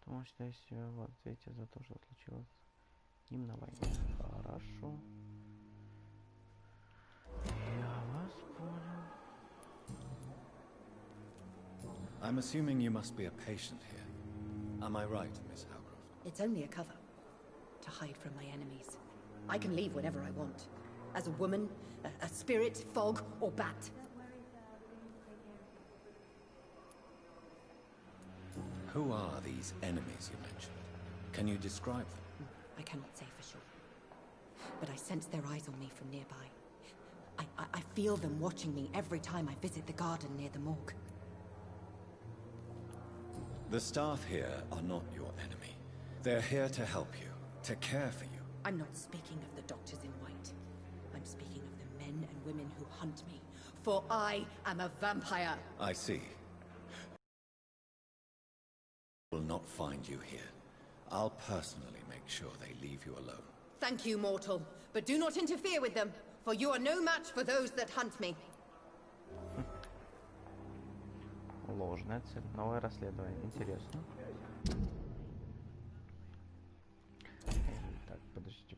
Потому что если вы ответите за то, что случилось с ним на войне. Хорошо. Я вас понял. I'm assuming you must be a patient here. Am I right, Miss Howcroft? It's only a cover. To hide from my enemies. I can leave whenever I want. As a woman, a spirit, fog, or bat. Who are these enemies you mentioned? Can you describe them? I cannot say for sure. But I sense their eyes on me from nearby. I feel them watching me every time I visit the garden near the morgue. The staff here are not your enemy. They're here to help you, to care for you. I'm not speaking of the doctors in white. I'm speaking of the men and women who hunt me. For I am a vampire. I see. will not find you here. I'll personally make sure they leave you alone. Thank you, mortal, but do not interfere with them, for you are no match for those that hunt me. Ложная цель. Новое расследование. Интересно. Так, подождите.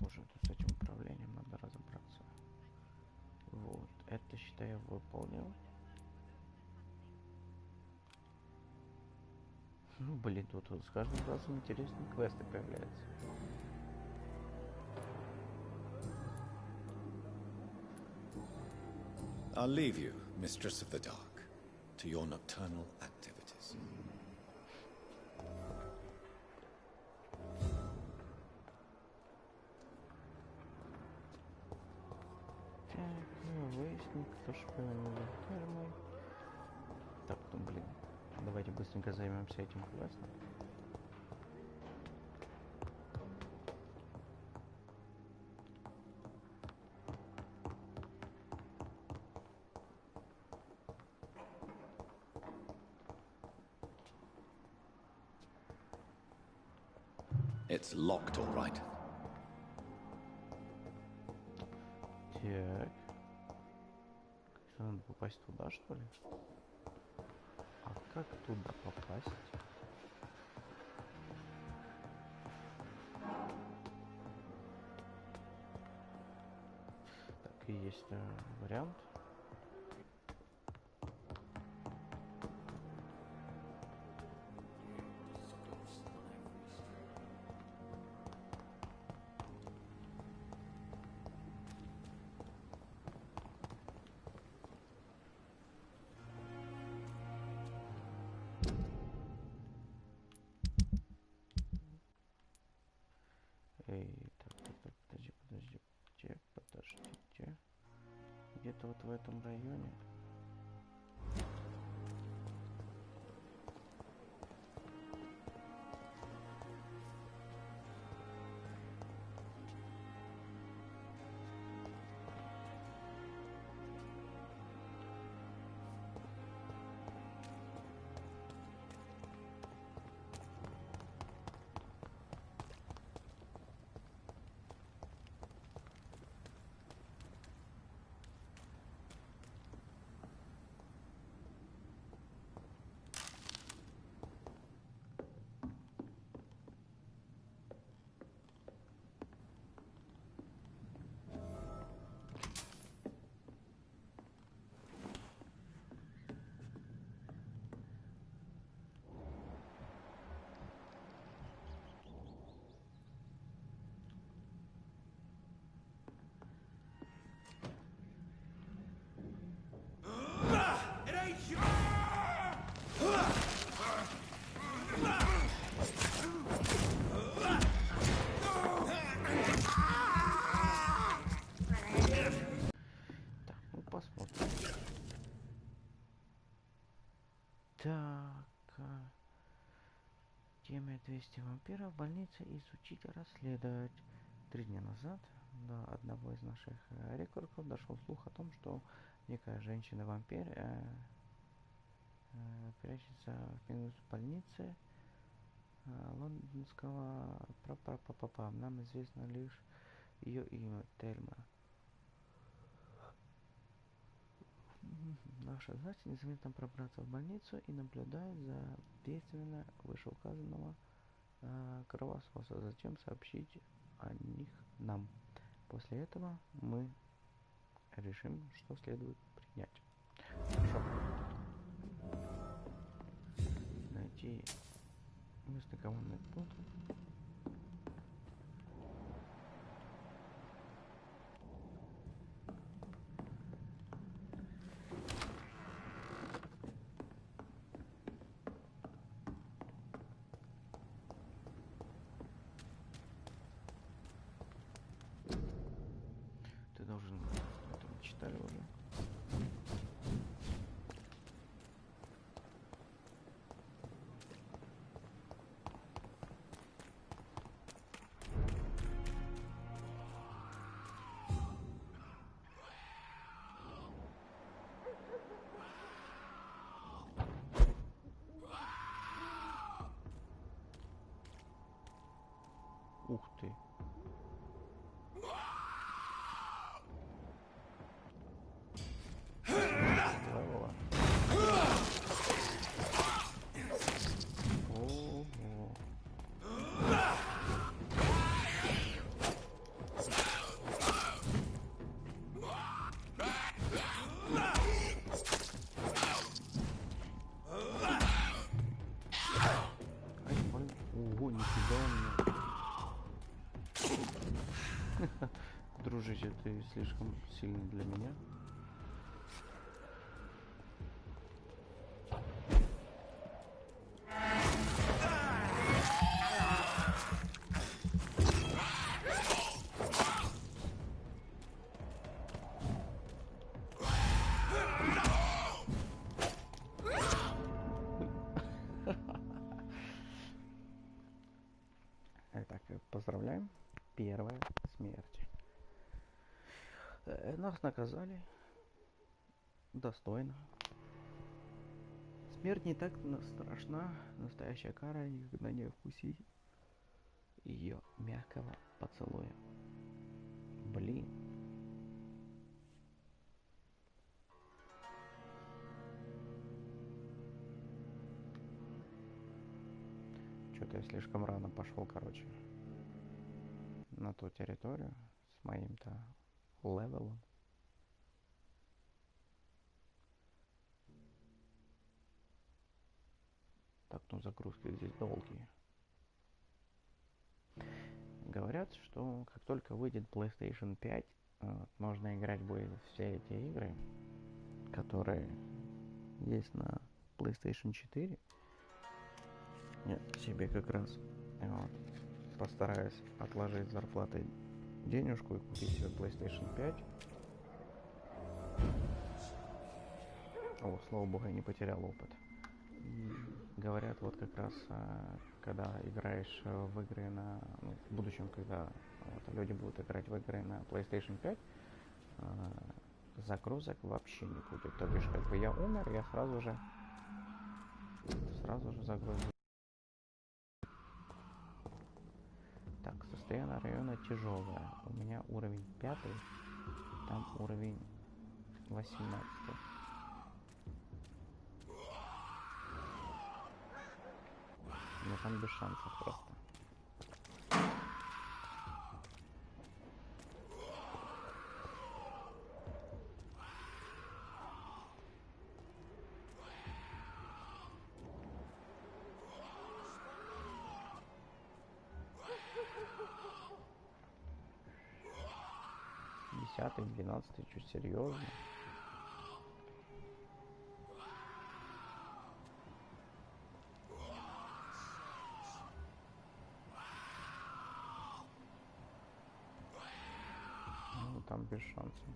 Боже, тут с этим управлением надо разобраться. Вот, это, считай, я выполнил. Ну, блин, тут с каждым разом интересные квесты появляются. I'll leave you, Mistress of the Dark, to your nocturnal activities. Так, выяснить, кто шпионил за фермой. Так, ну, блин, давайте быстренько займемся этим квестом. It's locked, all right. Так. Что, надо попасть туда, что ли? А как туда попасть? Так, и есть вариант. Так, подождите. Где-то вот в этом районе. Так, теме 200 вампиров в больнице изучить и расследовать. 3 дня назад до одного из наших рекордов дошел слух о том, что некая женщина-вампир прячется в больнице лондонского папа. Нам известно лишь ее имя Тельма. Наша задача незаметно пробраться в больницу и наблюдать за действиями вышеуказанного кровососа, затем сообщить о них нам. После этого мы решим, что следует принять. Хорошо. Найти местный командный пункт. Читали уже. слишком сильный для меня. Итак, поздравляем. Первая смерть. Нас наказали. Достойно. Смерть не так страшна. Настоящая кара никогда не вкусить ее мягкого поцелуя. Блин. Что-то я слишком рано пошел, короче, на ту территорию с моим-то левелом. Так, ну загрузки здесь долгие. Говорят, что как только выйдет PlayStation 5, можно играть будет все эти игры, которые есть на PlayStation 4. Я себе как раз вот, постараюсь отложить зарплатой денежку и купить себе PlayStation 5. О, слава богу, я не потерял опыт. И говорят, вот как раз, когда играешь в игры на... Ну, в будущем, когда вот, люди будут играть в игры на PlayStation 5, загрузок вообще не будет. То бишь, как бы я умер, я сразу же загрузил. Так, состояние района тяжелое. У меня уровень 5, там уровень 18. Но там без шансов просто. Десятый, 12, чуть серьезно. Ну, там без шансов.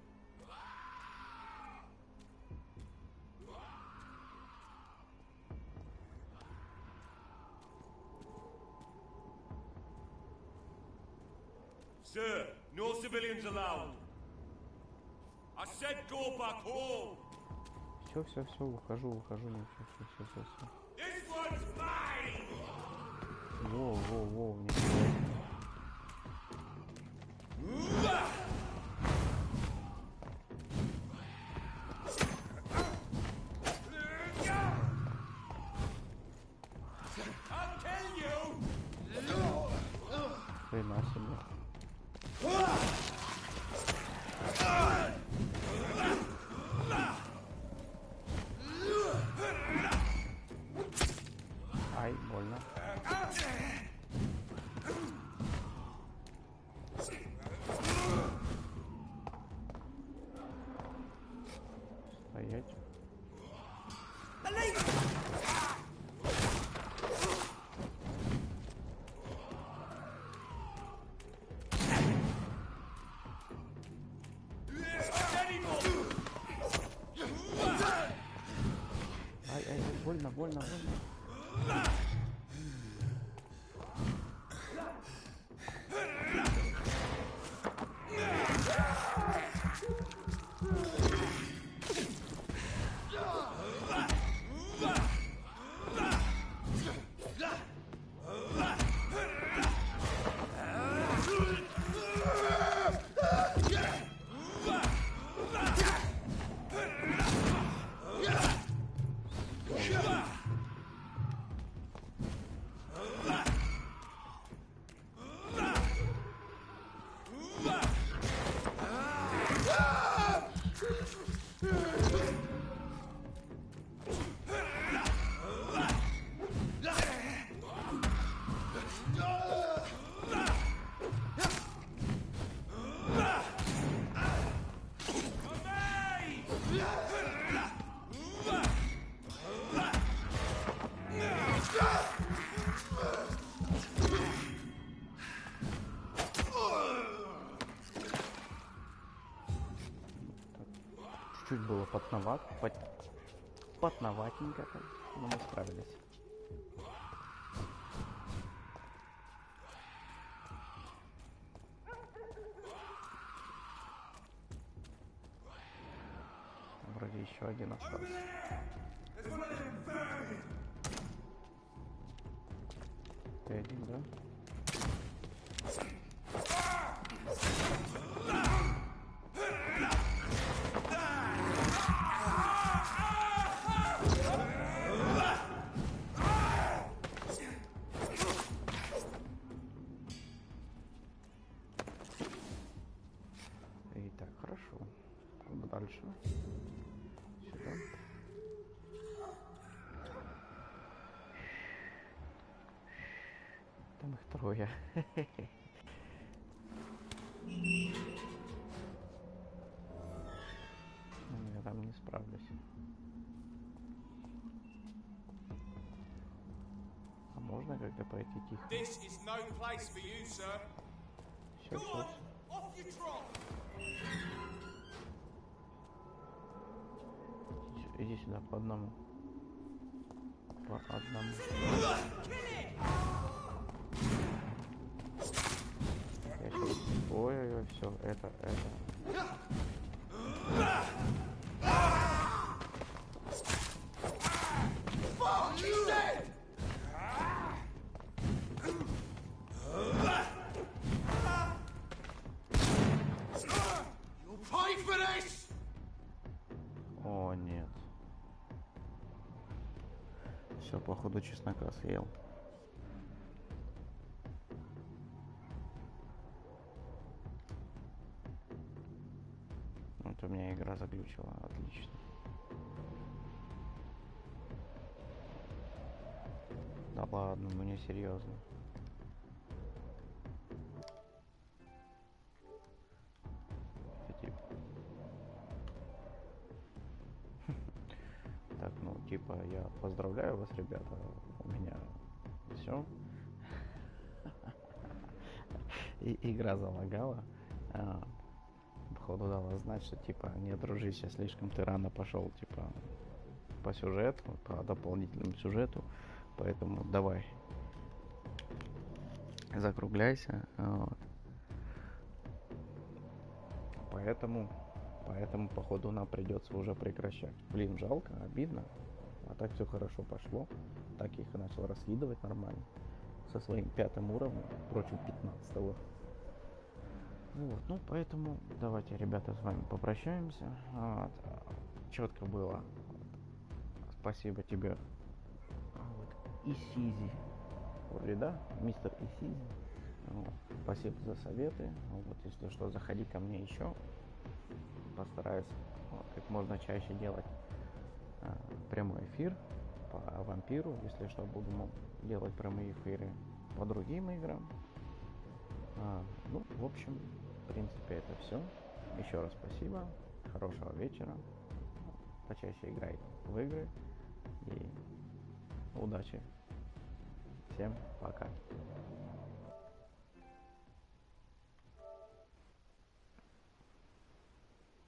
Sir, no civilians allowed. I said go back home. Все, ухожу, не все. This one's mine. Воу, не I'll kill you. хрена себе. Ай, больно. Стоять. Ай, больно. Чуть-чуть было потноватенько, но мы справились. Вроде еще один остался. Ты один, да? Итак, хорошо. Куда дальше? Сюда. Там их трое. Я там не справлюсь. А можно как-то пройти тихо? Сейчас. Иди сюда по одному. По одному. Я сейчас... Ой-ой-ой, все, это. О, нет. Все, походу, чеснока съел. Вот у меня игра заглючила, отлично. Да ладно, ну не серьезно. Так, ну типа я поздравляю вас, ребята, у меня все. И игра залагала. Походу дала знать, что типа не дружись, слишком ты рано пошел, типа по сюжету, по дополнительному сюжету, поэтому давай закругляйся. Вот. Поэтому походу нам придется уже прекращать. Блин, жалко, обидно, а так все хорошо пошло, так я их и начал раскидывать нормально со своим 5-м уровнем против 15-го. Вот, ну поэтому давайте, ребята, с вами попрощаемся. Вот. Четко было. Спасибо тебе. Вот. Исизи. Вроде, да? Мистер Исизи. Вот. Спасибо за советы. Вот, если что, заходи ко мне еще. Постараюсь вот, как можно чаще делать прямой эфир по вампиру. Если что, буду делать прямые эфиры по другим играм. Ну, в общем, в принципе, это все. Еще раз спасибо. Хорошего вечера. Почаще играй в игры. И удачи. Всем пока.